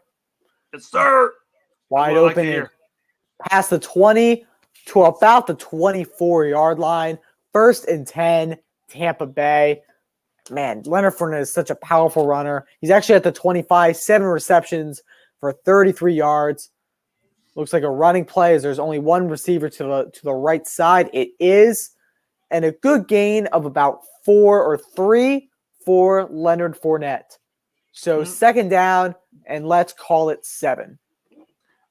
Yes, sir. Wide open. Past the 20 to about the 24-yard line. 1st and 10, Tampa Bay. Man, Leonard Fournette is such a powerful runner. He's actually at the 25, 7 receptions for 33 yards. Looks like a running play as there's only one receiver to the right side. It is. And a good gain of about 4 or 3 for Leonard Fournette. So second down, and let's call it 7.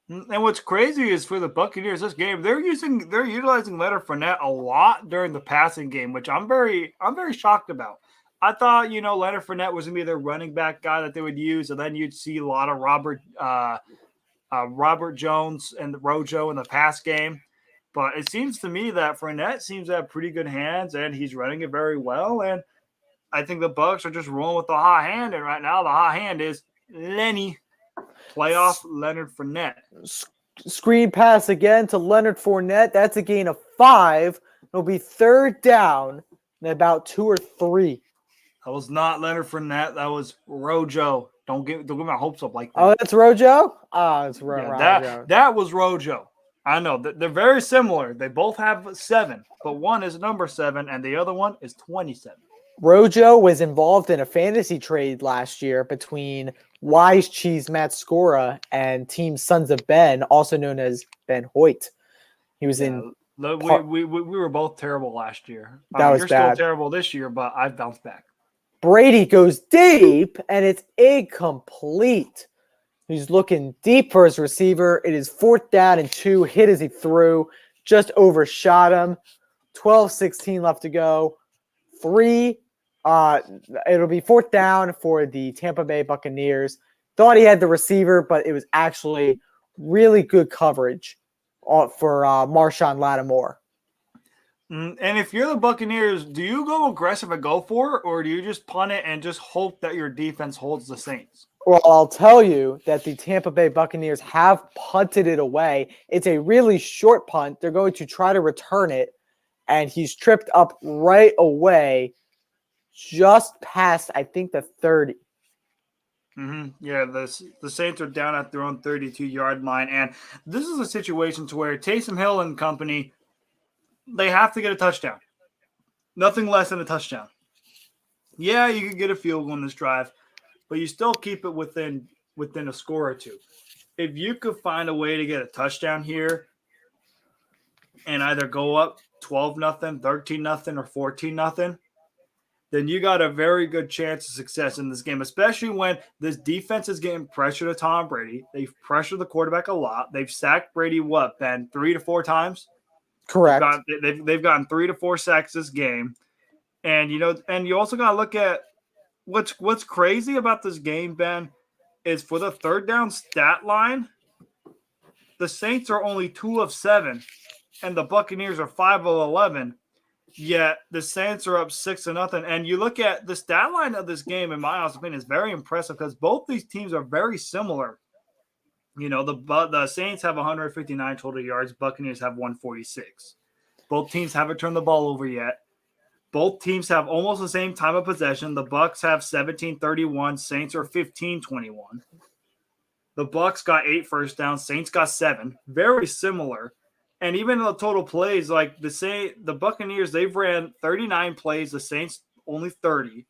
And what's crazy is for the Buccaneers this game, they're utilizing Leonard Fournette a lot during the passing game, which I'm very shocked about. I thought, Leonard Fournette was going to be their running back guy that they would use, and then you'd see a lot of Robert Jones and Rojo in the pass game. But it seems to me that Fournette seems to have pretty good hands, and he's running it very well. And I think the Bucs are just rolling with the hot hand. And right now, the hot hand is Lenny, playoff Leonard Fournette. Screen pass again to Leonard Fournette. That's a gain of 5. It'll be third down and about 2 or 3. That was not Leonard Fournette. That was Rojo. Don't get my hopes up like that. Oh, that's Rojo? Oh, it's Yeah, Rojo. that was Rojo. I know they're very similar. They both have 7, but one is number 7 and the other one is 27. Rojo was involved in a fantasy trade last year between Wise Cheese Matt Scora and Team Sons of Ben, also known as Ben Hoyt. He was in. We were both terrible last year. That was you're bad. still terrible this year, but I've bounced back. Brady goes deep, and it's incomplete. He's looking deep for his receiver. It is 4th down and 2. Hit as he threw. Just overshot him. 12-16 left to go. 3. It'll be 4th down for the Tampa Bay Buccaneers. Thought he had the receiver, but it was actually really good coverage for Marshawn Lattimore. And if you're the Buccaneers, do you go aggressive and go for it, or do you just punt it and just hope that your defense holds the Saints? Well, I'll tell you that the Tampa Bay Buccaneers have punted it away. It's a really short punt. They're going to try to return it, and he's tripped up right away, just past, I think, the 30. Yeah, the Saints are down at their own 32-yard line, and this is a situation to where Taysom Hill and company, they have to get a touchdown. Nothing less than a touchdown. Yeah, you could get a field goal in this drive, but you still keep it within a score or two. If you could find a way to get a touchdown here and either go up 12-0, 13-0, or 14-0, then you got a very good chance of success in this game, especially when this defense is getting pressure to Tom Brady. They've pressured the quarterback a lot. They've sacked Brady, Ben, 3 to 4 times? Correct. They've gotten 3 to 4 sacks this game. And, you also got to look at what's crazy about this game, Ben, is for the 3rd down stat line, the Saints are only 2 of 7, and the Buccaneers are 5 of 11. Yet the Saints are up 6-0. And you look at the stat line of this game, in my honest opinion, is very impressive because both these teams are very similar. The Saints have 159 total yards. Buccaneers have 146. Both teams haven't turned the ball over yet. Both teams have almost the same time of possession. The Bucs have 17-31. Saints are 15-21. The Bucs got 8 first downs. Saints got 7. Very similar. And even the total plays, like the Buccaneers, they've ran 39 plays. The Saints only 30.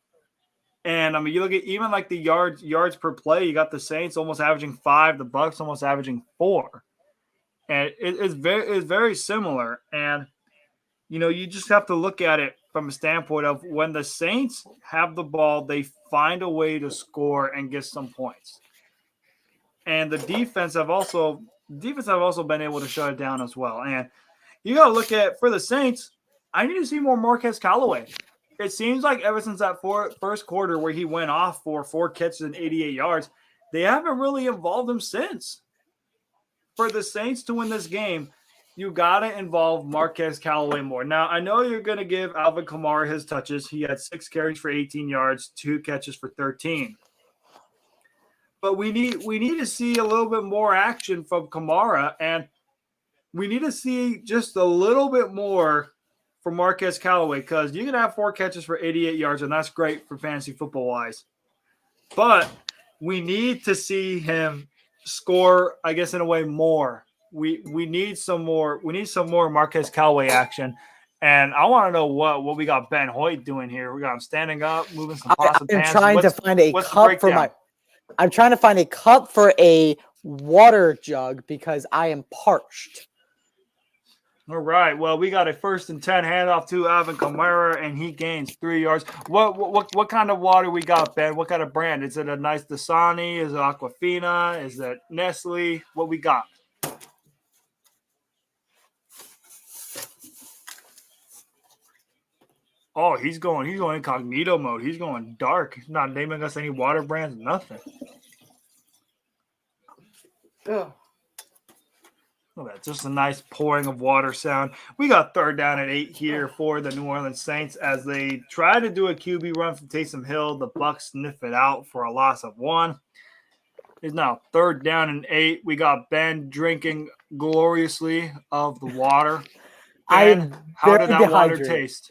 And you look at even like the yards per play. You got the Saints almost averaging 5. The Bucs almost averaging 4. And it's very similar. And you just have to look at it from a standpoint of when the Saints have the ball, they find a way to score and get some points. And the defense have also been able to shut it down as well. And you got to look at, for the Saints, I need to see more Marquez Callaway. It seems like ever since that first quarter where he went off for 4 catches and 88 yards, they haven't really involved him since. For the Saints to win this game, you got to involve Marquez Callaway more. Now, I know you're going to give Alvin Kamara his touches. He had 6 carries for 18 yards, 2 catches for 13. But we need to see a little bit more action from Kamara, and we need to see just a little bit more from Marquez Callaway, because you can have 4 catches for 88 yards, and that's great for fantasy football-wise. But we need to see him score, I guess, in a way more. We need some more. We need some more Marquez Callaway action. And I want to know what we got Ben Hoyt doing here. We got him standing up, moving some pots and pans. I'm trying to find a cup for I'm trying to find a cup for a water jug because I am parched. All right. Well, we got a 1st and 10 handoff to Alvin Kamara, and he gains 3 yards. What kind of water we got, Ben? What kind of brand? Is it a nice Dasani? Is it Aquafina? Is it Nestle? What we got? Oh, he's going incognito mode. He's going dark. He's not naming us any water brands, nothing. Ugh. Oh, that's just a nice pouring of water sound. We got 3rd down and 8 here for the New Orleans Saints as they try to do a QB run from Taysom Hill. The Bucs sniff it out for a loss of 1. It's now 3rd down and 8. We got Ben drinking gloriously of the water. Ben, how did that water taste?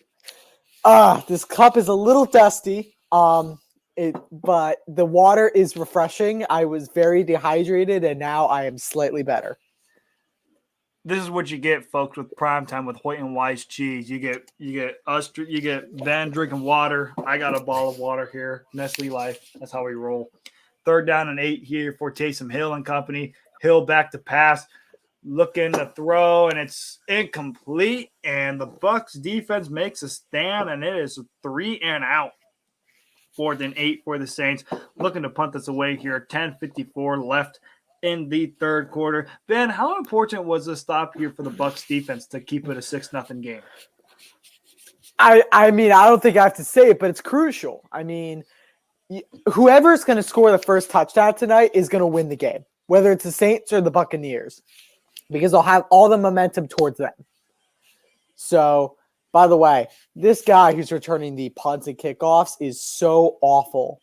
This cup is a little dusty, But the water is refreshing. I was very dehydrated, and now I am slightly better. This is what you get, folks, with Primetime with Hoyt and Wise Cheese. You get Ben drinking water. I got a bottle of water here. Nestle Life. That's how we roll. 3rd down and 8 here for Taysom Hill and company. Hill back to pass, looking to throw, and it's incomplete. And the Bucs defense makes a stand, and it is 3 and out. 4th and 8 for the Saints. Looking to punt this away here. 10:54 left in the 3rd quarter. Ben, how important was this stop here for the Bucs defense to keep it a 6-0 game? I mean, I don't think I have to say it, but it's crucial. I mean, whoever's going to score the first touchdown tonight is going to win the game, whether it's the Saints or the Buccaneers, because they'll have all the momentum towards them. So, by the way, this guy who's returning the punts and kickoffs is so awful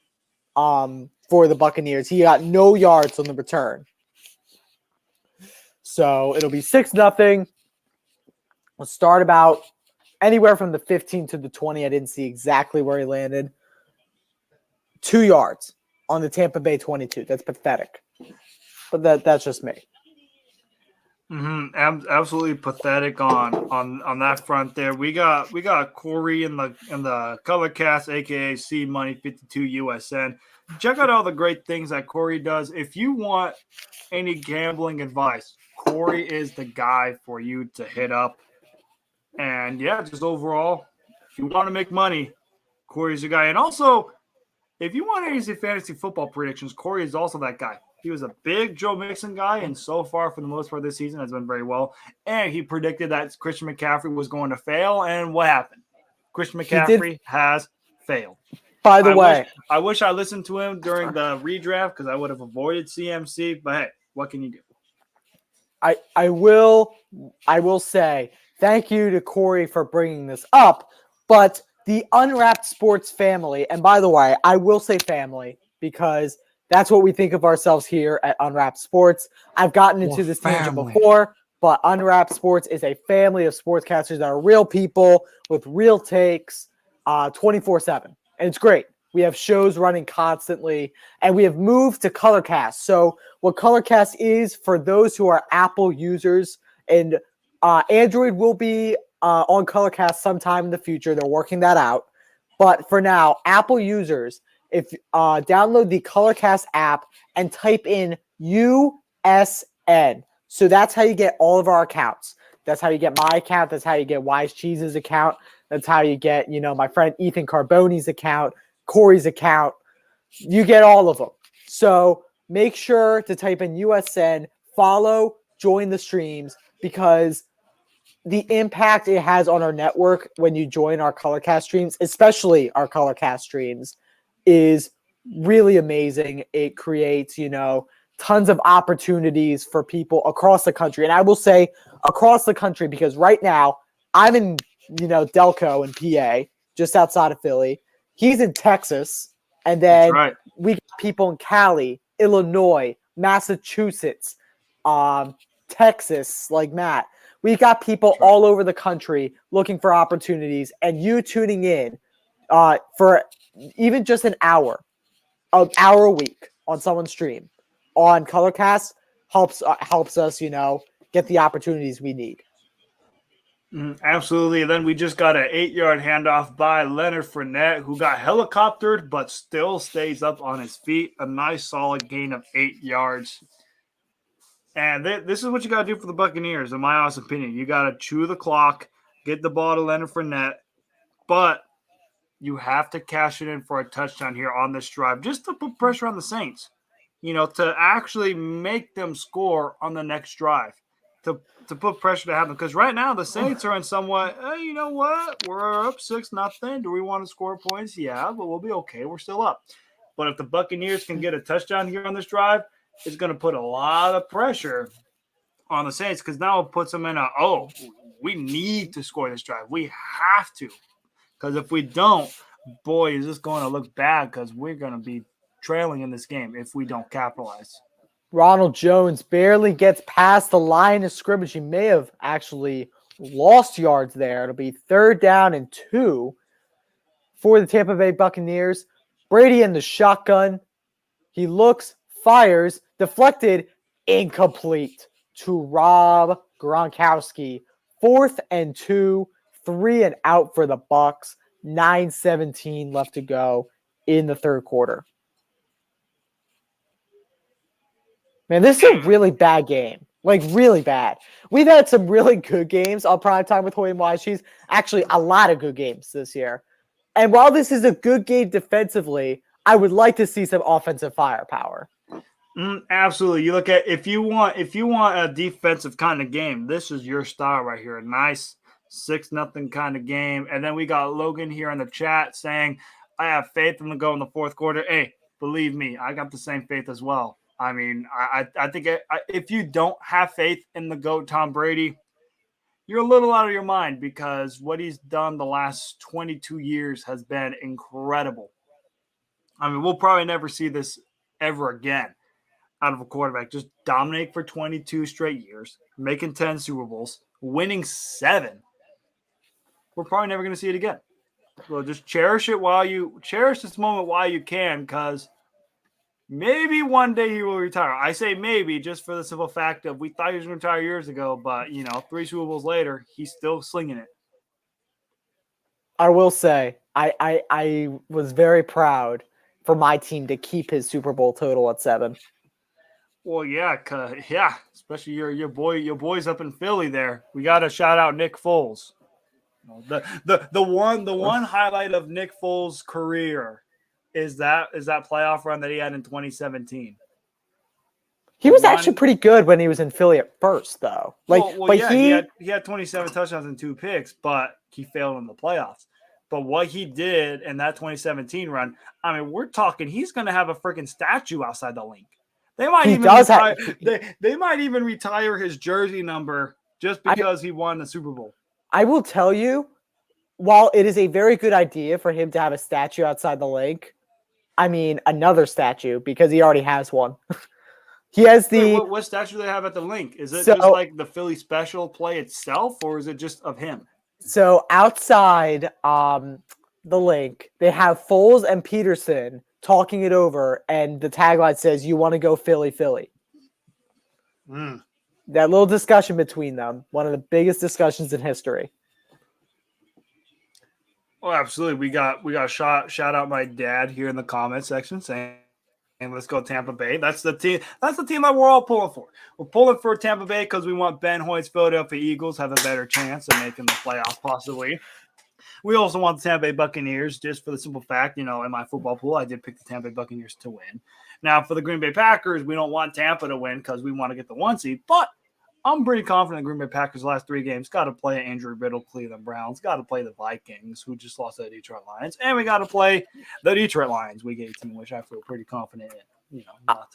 for the Buccaneers. He got no yards on the return. So it'll be 6-0. We'll start about anywhere from the 15 to the 20. I didn't see exactly where he landed. 2 yards on the Tampa Bay 22. That's pathetic. But that's just me. Absolutely pathetic on that front there. We got Corey in the color cast, aka C Money 52 USN. Check out all the great things that Corey does. If you want any gambling advice, Corey is the guy for you to hit up. And yeah, just overall, if you want to make money, Corey's your guy. And also, if you want any fantasy football predictions, Corey is also that guy. He was a big Joe Mixon guy, and so far, for the most part this season, has done very well. And he predicted that Christian McCaffrey was going to fail, and what happened? Christian McCaffrey has failed. By the way, I wish I listened to him during the redraft because I would have avoided CMC. But hey, what can you do? I will say thank you to Corey for bringing this up. But the Unwrapped Sports family, and by the way, I will say family because that's what we think of ourselves here at Unwrapped Sports. I've gotten into this tangent before, but Unwrapped Sports is a family of sportscasters that are real people with real takes 24/7. And it's great. We have shows running constantly, and we have moved to Colorcast. So what Colorcast is for those who are Apple users, and Android will be on Colorcast sometime in the future. They're working that out. But for now, Apple users, if download the Colorcast app and type in USN. So that's how you get all of our accounts. That's how you get my account. That's how you get Wise Cheese's account. That's how you get, my friend Ethan Carboni's account, Corey's account. You get all of them. So make sure to type in USN, follow, join the streams, because the impact it has on our network when you join our Colorcast streams, especially our Colorcast streams, is really amazing. It creates, tons of opportunities for people across the country. And I will say across the country, because right now I'm in, Delco in PA, just outside of Philly. He's in Texas. And then we got people in Cali, Illinois, Massachusetts, Texas, like Matt. We've got people all over the country looking for opportunities, and you tuning in for even just an hour a week on someone's stream on Colorcast helps us, get the opportunities we need. Absolutely. And then we just got an 8-yard handoff by Leonard Fournette, who got helicoptered but still stays up on his feet. A nice solid gain of 8 yards. And this is what you got to do for the Buccaneers, in my honest opinion. You got to chew the clock, get the ball to Leonard Fournette, but you have to cash it in for a touchdown here on this drive just to put pressure on the Saints, to actually make them score on the next drive, to put pressure to happen. Because right now the Saints are in somewhat, hey, you know what? We're up 6-0. Do we want to score points? Yeah, but we'll be okay. We're still up. But if the Buccaneers can get a touchdown here on this drive, it's going to put a lot of pressure on the Saints, because now it puts them in we need to score this drive. We have to. Because if we don't, boy, is this going to look bad, because we're going to be trailing in this game if we don't capitalize. Ronald Jones barely gets past the line of scrimmage. He may have actually lost yards there. It'll be 3rd down and 2 for the Tampa Bay Buccaneers. Brady in the shotgun. He looks, fires, deflected, incomplete to Rob Gronkowski. 4th and 2, 3 and out for the Bucs. 9:17 left to go in the third quarter. Man, this is a really bad game. Like, really bad. We've had some really good games on Primetime with Hoyt and Wise Cheese. Actually, a lot of good games this year. And while this is a good game defensively, I would like to see some offensive firepower. Absolutely. You look at if you want a defensive kind of game, this is your style right here. A nice 6-0 kind of game. And then we got Logan here in the chat saying, I have faith in the go in the fourth quarter. Hey, believe me, I got the same faith as well. I mean, I think if you don't have faith in the GOAT Tom Brady, you're a little out of your mind because what he's done the last 22 years has been incredible. I mean, we'll probably never see this ever again out of a quarterback. Just dominate for 22 straight years, making 10 Super Bowls, winning 7. We're probably never going to see it again. So just cherish this moment while you can, because maybe one day he will retire. I say maybe just for the simple fact of we thought he was going to retire years ago, but 3 Super Bowls later, he's still slinging it. I will say, I was very proud for my team to keep his Super Bowl total at 7. Well, yeah, especially your boys up in Philly there. We got to shout out Nick Foles. The one highlight of Nick Foles' career is that playoff run that he had in 2017. He was actually pretty good when he was in Philly at first, though. He had 27 touchdowns and 2 picks, but he failed in the playoffs. But what he did in that 2017 run, I mean, we're talking he's going to have a freaking statue outside the link. They might even retire his jersey number just because he won the Super Bowl. I will tell you, while it is a very good idea for him to have a statue outside the link, I mean, another statue, because he already has one. He has what statue do they have at the link? Is it just like the Philly special play itself, or is it just of him? So outside the link, they have Foles and Peterson talking it over, and the tagline says, "You want to go Philly, Philly." That little discussion between them, one of the biggest discussions in history. Oh, absolutely. We got shout out my dad here in the comment section saying, and let's go Tampa Bay. That's the team that we're all pulling for. We're pulling for Tampa Bay because we want Ben Hoyt's Philadelphia Eagles have a better chance of making the playoffs possibly. We also want the Tampa Bay Buccaneers just for the simple fact, in my football pool, I did pick the Tampa Bay Buccaneers to win. Now, for the Green Bay Packers, we don't want Tampa to win because we want to get the 1 seed, but I'm pretty confident the Green Bay Packers last 3 games got to play Andrew Riddle, Cleveland Browns, got to play the Vikings, who just lost to the Detroit Lions, and we got to play the Detroit Lions Week 18, which I feel pretty confident in.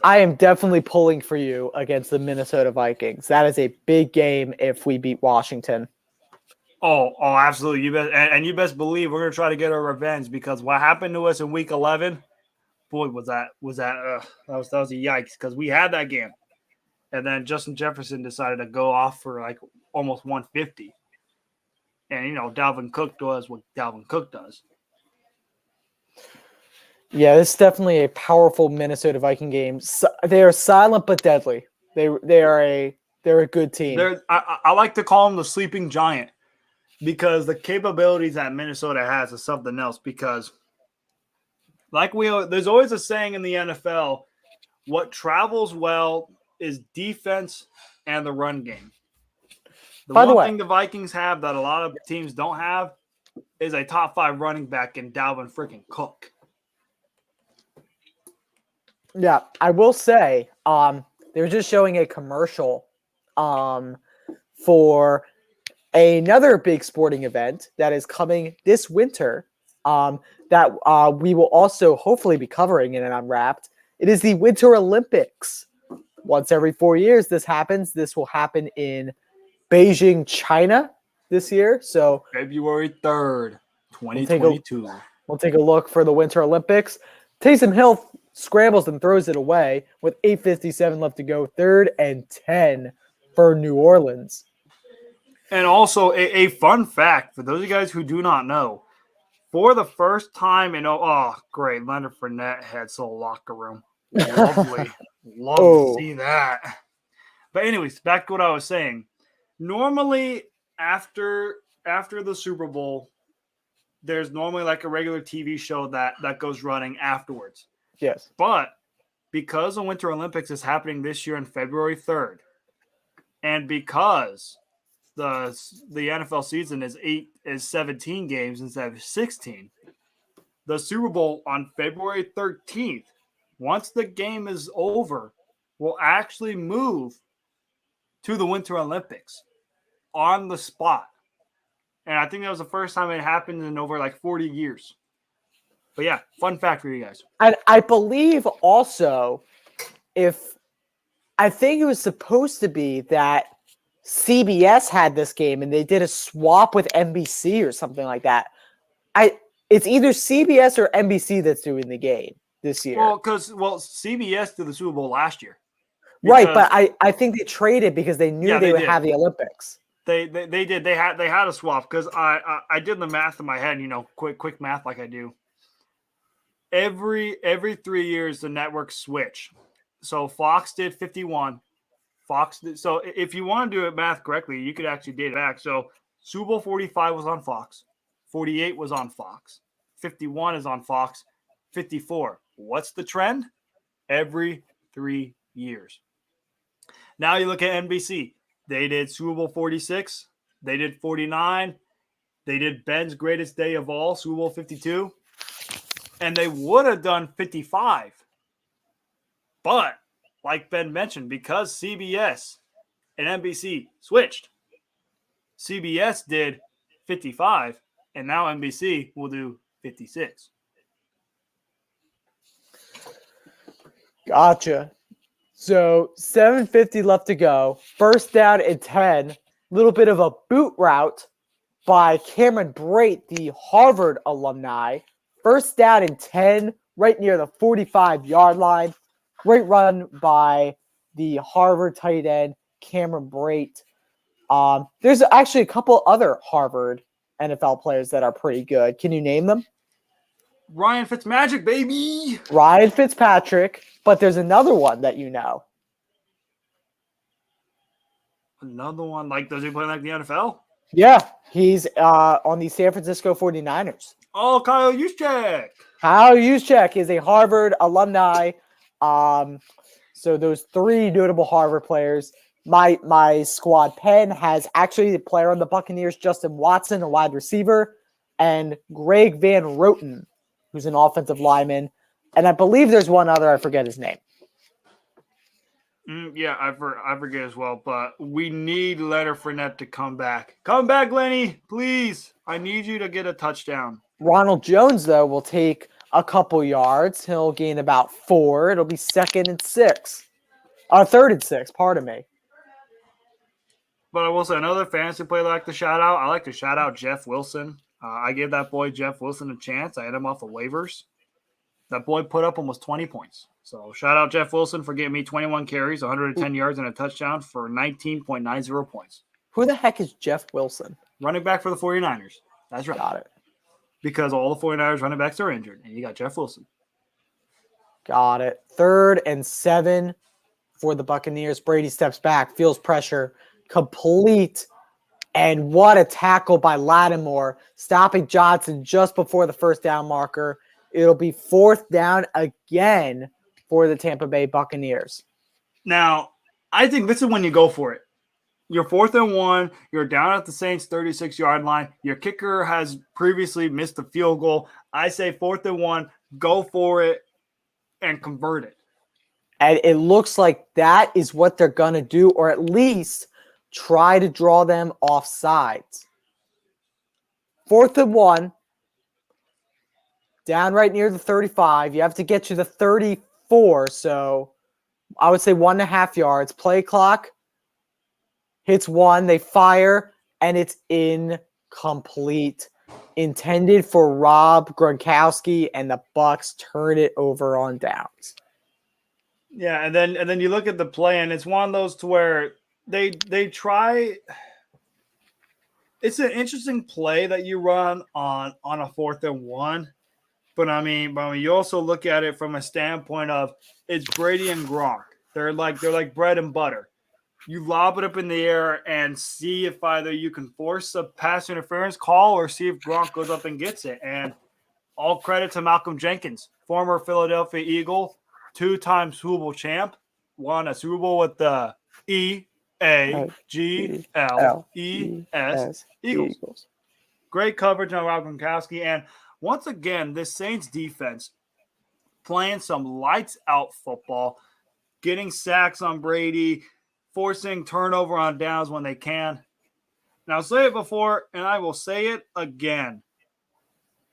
I am definitely pulling for you against the Minnesota Vikings. That is a big game if we beat Washington. Oh, absolutely. You best believe we're going to try to get our revenge because what happened to us in Week 11, boy, was that a yikes because we had that game. And then Justin Jefferson decided to go off for like almost 150. And, Dalvin Cook does what Dalvin Cook does. Yeah, this is definitely a powerful Minnesota Viking game. They are silent but deadly. They're a good team. I like to call them the sleeping giant because the capabilities that Minnesota has is something else. Because there's always a saying in the NFL, what travels well is defense and the run game. The one thing the Vikings have that a lot of teams don't have is a top 5 running back in Dalvin freaking Cook. Yeah, I will say, they were just showing a commercial for another big sporting event that is coming this winter that we will also hopefully be covering in an Unwrapped. It is the Winter Olympics. Once every 4 years this happens. This will happen in Beijing, China this year. So February 3rd, 2022. We'll take a look for the Winter Olympics. Taysom Hill scrambles and throws it away with 8:57 left to go. 3rd and 10 for New Orleans. And also a fun fact for those of you guys who do not know, For the first time in great, Leonard Fournette heads to the locker room. Lovely. Love to see that. But anyways, back to what I was saying. Normally, after the Super Bowl, there's normally like a regular TV show that goes running afterwards. Yes. But because the Winter Olympics is happening this year on February 3rd, and because the NFL season is 17 games instead of 16, the Super Bowl on February 13th, once the game is over, will actually move to the Winter Olympics on the spot. And I think that was the first time it happened in over like 40 years. But yeah, fun fact for you guys. And I believe also, I think it was supposed to be that CBS had this game and they did a swap with NBC or something like that. It's either CBS or NBC that's doing the game this year. Well, CBS did the Super Bowl last year. Right, but I think they traded because they knew they would have the Olympics. They did. They had a swap because I did the math in my head, quick math like I do. Every 3 years the networks switch. So Fox did 51. So if you want to do it math correctly, you could actually date it back. So Super Bowl 45 was on Fox. 48 was on Fox. 51 is on Fox. 54. What's the trend? Every 3 years. Now you look at NBC. They did Super Bowl 46. They did 49. They did Ben's greatest day of all, Super Bowl 52. And they would have done 55. But, like Ben mentioned, because CBS and NBC switched, CBS did 55, and now NBC will do 56. Gotcha. So 7:50 left to go. First down and 10. Little bit of a boot route by Cameron Brate, the Harvard alumni. First down and 10, right near the 45-yard line. Great run by the Harvard tight end, Cameron Brate. There's actually a couple other Harvard NFL players that are pretty good. Can you name them? Ryan Fitzmagic, baby! Ryan Fitzpatrick, but there's another one that you know. Another one? Like, does he play like the NFL? Yeah, he's on the San Francisco 49ers. Oh, Kyle Juszczyk. Kyle Juszczyk is a Harvard alumni. So those three notable Harvard players. My squad pen has actually a player on the Buccaneers, Justin Watson, a wide receiver, and Greg Van Roten, who's an offensive lineman. And I believe there's one other, I forget his name. Yeah, I forget as well, but we need Leonard Fournette to come back. Come back, Lenny, please. I need you to get a touchdown. Ronald Jones, though, will take a couple yards. He'll gain about 4. It'll be 3rd and 6, pardon me. But I will say another fantasy player I like to shout out. I like to shout out Jeff Wilson. I gave that boy Jeff Wilson a chance. I had him off of waivers. That boy put up almost 20 points. So shout out Jeff Wilson for getting me 21 carries, 110 yards, and a touchdown for 19.90 points. Who the heck is Jeff Wilson? Running back for the 49ers. That's right. Got it. Because all the 49ers running backs are injured, and you got Jeff Wilson. Got it. 3rd and 7 for the Buccaneers. Brady steps back, feels pressure, complete, and what a tackle by Lattimore, stopping Johnson just before the first down marker. It'll be 4th down again for the Tampa Bay Buccaneers. Now, I think this is when you go for it. You're 4th and 1. You're down at the Saints' 36-yard line. Your kicker has previously missed a field goal. I say 4th and 1. Go for it and convert it. And it looks like that is what they're going to do, or at least try to draw them off sides. 4th and 1. Down right near the 35. You have to get to the 34. So I would say 1.5 yards. Play clock. Hits 1. They fire. And it's incomplete. Intended for Rob Gronkowski. And the Bucs turn it over on downs. Yeah, and then you look at the play, and it's one of those to where they try. it's an interesting play that you run on a 4th and 1. But I mean, you also look at it from a standpoint of it's Brady and Gronk. They're like bread and butter. You lob it up in the air and see if either you can force a pass interference call or see if Gronk goes up and gets it. And all credit to Malcolm Jenkins, former Philadelphia Eagle, 2-time Super Bowl champ, won a Super Bowl with the EAGLES Eagles. Great coverage on Rob Gronkowski. And once again, this Saints defense playing some lights out football, getting sacks on Brady, forcing turnover on downs when they can. And I'll say it before, and I will say it again.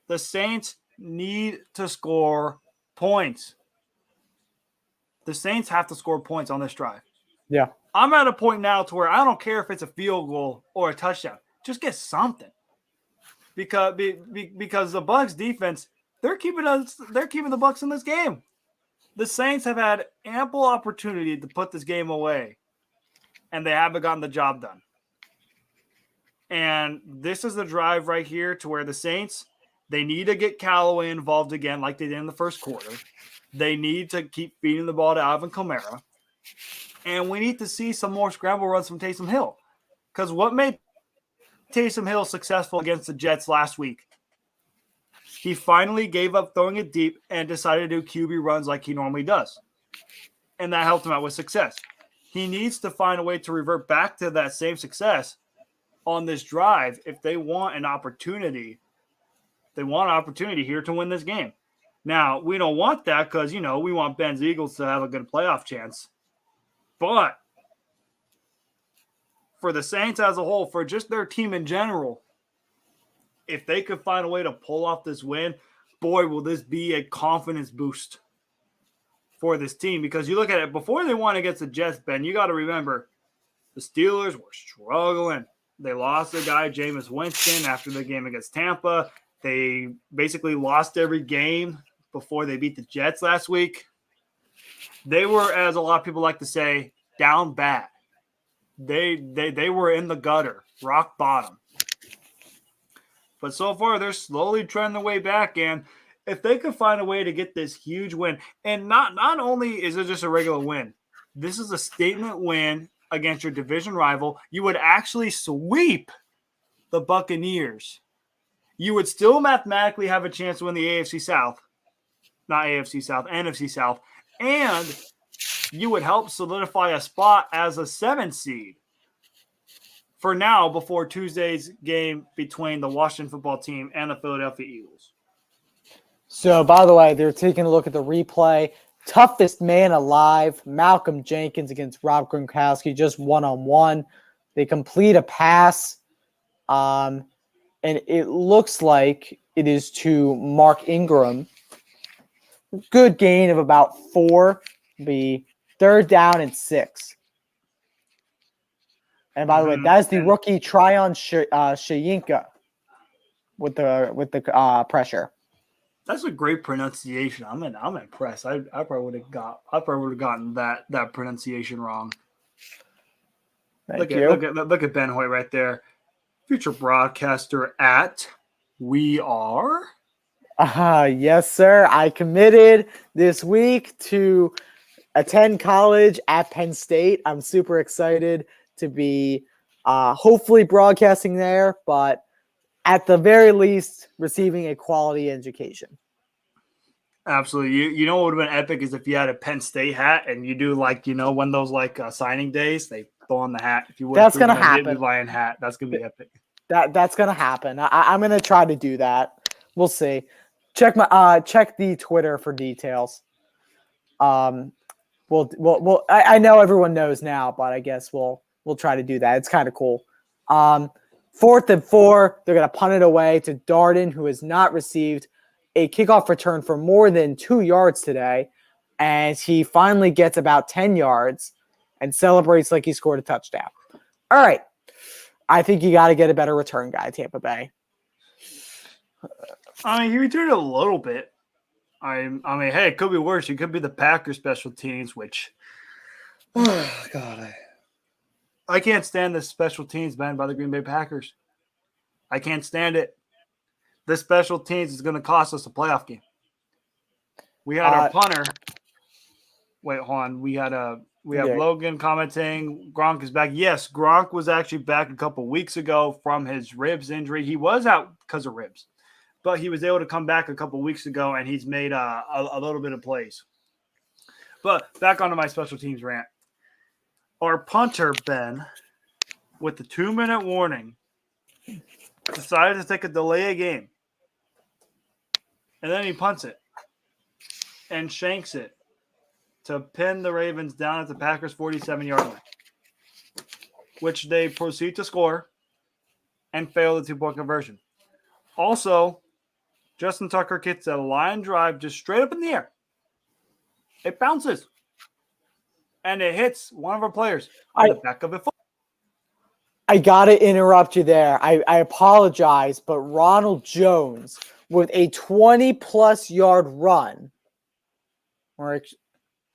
The Saints need to score points. The Saints have to score points on this drive. Yeah. I'm at a point now to where I don't care if it's a field goal or a touchdown. Just get something. Because the Bucs defense, they're keeping the Bucs in this game. The Saints have had ample opportunity to put this game away, and they haven't gotten the job done. And this is the drive right here to where the Saints, they need to get Callaway involved again like they did in the first quarter. They need to keep feeding the ball to Alvin Kamara. And we need to see some more scramble runs from Taysom Hill. Because what made Taysom Hill successful against the Jets last week? He finally gave up throwing it deep and decided to do QB runs like he normally does. And that helped him out with success. He needs to find a way to revert back to that same success on this drive if they want an opportunity. They want an opportunity here to win this game. Now, we don't want that because, we want Ben's Eagles to have a good playoff chance. But for the Saints as a whole, for just their team in general, if they could find a way to pull off this win, boy, will this be a confidence boost for this team. Because you look at it, before they won against the Jets, Ben, you got to remember the Steelers were struggling. They lost a guy, Jameis Winston, after the game against Tampa. They basically lost every game before they beat the Jets last week. They were, as a lot of people like to say, down bad. They were in the gutter, rock bottom. But so far, they're slowly trending their way back. And if they could find a way to get this huge win, and not only is it just a regular win, this is a statement win against your division rival. You would actually sweep the Buccaneers. You would still mathematically have a chance to win the AFC South. Not AFC South, NFC South. And you would help solidify a spot as a 7 seed for now before Tuesday's game between the Washington football team and the Philadelphia Eagles. So, by the way, they're taking a look at the replay. Toughest man alive, Malcolm Jenkins against Rob Gronkowski, just one-on-one. They complete a pass, and it looks like it is to Mark Ingram. Good gain of about 4, be 3rd down and 6. And by the way, that's the rookie Tryon Shayinka with the pressure. That's a great pronunciation. I'm impressed. I probably would have gotten that pronunciation wrong. Thank you. Look at Ben Hoyt right there, future broadcaster at We Are. Yes, sir. I committed this week to attend college at Penn State. I'm super excited to be hopefully broadcasting there, but at the very least, receiving a quality education. Absolutely. You know what would have been epic is if you had a Penn State hat and you do when those signing days, they throw on the hat. If you would, that's going to happen. Lion hat. That's going to be epic. That's going to happen. I'm going to try to do that. We'll see. Check the Twitter for details. I know everyone knows now, but I guess we'll try to do that. It's kind of cool. 4th and 4, they're going to punt it away to Darden, who has not received a kickoff return for more than 2 yards today, and he finally gets about 10 yards and celebrates like he scored a touchdown. All right. I think you got to get a better return guy, Tampa Bay. I mean, he returned a little bit. I mean, hey, it could be worse. It could be the Packers special teams, which, oh God, I can't stand the special teams banned by the Green Bay Packers. I can't stand it. This special teams is going to cost us a playoff game. We had our punter. Wait, hold on. We have Logan commenting. Gronk is back. Yes, Gronk was actually back a couple weeks ago from his ribs injury. He was out because of ribs, but he was able to come back a couple weeks ago, and he's made a little bit of plays. But back onto my special teams rant. Our punter, Ben, with the 2-minute warning, decided to take a delay of game. And then he punts it and shanks it to pin the Ravens down at the Packers' 47-yard line, which they proceed to score and fail the 2-point conversion. Also, Justin Tucker gets a line drive just straight up in the air. It bounces, and it hits one of our players on the back of the foot. I got to interrupt you there. I apologize, but Ronald Jones with a 20-plus yard run, or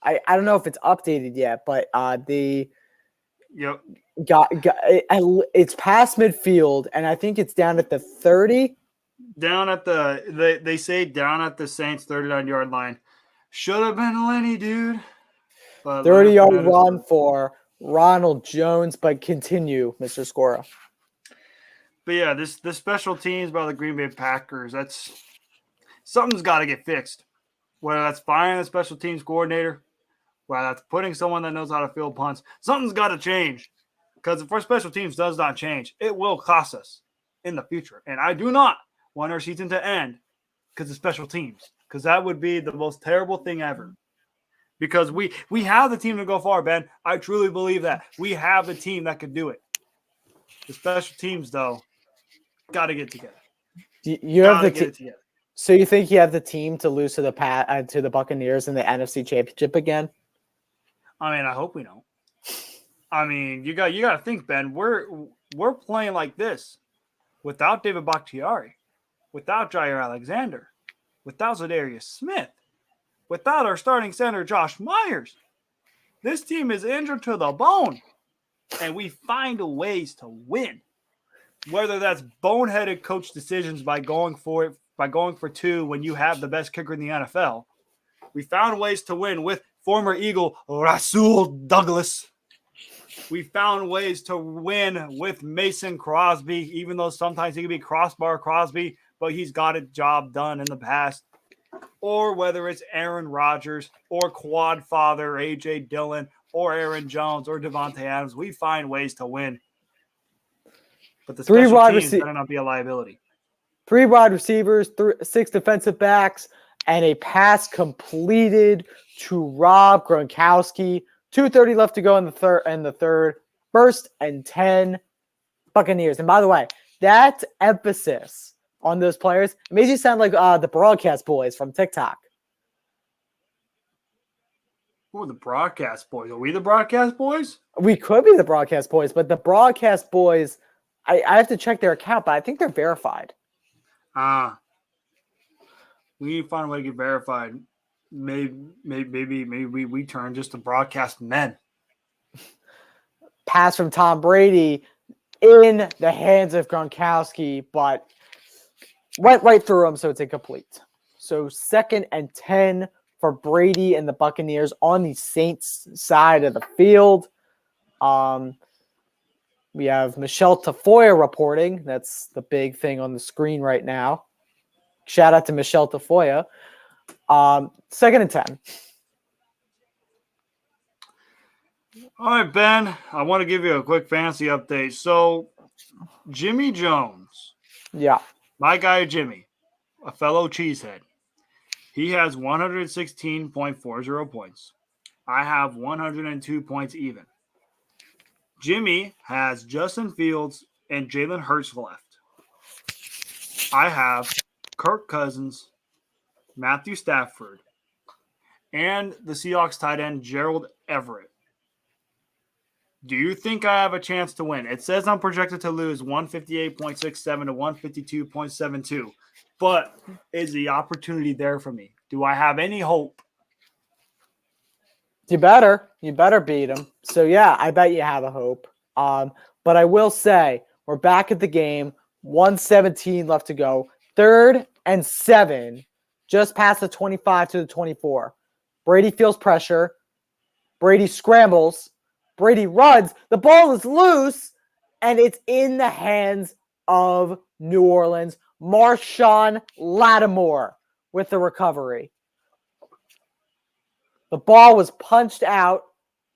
I don't know if it's updated yet, but it's past midfield, and I think it's down at the 30. Down at they say down at the Saints 39-yard line. Should have been Lenny, dude. 30-yard run for Ronald Jones, but continue, Mr. Scora. But yeah, this special teams by the Green Bay Packers, something's got to get fixed. Whether that's firing the special teams coordinator, whether that's putting someone that knows how to field punts, something's got to change. Because if our special teams does not change, it will cost us in the future. And I do not want our season to end because of special teams, because that would be the most terrible thing ever. Because we have the team to go far, Ben. I truly believe that. We have the team that could do it. The special teams, though, got to get together. You have the team. So you think you have the team to lose to the Buccaneers in the NFC Championship again? I mean, I hope we don't. I mean, you got to think, Ben. We're playing like this without David Bakhtiari, without Jair Alexander, without Zadarius Smith, without our starting center Josh Myers. This team is injured to the bone, and we find ways to win. Whether that's boneheaded coach decisions by going for 2 when you have the best kicker in the NFL. We found ways to win with former Eagle Rasul Douglas. We found ways to win with Mason Crosby, even though sometimes he can be crossbar Crosby, but he's got a job done in the past. Or whether it's Aaron Rodgers or Quad Father A.J. Dillon or Aaron Jones or Devontae Adams, we find ways to win. But the special teams better not be a liability. 3 wide receivers, 6 defensive backs, and a pass completed to Rob Gronkowski. 2:30 left to go in the third. 1st and 10 Buccaneers. And by the way, that emphasis on those players makes you sound like the broadcast boys from TikTok. Who are the broadcast boys? Are we the broadcast boys? We could be the broadcast boys, but the broadcast boys, I have to check their account, but I think they're verified. We need to find a way to get verified. Maybe we turn just to broadcast men. Pass from Tom Brady in the hands of Gronkowski, but went right through him, so it's incomplete. So 2nd and 10 for Brady and the Buccaneers on the Saints side of the field. We have Michelle Tafoya reporting. That's the big thing on the screen right now. Shout out to Michelle Tafoya. 2nd and 10. All right, Ben, I want to give you a quick fantasy update. So, Jimmy Jones. Yeah. My guy, Jimmy, a fellow cheesehead. He has 116.40 points. I have 102 points even. Jimmy has Justin Fields and Jalen Hurts left. I have Kirk Cousins, Matthew Stafford, and the Seahawks tight end Gerald Everett. Do you think I have a chance to win? It says I'm projected to lose 158.67 to 152.72, but is the opportunity there for me? Do I have any hope? You better beat him. So yeah, I bet you have a hope. But I will say we're back at the game. 1:17 left to go. 3rd and 7, just past the 25 to the 24. Brady feels pressure. Brady scrambles. Brady runs. The ball is loose, and it's in the hands of New Orleans. Marshawn Lattimore with the recovery. The ball was punched out,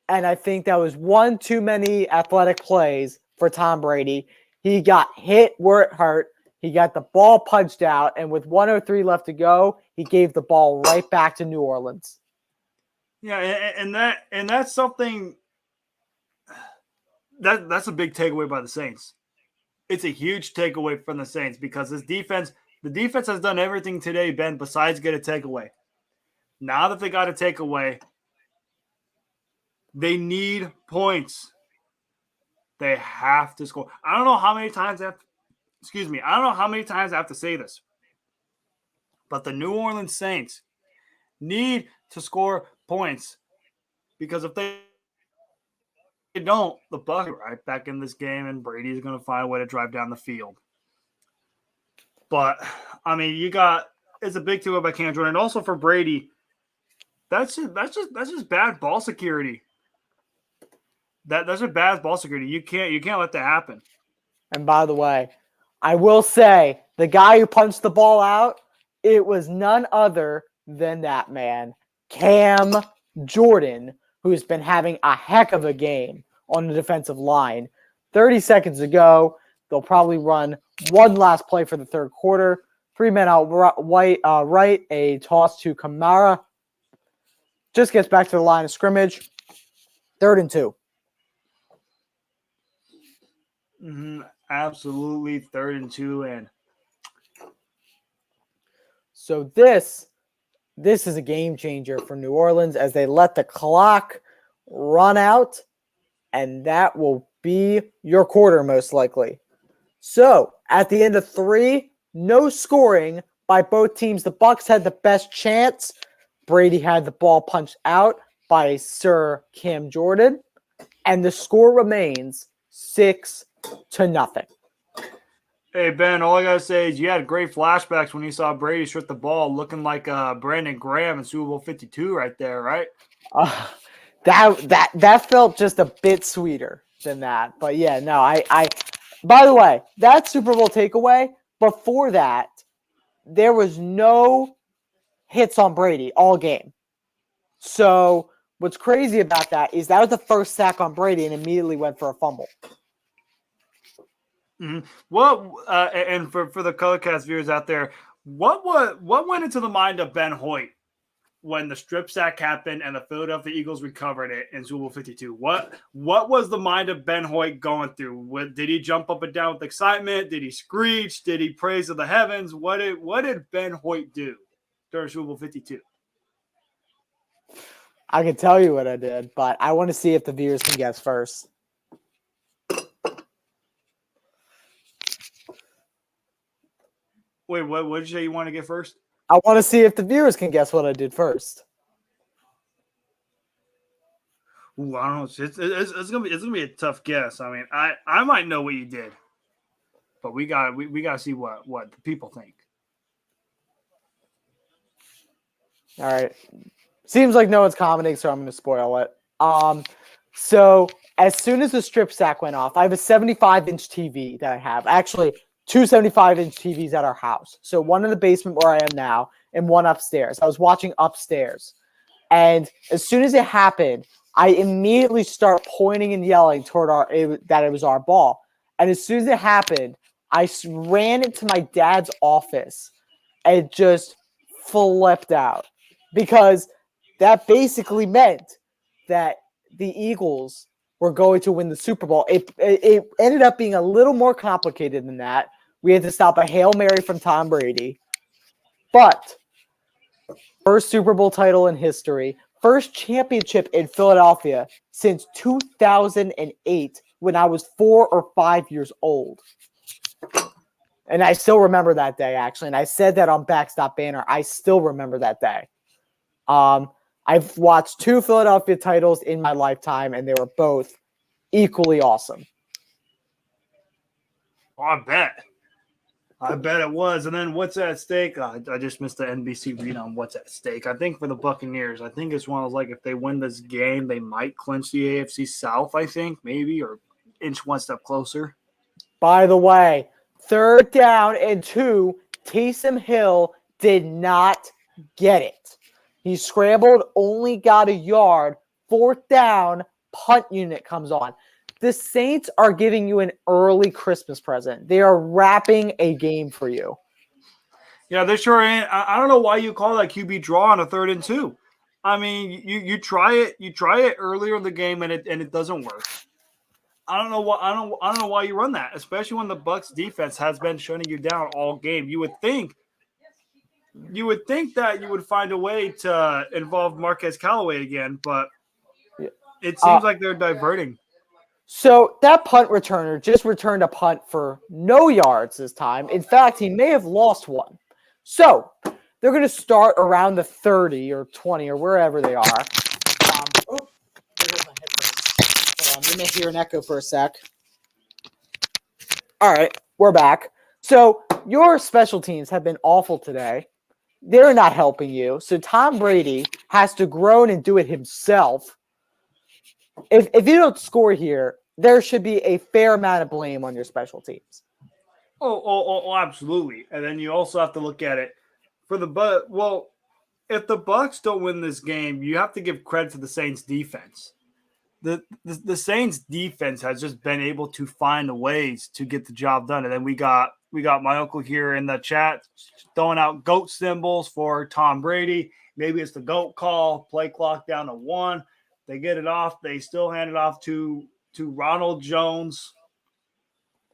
and I think that was one too many athletic plays for Tom Brady. He got hit where it hurt. He got the ball punched out, and with 1:03 left to go, he gave the ball right back to New Orleans. Yeah, and that's something that's a big takeaway by the Saints. It's a huge takeaway from the Saints because the defense has done everything today, Ben, besides get a takeaway. Now that they got a takeaway, they need points. They have to score. I don't know how many times I have to say this, but the New Orleans Saints need to score points because if they don't, the Bucs are right back in this game, and Brady's going to find a way to drive down the field. But I mean, it's a big takeaway by Cam Jordan, and also for Brady, that's just bad ball security. That's just bad ball security. You can't let that happen. And by the way, I will say the guy who punched the ball out, it was none other than that man, Cam Jordan, who's been having a heck of a game on the defensive line. 30 seconds ago, they'll probably run one last play for the third quarter. 3 men out right, a toss to Kamara. Just gets back to the line of scrimmage. 3rd and 2. Mm-hmm. Absolutely 3rd and 2. And so this is a game changer for New Orleans as they let the clock run out, and that will be your quarter most likely. So at the end of 3, no scoring by both teams. The Bucs had the best chance. Brady had the ball punched out by Sir Cam Jordan, and the score remains 6-0. hey, Ben, all I got to say is you had great flashbacks when you saw Brady strip the ball looking like Brandon Graham in Super Bowl 52 right there, right? That felt just a bit sweeter than that. But yeah, no, I by the way, that Super Bowl takeaway, before that, there was no hits on Brady all game. So what's crazy about that is that was the first sack on Brady and immediately went for a fumble. Mm-hmm. Well, and for the Colorcast viewers out there, what went into the mind of Ben Hoyt when the strip sack happened and the Philadelphia Eagles recovered it in Super Bowl 52? What was the mind of Ben Hoyt going through? Did he jump up and down with excitement? Did he screech? Did he praise to the heavens? What did Ben Hoyt do during Super Bowl 52? I can tell you what I did, but I want to see if the viewers can guess first. Wait, what did you say you want to get first? I want to see if the viewers can guess what I did first. Ooh, I don't know. It's gonna be a tough guess. I mean, I might know what you did, but we gotta see what the people think. All right. Seems like no one's commenting, so I'm going to spoil it. So as soon as the strip sack went off, I have a 75-inch TV that I have. Actually, 2 75-inch TVs at our house. So one in the basement where I am now and one upstairs. I was watching upstairs. And as soon as it happened, I immediately start pointing and yelling toward that it was our ball. And as soon as it happened, I ran into my dad's office and just flipped out because that basically meant that the Eagles were going to win the Super Bowl. It ended up being a little more complicated than that. We had to stop a Hail Mary from Tom Brady. But first Super Bowl title in history, first championship in Philadelphia since 2008 when I was 4 or 5 years old. And I still remember that day, actually. And I said that on Backstop Banner. I still remember that day. I've watched 2 Philadelphia titles in my lifetime, and they were both equally awesome. Oh, I bet. I bet it was. And then what's at stake? I just missed the NBC read on what's at stake. I think for the Buccaneers, I think it's one of those, like, if they win this game, they might clinch the AFC South, I think, maybe, or inch one step closer. By the way, 3rd down and 2, Taysom Hill did not get it. He scrambled, only got a yard. 4th down, punt unit comes on. The Saints are giving you an early Christmas present. They are wrapping a game for you. Yeah, they sure ain't. I don't know why you call that QB draw on a 3rd and 2. I mean, you try it earlier in the game and it doesn't work. I don't know why you run that, especially when the Bucs defense has been shutting you down all game. You would think that you would find a way to involve Marquez Callaway again, but it seems like they're diverting. So that punt returner just returned a punt for no yards this time. In fact, he may have lost one. So they're going to start around the 30 or 20 or wherever they are. There goes my headphones. Hold on, you may hear an echo for a sec. All right, we're back. So your special teams have been awful today. They're not helping you. So Tom Brady has to groan and do it himself. If you don't score here, there should be a fair amount of blame on your special teams. Oh, absolutely. And then you also have to look at it for the well, if the Bucs don't win this game, you have to give credit to the Saints defense. The Saints defense has just been able to find ways to get the job done. And then we got my uncle here in the chat throwing out GOAT symbols for Tom Brady. Maybe it's the GOAT call, play clock down to 1. They get it off. They still hand it off to Ronald Jones.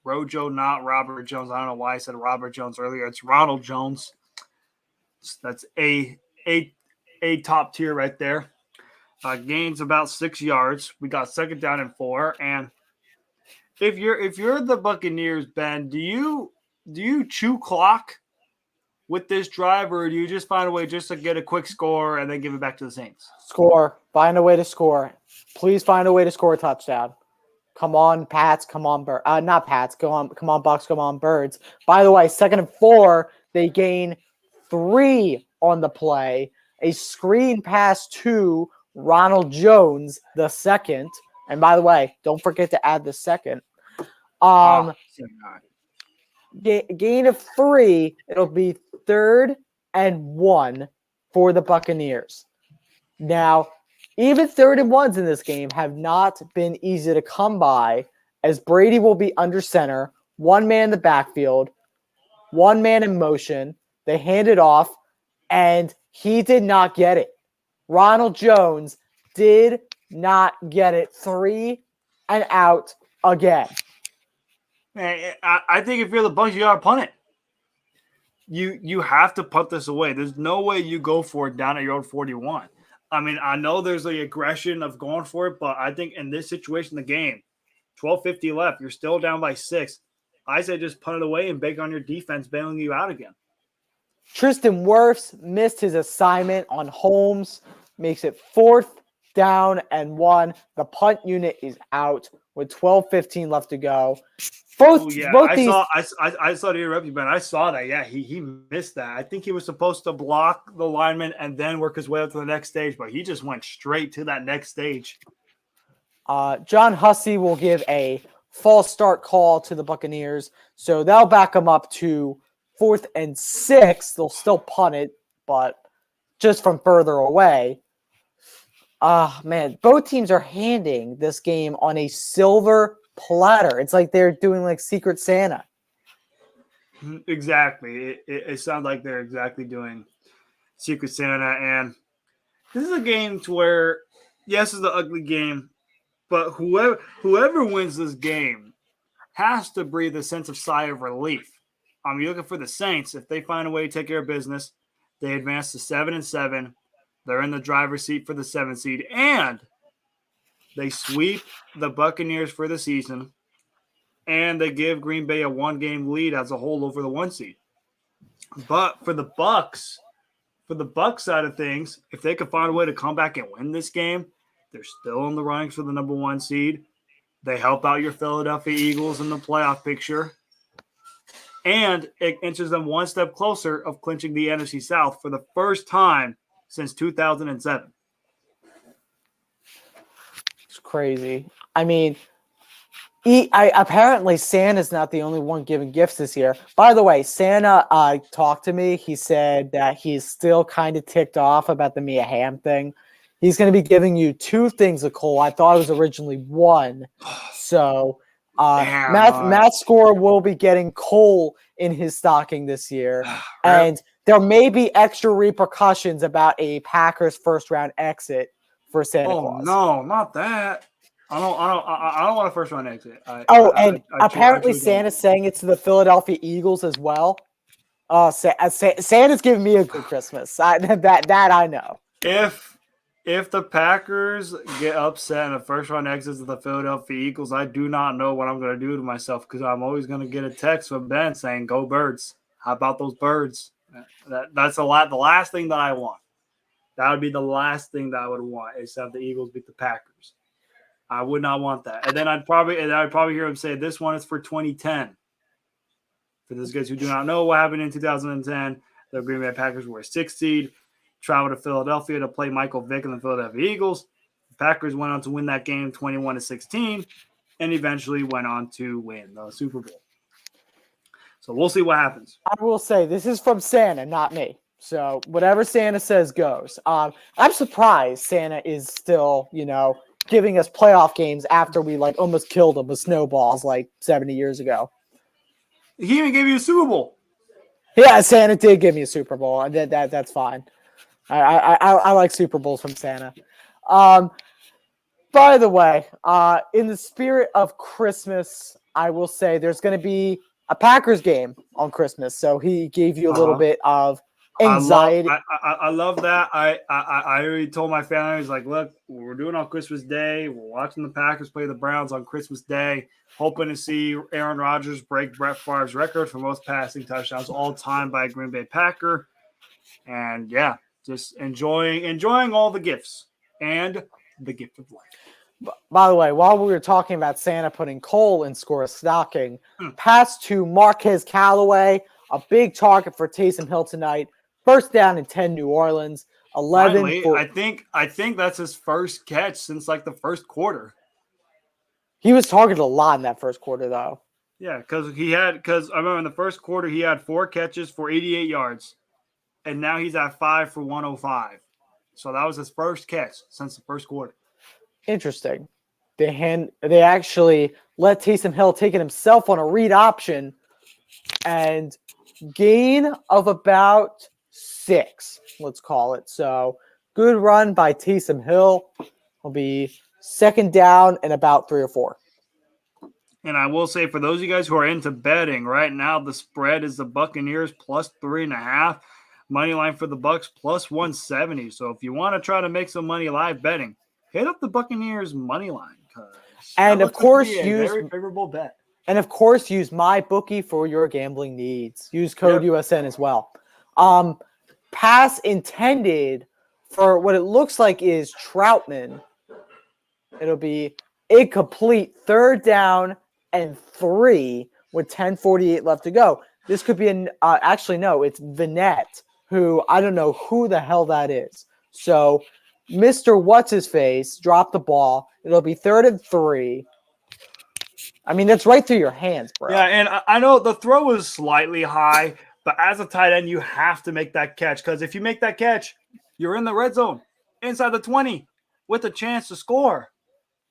Rojo, not Robert Jones. I don't know why I said Robert Jones earlier. It's Ronald Jones. That's a top tier right there. Gains about 6 yards. We got 2nd down and 4. And if you're the Buccaneers, Ben, do you chew clock with this drive, or do you just find a way just to get a quick score and then give it back to the Saints? Score. Find a way to score. Please find a way to score a touchdown. Come on, Pats. Come on, not Pats. Come on, Bucs. Come on, Birds. By the way, 2nd and 4, they gain 3 on the play. A screen pass to Ronald Jones, the 2nd. And by the way, don't forget to add the 2nd. Gain of 3. It'll be 3rd and 1 for the Buccaneers. Now, even 3rd and 1s in this game have not been easy to come by, as Brady will be under center, 1 man in the backfield, 1 man in motion. They hand it off, and he did not get it. Ronald Jones did not get it. 3 and out again. Man, I think if you're the Bucs, you gotta punt it. You have to punt this away. There's no way you go for it down at your own 41. I mean, I know there's the aggression of going for it, but I think in this situation, the game, 12:50 left, you're still down by 6. I say just punt it away and bank on your defense bailing you out again. Tristan Wirfs missed his assignment on Holmes, makes it 4th down and 1. The punt unit is out with 12:15 left to go. I saw the interrupt you, Ben. I saw that. Yeah, he missed that. I think he was supposed to block the lineman and then work his way up to the next stage, but he just went straight to that next stage. John Hussey will give a false start call to the Buccaneers, so they'll back them up to 4th and 6. They'll still punt it, but just from further away. Man, both teams are handing this game on a silver platter. It's like they're doing like Secret Santa. Exactly. It sounds like they're exactly doing Secret Santa. And this is a game to where, yes, it's an ugly game, but whoever wins this game has to breathe a sense of sigh of relief. You're looking for the Saints. If they find a way to take care of business, they advance to 7-7. They're in the driver's seat for the 7th seed, and they sweep the Buccaneers for the season, and they give Green Bay a 1-game lead as a whole over the 1 seed. But for the Bucs side of things, if they can find a way to come back and win this game, they're still in the running for the number 1 seed. They help out your Philadelphia Eagles in the playoff picture. and it inches them one step closer of clinching the NFC South for the first time since 2007. It's crazy. I mean, apparently Santa's not the only one giving gifts this year. By the way, Santa talked to me. He said that he's still kind of ticked off about the Mia Hamm thing. He's going to be giving you 2 things of coal. I thought it was originally 1. So Matt Score will be getting coal in his stocking this year. And there may be extra repercussions about a Packers first-round exit for Santa Claus. No, not that. I don't want a first round exit. Apparently Santa's saying it to the Philadelphia Eagles as well. Santa's giving me a good Christmas. That I know. If the Packers get upset and the first round exits of the Philadelphia Eagles, I do not know what I'm going to do to myself because I'm always going to get a text from Ben saying, "Go Birds! How about those Birds?" That's the last thing that I want. That would be the last thing that I would want is to have the Eagles beat the Packers. I would not want that. And then I'd probably hear him say, "This one is for 2010." For those guys who do not know what happened in 2010, the Green Bay Packers were a 6th seed, traveled to Philadelphia to play Michael Vick and the Philadelphia Eagles. The Packers went on to win that game 21-16, and eventually went on to win the Super Bowl. So we'll see what happens. I will say this is from Santa, not me. So whatever Santa says goes. I'm surprised Santa is still, giving us playoff games after we almost killed them with snowballs 70 years ago. He even gave you a Super Bowl. Yeah, Santa did give me a Super Bowl. I did that. That's fine. I like Super Bowls from Santa. By the way, in the spirit of Christmas, I will say there's going to be a Packers game on Christmas. So he gave you a little bit of anxiety. I love that. I already told my family, I was like, look, we're doing on Christmas Day. We're watching the Packers play the Browns on Christmas Day, hoping to see Aaron Rodgers break Brett Favre's record for most passing touchdowns all time by a Green Bay Packer. And yeah, just enjoying all the gifts and the gift of life. By the way, while we were talking about Santa putting coal in Score's stocking, pass to Marquez Callaway, a big target for Taysom Hill tonight. First down and 10, New Orleans. 11. Finally, I think that's his first catch since the first quarter. He was targeted a lot in that first quarter, though. Yeah, because I remember in the first quarter he had 4 catches for 88 yards, and now he's at 5 for 105. So that was his first catch since the first quarter. Interesting. They actually let Taysom Hill take it himself on a read option, and gain of about 6, let's call it. So good run by Taysom Hill. Will be second down and about 3 or 4. And I will say, for those of you guys who are into betting, right now the spread is the Buccaneers plus 3.5. Money line for the Bucs plus 170. So if you want to try to make some money live betting, hit up the Buccaneers money line. And of course, use a very favorable bet. And of course, use MyBookie for your gambling needs. Use code USN as well. Pass intended for what it looks like is Troutman. It'll be incomplete, 3rd down and 3 with 10:48 left to go. This could be actually no, it's Vinette, who I don't know who the hell that is. So Mr. What's-His-Face dropped the ball. It'll be 3rd and 3. I mean, that's right through your hands, bro. Yeah, and I know the throw is slightly high, but as a tight end, you have to make that catch because if you make that catch, you're in the red zone, inside the 20, with a chance to score.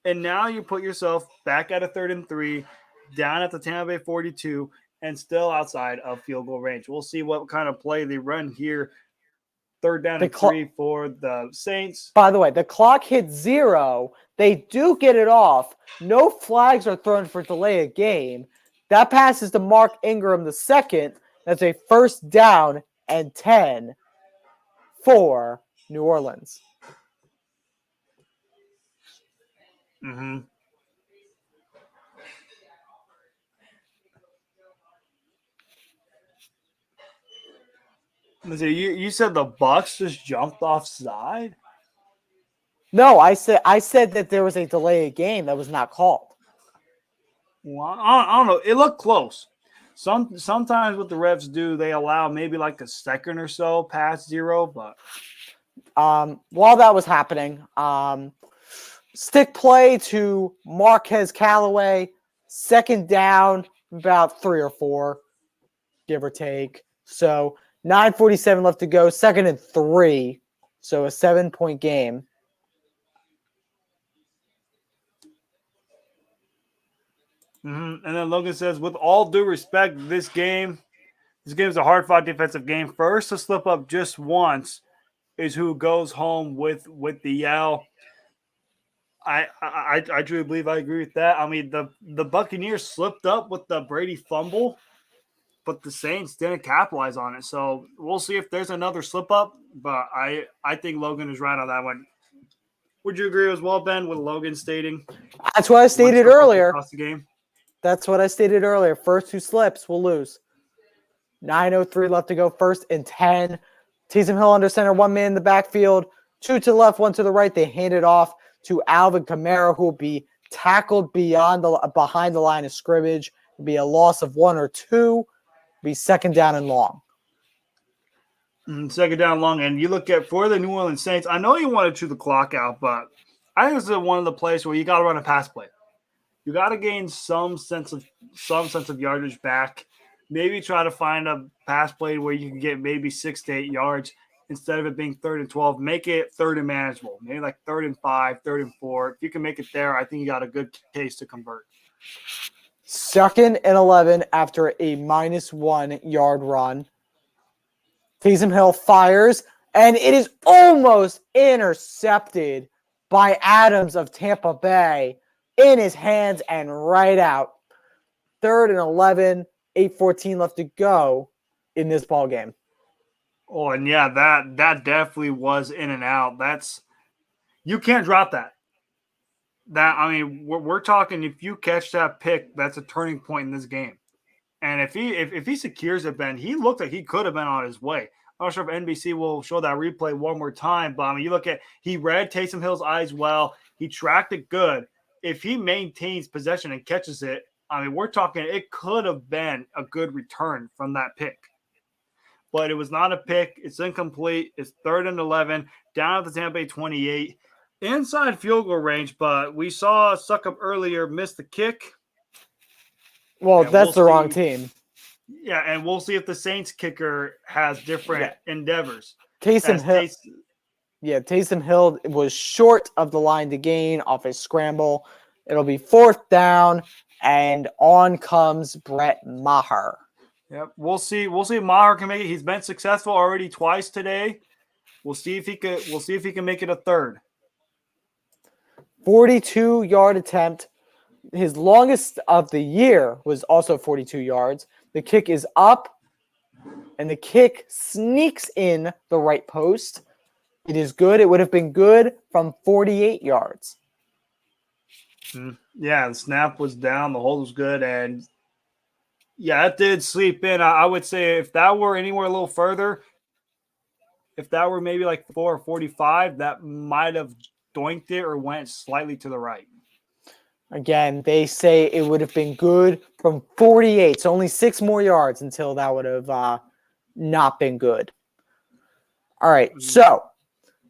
And now you put yourself back at a 3rd and 3, down at the Tampa Bay 42, and still outside of field goal range. We'll see what kind of play they run here. 3rd down and 3 for the Saints. By the way, the clock hits 0. They do get it off. No flags are thrown for delay of game. That passes to Mark Ingram the second. That's a 1st down and 10 for New Orleans. Mm-hmm. You said the Bucs just jumped offside? No, I said that there was a delay of game that was not called. Well, I don't know. It looked close. Sometimes what the refs do, they allow maybe like a second or so past 0, but while that was happening, stick play to Marquez Callaway, second down, about 3 or 4, give or take. So 9:47 left to go, 2nd and 3, so a 7-point game. And then Logan says, with all due respect, this game is a hard-fought defensive game. First to slip up just once is who goes home with the L. I truly believe I agree with that. I mean, the Buccaneers slipped up with the Brady fumble, but the Saints didn't capitalize on it. So we'll see if there's another slip up. But I think Logan is right on that one. Would you agree as well, Ben, with Logan stating? That's what I stated earlier. Across the game? That's what I stated earlier. First 2 slips, we'll lose. 9:03 left to go, 1st and 10. Taysom Hill under center, 1 man in the backfield, 2 to the left, 1 to the right. They hand it off to Alvin Kamara, who will be tackled behind the line of scrimmage. It'll be a loss of 1 or 2. Be 2nd down and long. 2nd down long. And you look at for the New Orleans Saints, I know you want to chew the clock out, but I think this is one of the plays where you got to run a pass play. You got to gain some sense of yardage back. Maybe try to find a pass play where you can get maybe 6 to 8 yards instead of it being 3rd and 12. Make it 3rd and manageable. Maybe like 3rd and 5, 3rd and 4. If you can make it there, I think you got a good case to convert. 2nd and 11 after a -1 yard run. Taysom Hill fires, and it is almost intercepted by Adams of Tampa Bay in his hands and right out. 3rd and 11, 8:14 left to go in this ball game. Oh, and yeah, that definitely was in and out. You can't drop that. I mean, we're talking, if you catch that pick, that's a turning point in this game. And if he secures it, Ben, he looked like he could have been on his way. I'm not sure if NBC will show that replay one more time, but I mean, you look at, he read Taysom Hill's eyes well. He tracked it good. If he maintains possession and catches it, I mean, we're talking, it could have been a good return from that pick. But it was not a pick. It's incomplete. It's 3rd and 11, down at the Tampa Bay 28. Inside field goal range, but we saw Suckup earlier miss the kick. Well, that's the wrong team. Yeah, and we'll see if the Saints kicker has different endeavors. Taysom Hill was short of the line to gain off a scramble. It'll be 4th down, and on comes Brett Maher. Yep, we'll see if Maher can make it. He's been successful already twice today. We'll see if he can make it a 3rd. 42-yard attempt. His longest of the year was also 42 yards. The kick is up, and the kick sneaks in the right post. It is good. It would have been good from 48 yards. Yeah, the snap was down. The hold was good, and yeah, it did sleep in. I would say if that were anywhere a little further, if that were maybe like 4 or 45, that might have doinked it or went slightly to the right. Again, they say it would have been good from 48, so only 6 more yards until that would have not been good. All right, so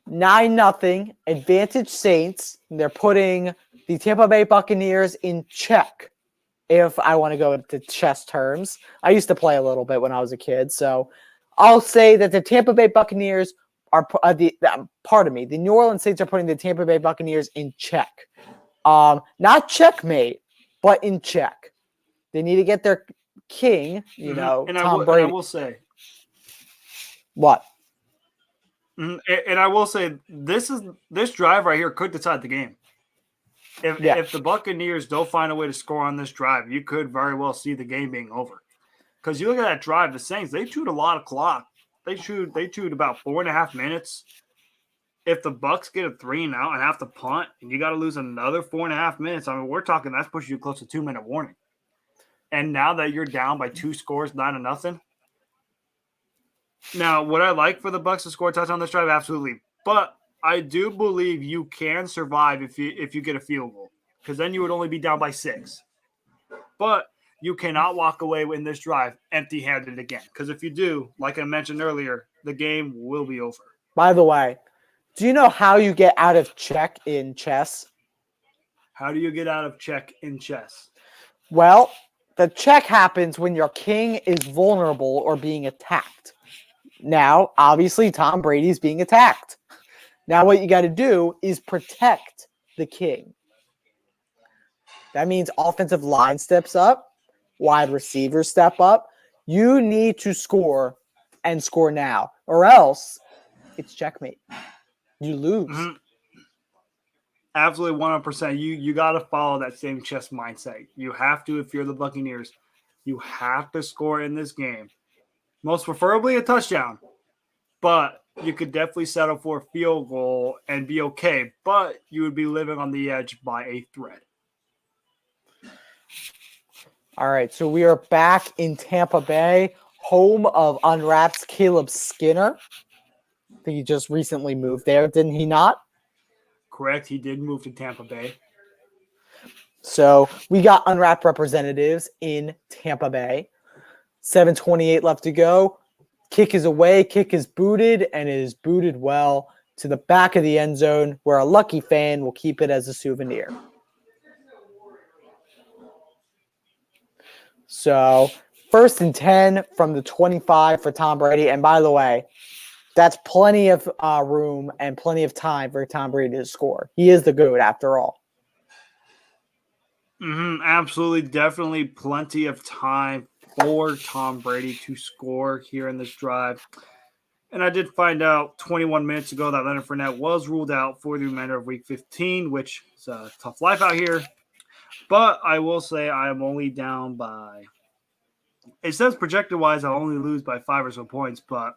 9-0, advantage Saints. They're putting the Tampa Bay Buccaneers in check, if I want to go into chess terms. I used to play a little bit when I was a kid, so I'll say that the Tampa Bay Buccaneers are the New Orleans Saints are putting the Tampa Bay Buccaneers in check. Not checkmate, but in check. They need to get their king, Tom Brady. And I will say. What? And I will say, this drive right here could decide the game. If the Buccaneers don't find a way to score on this drive, you could very well see the game being over. Because you look at that drive, the Saints, they chewed a lot of clock. They chewed about 4.5 minutes. If the Bucs get a 3 and out and have to punt, and you got to lose another 4.5 minutes, I mean, we're talking that's pushing you close to 2-minute warning. And now that you're down by 2 scores, 9-0. Now, would I like for the Bucs to score a touchdown on this drive? Absolutely. But I do believe you can survive if you get a field goal, because then you would only be down by 6. But you cannot walk away in this drive empty-handed again. Because if you do, like I mentioned earlier, the game will be over. By the way, do you know how you get out of check in chess? How do you get out of check in chess? Well, the check happens when your king is vulnerable or being attacked. Now, obviously, Tom Brady's being attacked. Now, what you got to do is protect the king. That means offensive line steps up, wide receivers step up. You need to score and score now, or else it's checkmate. You lose. Mm-hmm. Absolutely 100%. You got to follow that same chess mindset. You have to, if you're the Buccaneers, you have to score in this game. Most preferably a touchdown. But you could definitely settle for a field goal and be okay. But you would be living on the edge by a thread. All right, so we are back in Tampa Bay, home of Unwrapped's Caleb Skinner. I think he just recently moved there, didn't he not? Correct. He did move to Tampa Bay. So we got Unwrapped representatives in Tampa Bay. 7:28 left to go. Kick is away, kick is booted, and it is booted well to the back of the end zone where a lucky fan will keep it as a souvenir. So 1st and 10 from the 25 for Tom Brady. And by the way, that's plenty of room and plenty of time for Tom Brady to score. He is the GOAT after all. Absolutely. Definitely plenty of time for Tom Brady to score here in this drive. And I did find out 21 minutes ago that Leonard Fournette was ruled out for the remainder of Week 15, which is a tough life out here. But I will say I'm only down by – it says projected-wise I'll only lose by 5 or so points, but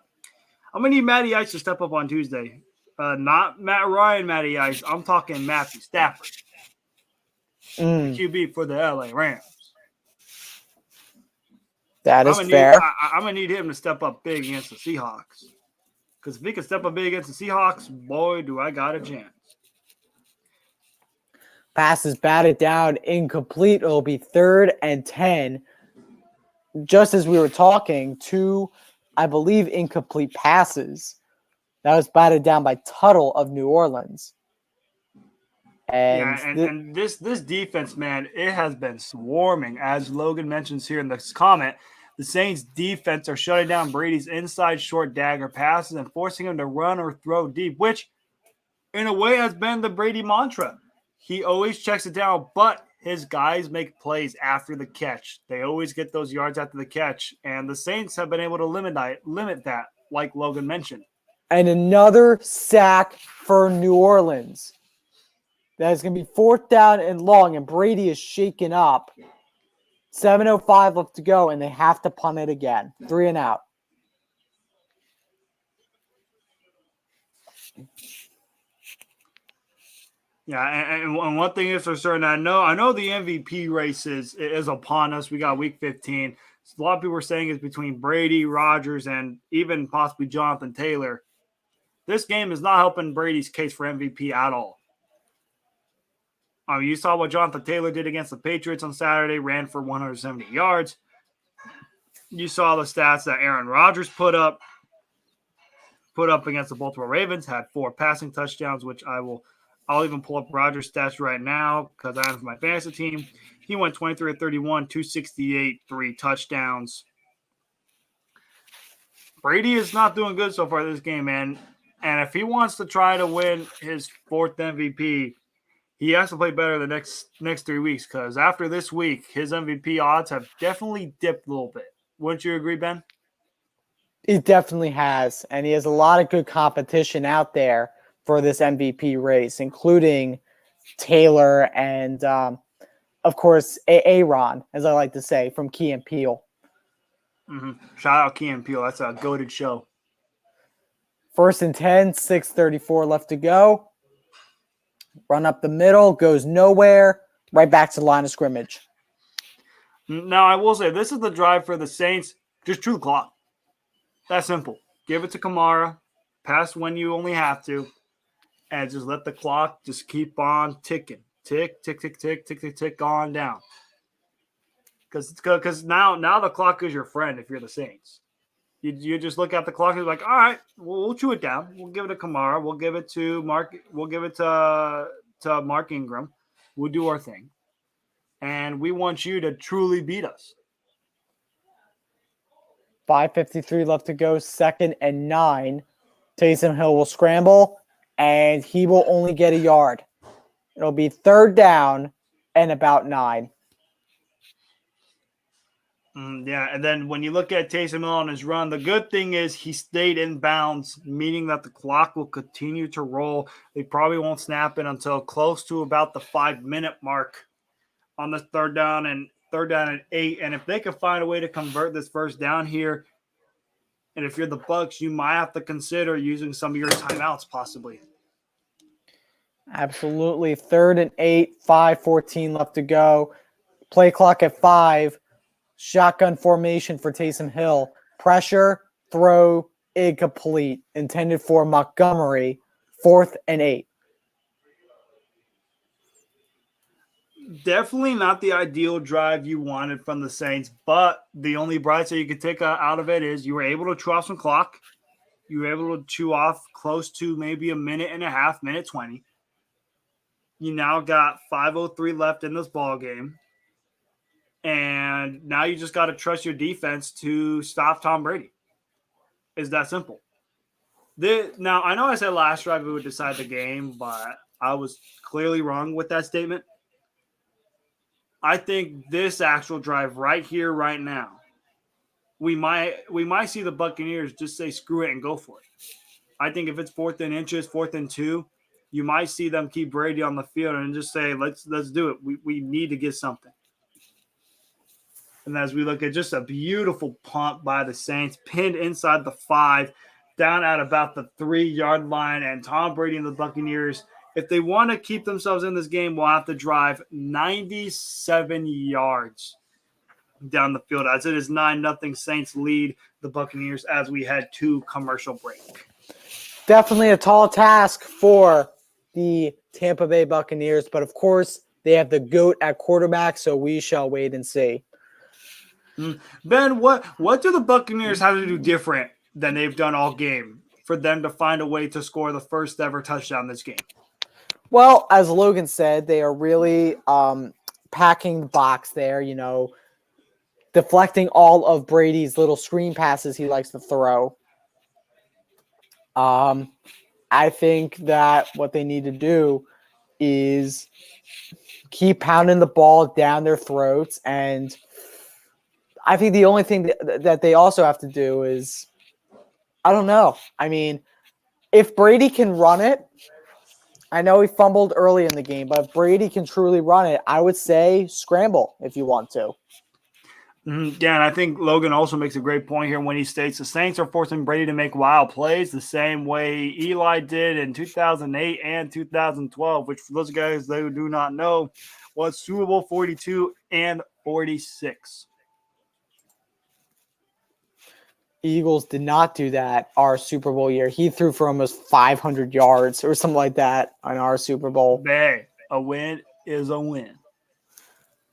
I'm going to need Matty Ice to step up on Tuesday. Not Matt Ryan, Matty Ice. I'm talking Matthew Stafford. QB for the LA Rams. That is fair. I'm going to need him to step up big against the Seahawks. Because if he can step up big against the Seahawks, boy, do I got a chance. Pass is batted down, incomplete. It'll be 3rd and 10. Just as we were talking, 2, I believe, incomplete passes. That was batted down by Tuttle of New Orleans. And this defense, man, it has been swarming. As Logan mentions here in this comment, the Saints defense are shutting down Brady's inside short dagger passes and forcing him to run or throw deep, which in a way has been the Brady mantra. He always checks it down, but his guys make plays after the catch. They always get those yards after the catch, and the Saints have been able to limit that, like Logan mentioned. And another sack for New Orleans. That is going to be 4th down and long, and Brady is shaken up. 7:05 left to go, and they have to punt it again. 3 and out. Yeah, and one thing is for certain, I know the MVP race is upon us. We got Week 15. A lot of people are saying it's between Brady, Rodgers, and even possibly Jonathan Taylor. This game is not helping Brady's case for MVP at all. You saw what Jonathan Taylor did against the Patriots on Saturday, ran for 170 yards. You saw the stats that Aaron Rodgers put up against the Baltimore Ravens, had 4 passing touchdowns, which I'll even pull up Rodgers' stats right now because I have my fantasy team. He went 23 of 31, 268, 3 touchdowns. Brady is not doing good so far this game, man. And if he wants to try to win his 4th MVP, he has to play better the next 3 weeks because after this week, his MVP odds have definitely dipped a little bit. Wouldn't you agree, Ben? It definitely has, and he has a lot of good competition out there for this MVP race, including Taylor and, of course, Aaron, as I like to say, from Key and Peele. Shout out Key and Peele. That's a goated show. 1st and 10, 6:34 left to go. Run up the middle, goes nowhere, right back to the line of scrimmage. Now, I will say, this is the drive for the Saints. Just true clock. That's simple. Give it to Kamara. Pass when you only have to. And just let the clock just keep on ticking. Tick, tick, tick, tick, tick, tick, tick on down. Because now the clock is your friend if you're the Saints. You just look at the clock and be like, all right, we'll chew it down. We'll give it to Kamara. We'll give it to Mark. We'll give it to Mark Ingram. We'll do our thing. And we want you to truly beat us. 5:53 left to go, 2nd and 9. Taysom Hill will scramble, and he will only get a yard. It'll be 3rd down and about 9. Yeah, and then when you look at Taysom Hill on his run, the good thing is he stayed in bounds, meaning that the clock will continue to roll. They probably won't snap it until close to about the 5-minute mark on the 3rd down and 8. And if they can find a way to convert this 1st down here, and if you're the Bucs, you might have to consider using some of your timeouts possibly. Absolutely. 3rd and 8, 5:14 left to go. Play clock at 5. Shotgun formation for Taysom Hill. Pressure, throw, incomplete. Intended for Montgomery. 4th and 8. Definitely not the ideal drive you wanted from the Saints, but the only bright side you could take out of it is you were able to chew off some clock. You were able to chew off close to maybe a minute and a half, minute 20. You now got 5:03 left in this ball game. And now you just got to trust your defense to stop Tom Brady. It's that simple. Now, I know I said last drive it would decide the game, but I was clearly wrong with that statement. I think this actual drive right here, right now, we might see the Buccaneers just say screw it and go for it. I think if it's 4th and inches, 4th and 2, you might see them keep Brady on the field and just say, let's do it. We need to get something. And as we look at just a beautiful punt by the Saints, pinned inside the 5, down at about the 3-yard line, and Tom Brady and the Buccaneers, if they want to keep themselves in this game, will have to drive 97 yards down the field as it is 9-0 Saints lead the Buccaneers as we head to commercial break. Definitely a tall task for the Tampa Bay Buccaneers, but of course they have the GOAT at quarterback, so we shall wait and see. Ben, what do the Buccaneers have to do different than they've done all game for them to find a way to score the first ever touchdown this game? Well, as Logan said, they are really packing the box there, deflecting all of Brady's little screen passes he likes to throw. I think that what they need to do is keep pounding the ball down their throats. And I think the only thing that they also have to do is, I don't know. I mean, if Brady can run it, I know he fumbled early in the game, but if Brady can truly run it, I would say scramble if you want to. Yeah, and I think Logan also makes a great point here when he states the Saints are forcing Brady to make wild plays the same way Eli did in 2008 and 2012, which for those guys that do not know was Super Bowl 42 and 46. Eagles did not do that our Super Bowl year. He threw for almost 500 yards or something like that on our Super Bowl. Hey, a win is a win.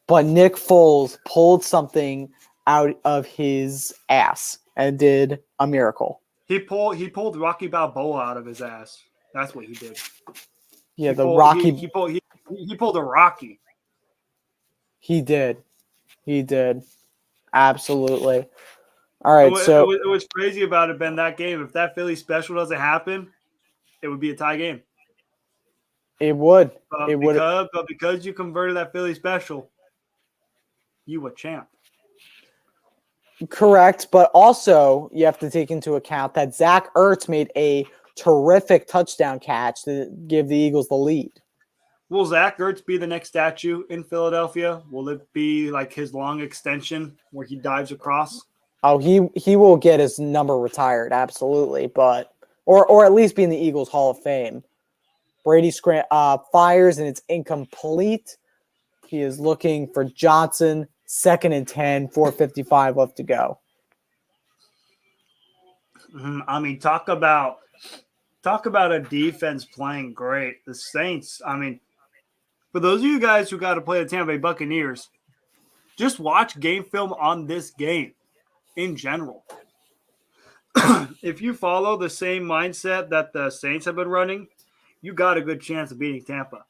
But Nick Foles pulled something out of his ass and did a miracle. He pulled Rocky Balboa out of his ass. That's what he did. Yeah, he pulled a Rocky. He did. Absolutely. All right, so it was crazy about it, Ben, that game. If that Philly special doesn't happen, it would be a tie game. It would. But because you converted that Philly special, you a champ. Correct, but also you have to take into account that Zach Ertz made a terrific touchdown catch to give the Eagles the lead. Will Zach Ertz be the next statue in Philadelphia? Will it be like his long extension where he dives across? Oh, he will get his number retired, absolutely, but or at least be in the Eagles Hall of Fame. Brady fires and it's incomplete. He is looking for Johnson, 2nd and 10, 4:55 left to go. I mean, talk about a defense playing great. The Saints, I mean, for those of you guys who got to play the Tampa Bay Buccaneers, just watch game film on this game in general. If you follow the same mindset that the Saints have been running, you got a good chance of beating Tampa.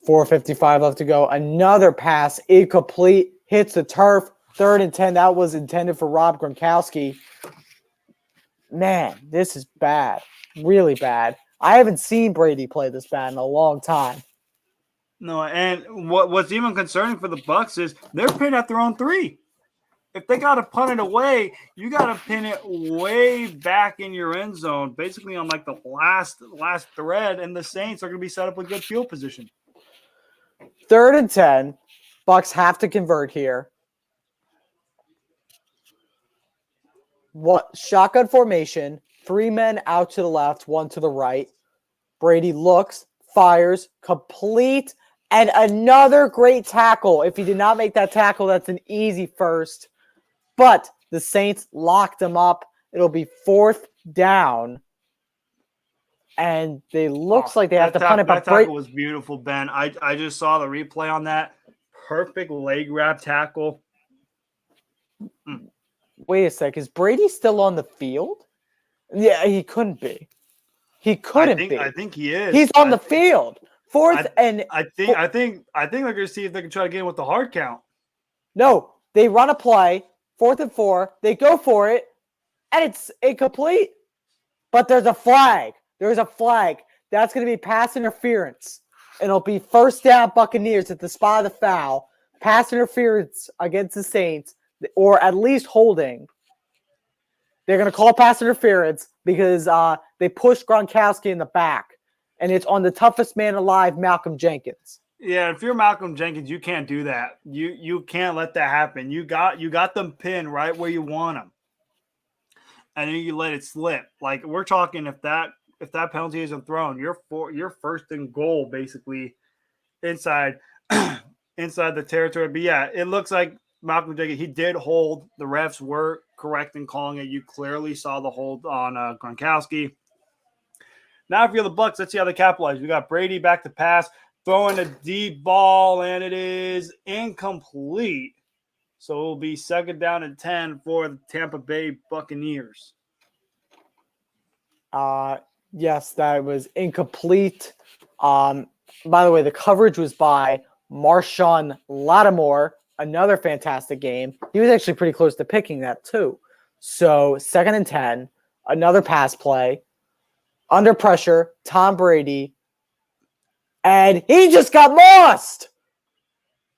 4:55 left to go. Another pass, incomplete, hits the turf. 3rd and 10. That was intended for Rob Gronkowski. Man, this is bad. Really bad. I haven't seen Brady play this bad in a long time. No, and what's even concerning for the Bucs is they're pinned at their own 3. If they got to punt it away, you got to pin it way back in your end zone, basically on like the last thread, and the Saints are going to be set up with good field position. 3rd and 10. Bucs have to convert here. What shotgun formation? 3 men out to the left, 1 to the right. Brady looks, fires, complete, and another great tackle. If he did not make that tackle, that's an easy first. But the Saints locked him up. It'll be 4th down. And they looks like they have to punt it. That tackle was beautiful, Ben. I just saw the replay on that. Perfect leg grab tackle. Wait a sec. Is Brady still on the field? Yeah, he couldn't be. He couldn't be. I think he is. He's on the field. 4th and I think they're gonna see if they can try to get him with the hard count. No, they run a play, 4th and 4. They go for it, and it's incomplete. But there's a flag. There's a flag. That's going to be pass interference. And it'll be 1st down Buccaneers at the spot of the foul. Pass interference against the Saints, or at least holding. They're going to call pass interference because they pushed Gronkowski in the back. And it's on the toughest man alive, Malcolm Jenkins. Yeah, if you're Malcolm Jenkins, you can't do that. You can't let that happen. You got them pinned right where you want them. And then you let it slip. Like, we're talking if that penalty isn't thrown, you're 1st and goal basically inside the territory. But yeah, it looks like Malcolm Jenkins, he did hold. The refs were correct in calling it. You clearly saw the hold on Gronkowski. Now if you're the Bucs, let's see how they capitalize. We got Brady back to pass, throwing a deep ball, and it is incomplete. So it will be 2nd down and 10 for the Tampa Bay Buccaneers. Yes, that was incomplete. By the way, the coverage was by Marshawn Lattimore, another fantastic game. He was actually pretty close to picking that too. So 2nd and 10, another pass play. Under pressure, Tom Brady. And he just got mossed.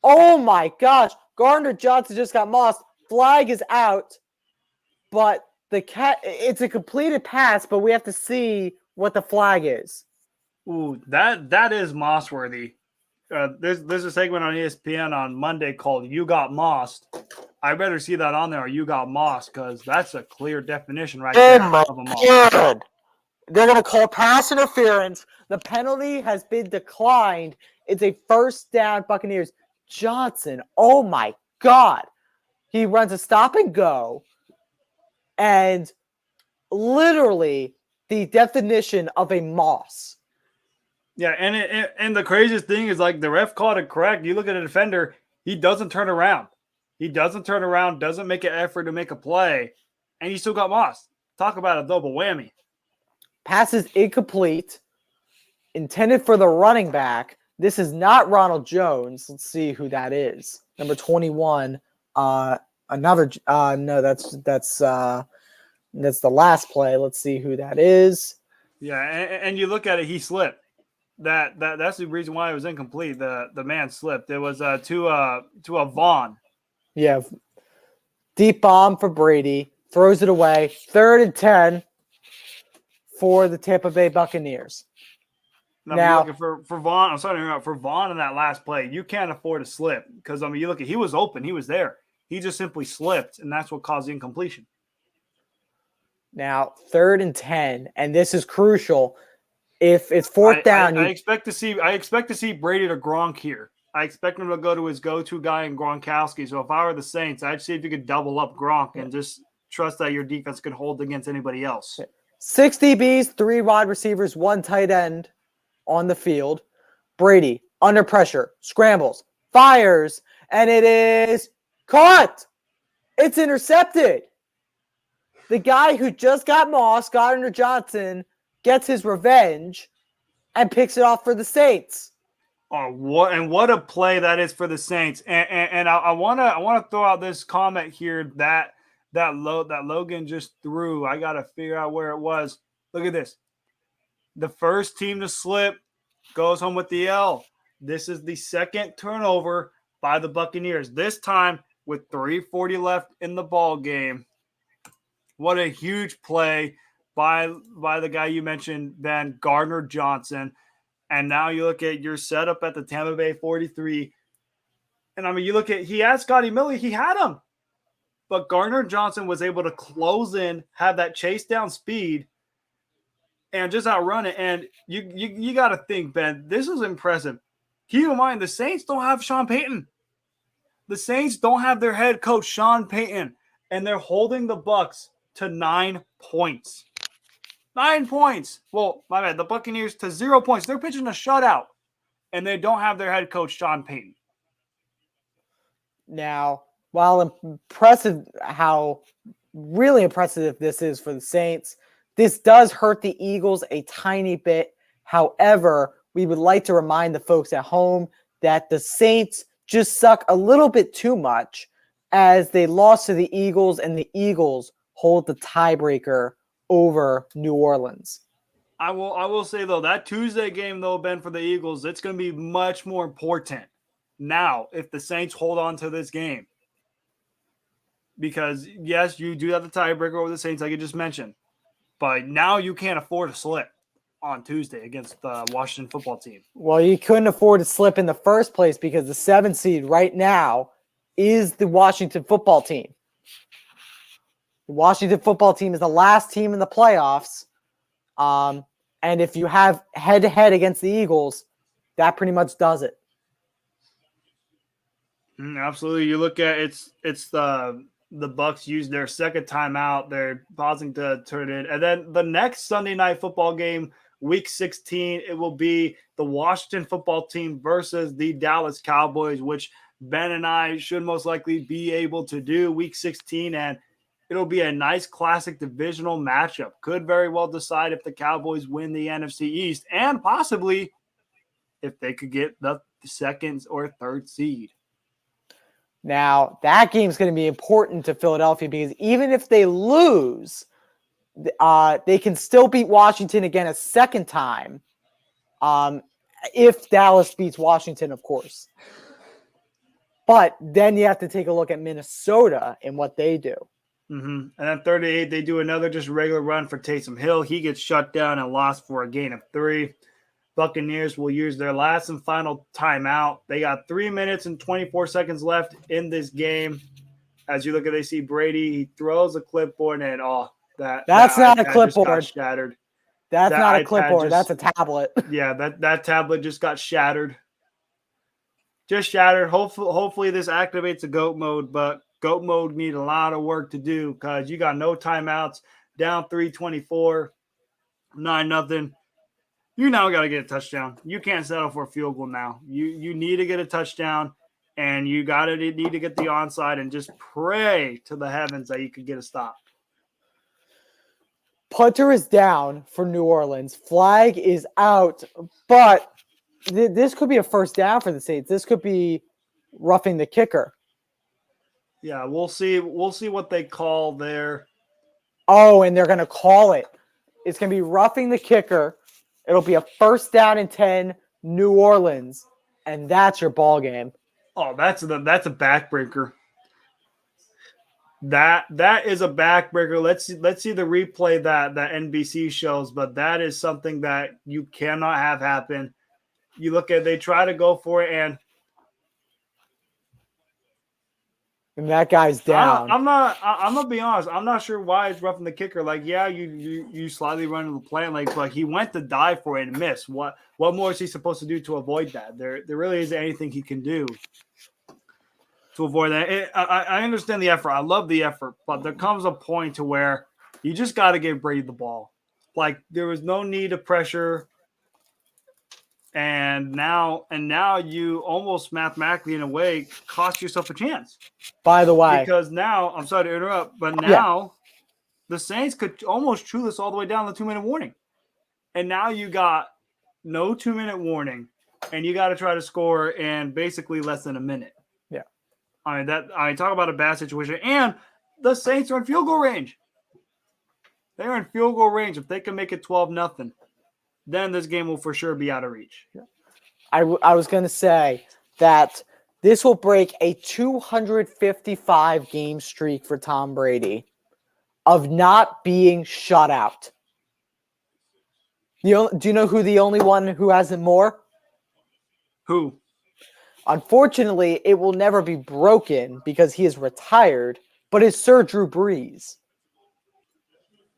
Oh my gosh. Gardner Johnson just got mossed. Flag is out. But it's a completed pass, but we have to see what the flag is. Ooh, that is moss worthy. There's a segment on ESPN on Monday called "You Got Mossed." I better see that on there. Or "You Got Mossed," because that's a clear definition right there of a moss. God. They're going to call pass interference. The penalty has been declined. It's a 1st down Buccaneers. Johnson, oh my God. He runs a stop and go. And literally the definition of a moss. Yeah, and the craziest thing is, like, the ref called it correct. You look at a defender, he doesn't turn around. He doesn't turn around, doesn't make an effort to make a play, and he still got mossed. Talk about a double whammy. Pass is incomplete. Intended for the running back. This is not Ronald Jones. Let's see who that is. Number 21. No, that's the last play. Let's see who that is. Yeah, and you look at it, he slipped. That's the reason why it was incomplete. The man slipped. It was to a Vaughn. Yeah. Deep bomb for Brady. Throws it away. 3rd and 10 for the Tampa Bay Buccaneers. Now for Vaughn, I'm sorry to interrupt. For Vaughn in that last play, you can't afford to slip because, I mean, you look at, he was open, he was there. He just simply slipped, and that's what caused the incompletion. Now 3rd and 10, and this is crucial. If it's 4th down, I expect to see Brady to Gronk here. I expect him to go to his go-to guy in Gronkowski. So if I were the Saints, I'd see if you could double up Gronk and just trust that your defense could hold against anybody else. 6 DBs, 3 wide receivers, 1 tight end on the field. Brady, under pressure, scrambles, fires, and it is caught. It's intercepted. The guy who just got mossed, Gardner Johnson, gets his revenge and picks it off for the Saints. Oh, what a play that is for the Saints. And I wanna throw out this comment here that Logan just threw. I gotta figure out where it was. Look at this. The first team to slip goes home with the L. This is the second turnover by the Buccaneers. This time with 3:40 left in the ball game. What a huge play by the guy you mentioned, Ben, Gardner Johnson. And now you look at your setup at the Tampa Bay 43. And I mean, you look at, he had Scotty Miller, he had him. But Gardner Johnson was able to close in, have that chase down speed, and just outrun it. And you got to think, Ben, this is impressive. Keep in mind, the Saints don't have Sean Payton. The Saints don't have their head coach, Sean Payton. And they're holding the Bucs to 9 points. 9 points. Well, my bad. The Buccaneers to 0 points. They're pitching a shutout, and they don't have their head coach, Sean Payton. Now, while impressive, how really impressive this is for the Saints, this does hurt the Eagles a tiny bit. However, we would like to remind the folks at home that the Saints just suck a little bit too much as they lost to the Eagles, and the Eagles hold the tiebreaker over New Orleans. I will say, though, that Tuesday game, though, Ben, for the Eagles, it's going to be much more important now if the Saints hold on to this game. Because, yes, you do have the tiebreaker over the Saints, like you just mentioned. But now you can't afford to slip on Tuesday against the Washington football team. Well, you couldn't afford to slip in the first place because the 7th seed right now is the Washington football team. The Washington football team is the last team in the playoffs. And if you have head-to-head against the Eagles, that pretty much does it. Absolutely. You look at it's the Bucs used their second timeout. They're pausing to turn it. And then the next Sunday night football game, week 16, it will be the Washington football team versus the Dallas Cowboys, which Ben and I should most likely be able to do week 16. And it'll be a nice classic divisional matchup. Could very well decide if the Cowboys win the NFC East and possibly if they could get the second or third seed. Now, that game's going to be important to Philadelphia because even if they lose, they can still beat Washington again a second time if Dallas beats Washington, of course. But then you have to take a look at Minnesota and what they do. Mm-hmm. And then 38, they do another just regular run for Taysom Hill. He gets shut down and lost for a gain of 3. Buccaneers will use their last and final timeout. They got 3 minutes and 24 seconds left in this game. As you look at, they see Brady. He throws a clipboard, and that's not a clipboard. Got shattered. That's not a clipboard. That's a tablet. Yeah, that tablet just got shattered. Just shattered. Hopefully this activates the GOAT mode, but GOAT mode need a lot of work to do because you got no timeouts, down 3-24, 9-0. You now got to get a touchdown. You can't settle for a field goal now. You need to get a touchdown, and you need to get the onside and just pray to the heavens that you could get a stop. Punter is down for New Orleans. Flag is out, but this could be a first down for the Saints. This could be roughing the kicker. Yeah, we'll see. We'll see what they call there. Oh, and they're going to call it. It's going to be roughing the kicker. It'll be a first down and 10, New Orleans, and that's your ball game. Oh, that's a backbreaker. That is a backbreaker. Let's see the replay that NBC shows, but that is something that you cannot have happen. You look at, they try to go for it, and that guy's down. I'm gonna be honest. I'm not sure why it's roughing the kicker. Like, yeah, you slightly run into the play, but he went to dive for it and missed. What more is he supposed to do to avoid that? There really isn't anything he can do to avoid that. I understand the effort. I love the effort, but there comes a point to where you just got to give Brady the ball. Like, there was no need to pressure And now you almost mathematically, in a way, cost yourself a chance. By the way, Because now, I'm sorry to interrupt, but now the Saints could almost chew this all the way down the 2-minute warning. And now you got no 2-minute warning, and you got to try to score in basically less than a minute. Yeah. Talk about a bad situation. And the Saints are in field goal range. They're in field goal range. If they can make it 12-0, then this game will for sure be out of reach. I was going to say that this will break a 255 game streak for Tom Brady of not being shut out. Do you know who the only one who has it more? Who? Unfortunately, it will never be broken because he is retired, but it's Sir Drew Brees.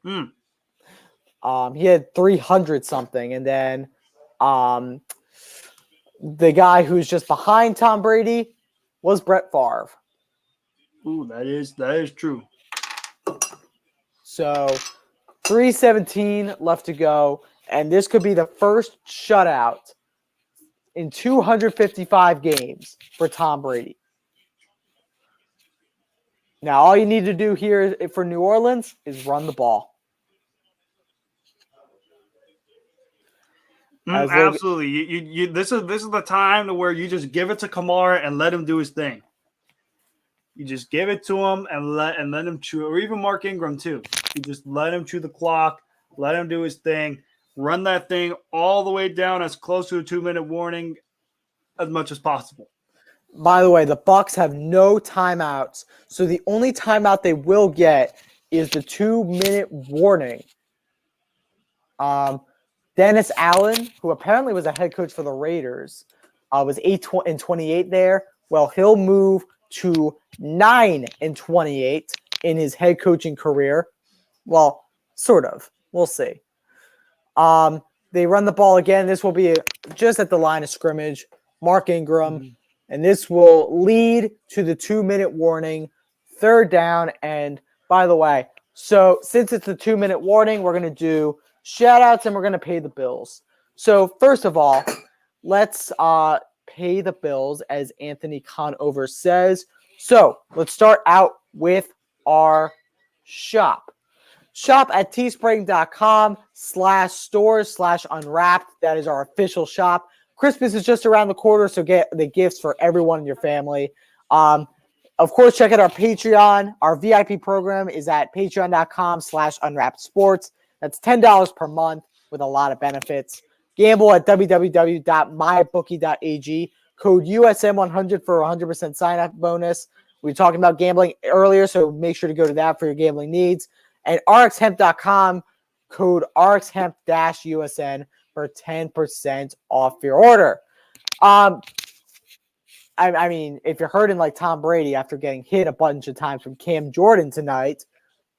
He had 300 something, and then the guy who's just behind Tom Brady was Brett Favre. Ooh, that is true. So 3:17 left to go, and this could be the first shutout in 255 games for Tom Brady. Now, all you need to do here for New Orleans is run the ball. Absolutely. You this is the time to where you just give it to Kamara and let him do his thing. You just give it to him and let him chew, or even Mark Ingram too. You just let him chew the clock, let him do his thing, run that thing all the way down as close to a 2-minute warning as much as possible. By the way, the Bucs have no timeouts, so the only timeout they will get is the 2-minute warning. Dennis Allen, who apparently was a head coach for the Raiders, was 8-28 there. Well, he'll move to 9-28 in his head coaching career. Well, sort of. We'll see. They run the ball again. This will be just at the line of scrimmage. Mark Ingram. And this will lead to the 2-minute warning, 3rd down. And by the way, so since it's a 2-minute warning, we're going to do shout-outs and we're going to pay the bills. So first of all, let's pay the bills, as Anthony Conover says. So let's start out with our shop. Shop at teespring.com/stores/unwrapped. That is our official shop. Christmas is just around the corner, so get the gifts for everyone in your family. Of course, check out our Patreon. Our VIP program is at patreon.com/unwrappedsports. That's $10 per month with a lot of benefits. Gamble at www.mybookie.ag. Code USM100 for a 100% sign-up bonus. We were talking about gambling earlier, so make sure to go to that for your gambling needs. And rxhemp.com, code rxhemp-USN for 10% off your order. I mean, if you're hurting like Tom Brady after getting hit a bunch of times from Cam Jordan tonight,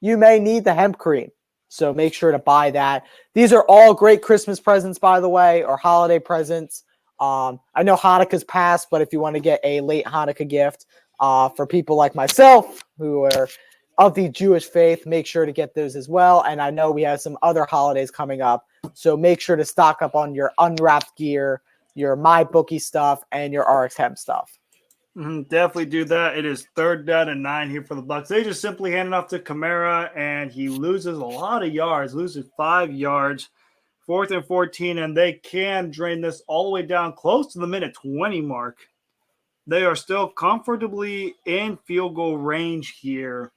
you may need the hemp cream. So make sure to buy that. These are all great Christmas presents, by the way, or holiday presents. I know Hanukkah's passed, but if you want to get a late Hanukkah gift for people like myself who are of the Jewish faith, make sure to get those as well. And I know we have some other holidays coming up, so make sure to stock up on your unwrapped gear, your MyBookie stuff, and your RX Hemp stuff. Definitely do that. It is 3rd down and 9 here for the Bucs. They just simply hand it off to Kamara, and he loses a lot of yards, loses 5 yards. 4th and 14, and they can drain this all the way down close to the minute 20 mark. They are still comfortably in field goal range here.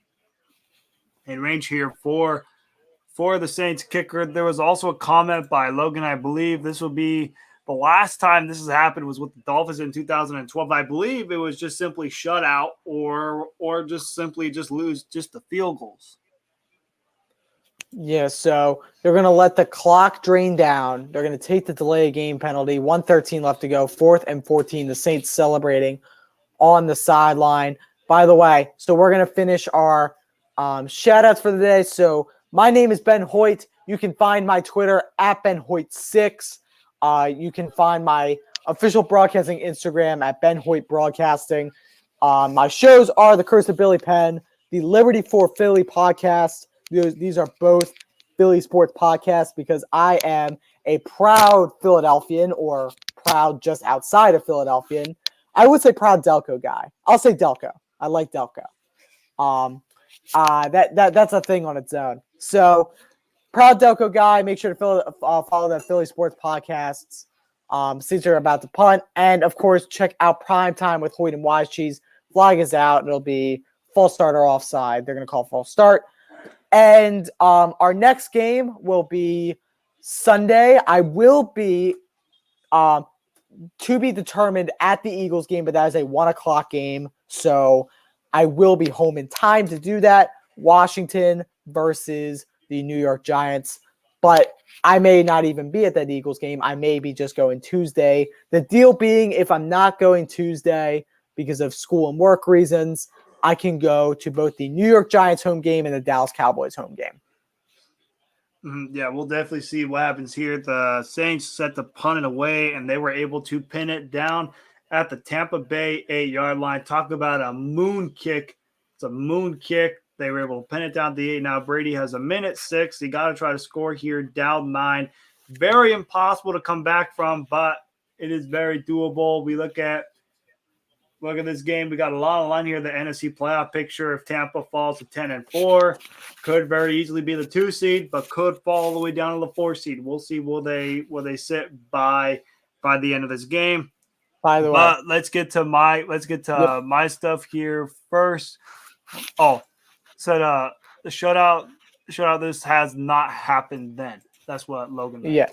For the Saints kicker. There was also a comment by Logan, I believe this will be the last time this has happened was with the Dolphins in 2012. I believe it was just simply shut out or just simply lose just the field goals. Yeah, so they're going to let the clock drain down. They're going to take the delay of game penalty. 1:13 left to go. 4th and 14. The Saints celebrating on the sideline. By the way, so we're going to finish our shout-outs for the day. So my name is Ben Hoyt. You can find my Twitter at BenHoyt6. You can find my official broadcasting Instagram at Ben Hoyt Broadcasting. My shows are The Curse of Billy Penn, the Liberty for Philly podcast. These are both Philly sports podcasts because I am a proud Philadelphian or proud just outside of Philadelphian. I would say proud Delco guy. I'll say Delco. I like Delco. That's a thing on its own. So proud Delco guy. Make sure to follow that Philly Sports Podcasts. Since you're about to punt, and of course check out Primetime with Hoyt and Wise Cheese. Flag is out. It'll be false start or offside. They're going to call false start. And our next game will be Sunday. I will be to be determined at the Eagles game, but that is a 1:00 game. So I will be home in time to do that. Washington versus the New York Giants. But I may not even be at that Eagles game. I may be just going Tuesday. The deal being, if I'm not going Tuesday because of school and work reasons, I can go to both the New York Giants home game and the Dallas Cowboys home game. Yeah, we'll definitely see what happens here. The Saints set the punt away, and they were able to pin it down at the Tampa Bay 8-yard line. Talk about a moon kick. It's a moon kick. They were able to pin it down to the 8. Now Brady has 1:06. He got to try to score here, down 9. Very impossible to come back from, but it is very doable. We look at this game. We got a lot of line here. The NFC playoff picture. If Tampa falls to 10-4, could very easily be the 2 seed, but could fall all the way down to the 4 seed. We'll see. Will they sit by the end of this game? By the way, but let's get to my stuff here first. Oh, said the shutout. This has not happened. Then that's what Logan meant. Yeah.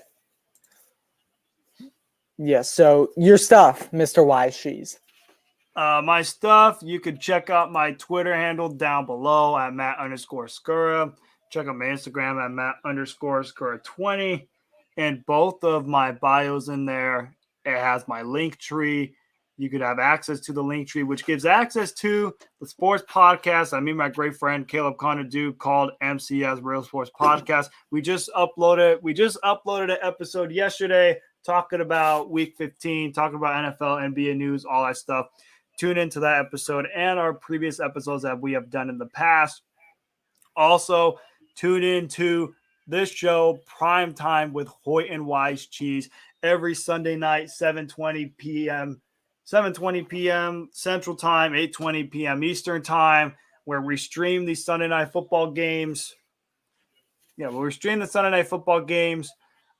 Yeah. So your stuff, Mr. Wise Cheese. My stuff, you could check out my Twitter handle down below at Matt_Skura. Check out my Instagram at Matt_Skura20. And both of my bios in there, it has my link tree. You could have access to the link tree, which gives access to the sports podcast. I mean, my great friend Caleb Conadu called MCS Real Sports Podcast. We just uploaded an episode yesterday talking about Week 15, talking about NFL, NBA news, all that stuff. Tune into that episode and our previous episodes that we have done in the past. Also, tune into this show, Primetime with Hoyt and Wise Cheese, every Sunday night, 7:20 p.m. Central Time, 8:20 p.m. Eastern Time, where we stream these Sunday night football games. Yeah, we're streaming the Sunday night football games.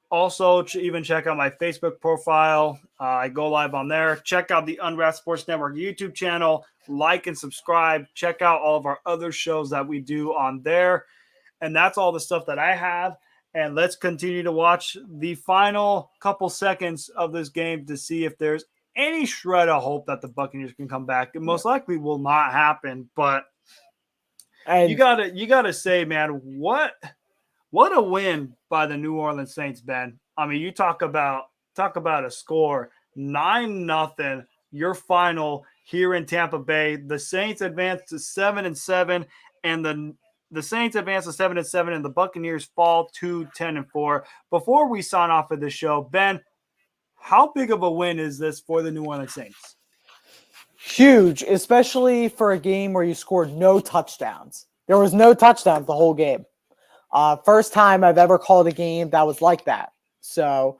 Also, even check out my Facebook profile. I go live on there. Check out the Unwrapped Sports Network YouTube channel. Like and subscribe. Check out all of our other shows that we do on there. And that's all the stuff that I have. And let's continue to watch the final couple seconds of this game to see if there's any shred of hope that the Buccaneers can come back. It most likely will not happen. But you gotta say, man, what a win by the New Orleans Saints, Ben. I mean, you talk about a score, 9-0, your final here in Tampa Bay. The Saints advance to 7-7, and the Saints advance to 7-7, and the Buccaneers fall to 10-4. Before we sign off of this show, Ben, how big of a win is this for the New Orleans Saints? Huge, especially for a game where you scored no touchdowns. There was no touchdowns the whole game. First time I've ever called a game that was like that. So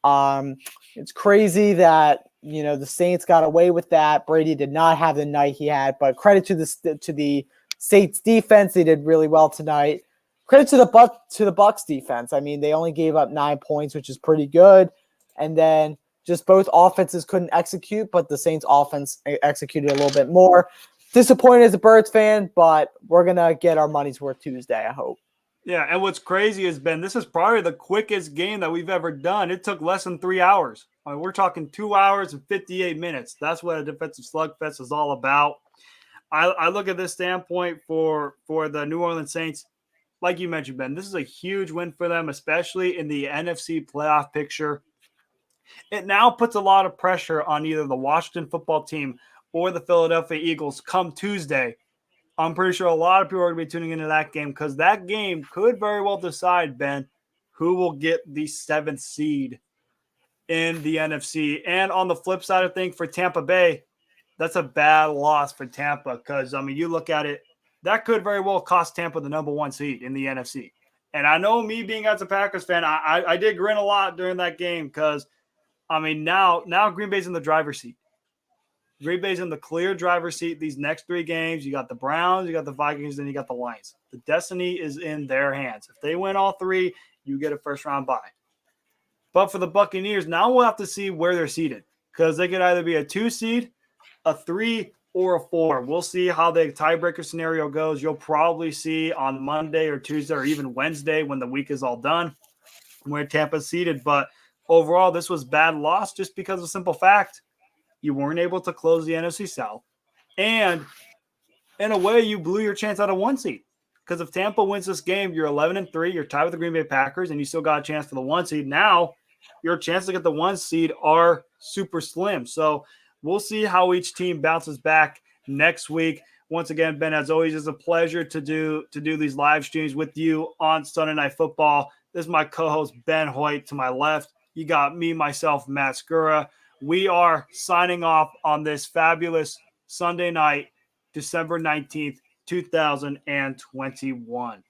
it's crazy that, the Saints got away with that. Brady did not have the night he had, but credit to the Saints defense. They did really well tonight. Credit to the Bucs defense. I mean, they only gave up 9 points, which is pretty good. And then just both offenses couldn't execute, but the Saints offense executed a little bit more. Disappointed as a Birds fan, but we're going to get our money's worth Tuesday, I hope. Yeah, and what's crazy is, Ben, this is probably the quickest game that we've ever done. It took less than 3 hours. I mean, we're talking 2 hours and 58 minutes. That's what a defensive slugfest is all about. I look at this standpoint for the New Orleans Saints. Like you mentioned, Ben, this is a huge win for them, especially in the NFC playoff picture. It now puts a lot of pressure on either the Washington football team or the Philadelphia Eagles come Tuesday. I'm pretty sure a lot of people are going to be tuning into that game because that game could very well decide, Ben, who will get the 7th seed in the NFC. And on the flip side of things for Tampa Bay, that's a bad loss for Tampa because, I mean, you look at it, that could very well cost Tampa the number 1 seed in the NFC. And I know me being as a Packers fan, I did grin a lot during that game because, I mean, now Green Bay's in the driver's seat. Green Bay's in the clear driver's seat these next 3 games. You got the Browns, you got the Vikings, then you got the Lions. The destiny is in their hands. If they win all 3, you get a first-round bye. But for the Buccaneers, now we'll have to see where they're seated because they could either be a 2 seed, a 3, or a 4. We'll see how the tiebreaker scenario goes. You'll probably see on Monday or Tuesday or even Wednesday when the week is all done where Tampa's seated. But overall, this was bad loss just because of a simple fact. You weren't able to close the NFC South. And in a way, you blew your chance out of 1 seed. Because if Tampa wins this game, you're 11-3, you're tied with the Green Bay Packers, and you still got a chance for the 1 seed. Now, your chances to get the 1 seed are super slim. So we'll see how each team bounces back next week. Once again, Ben, as always, it's a pleasure to do these live streams with you on Sunday Night Football. This is my co-host, Ben Hoyt, to my left. You got me, myself, Matt Skura. We are signing off on this fabulous Sunday night, December 19th, 2021.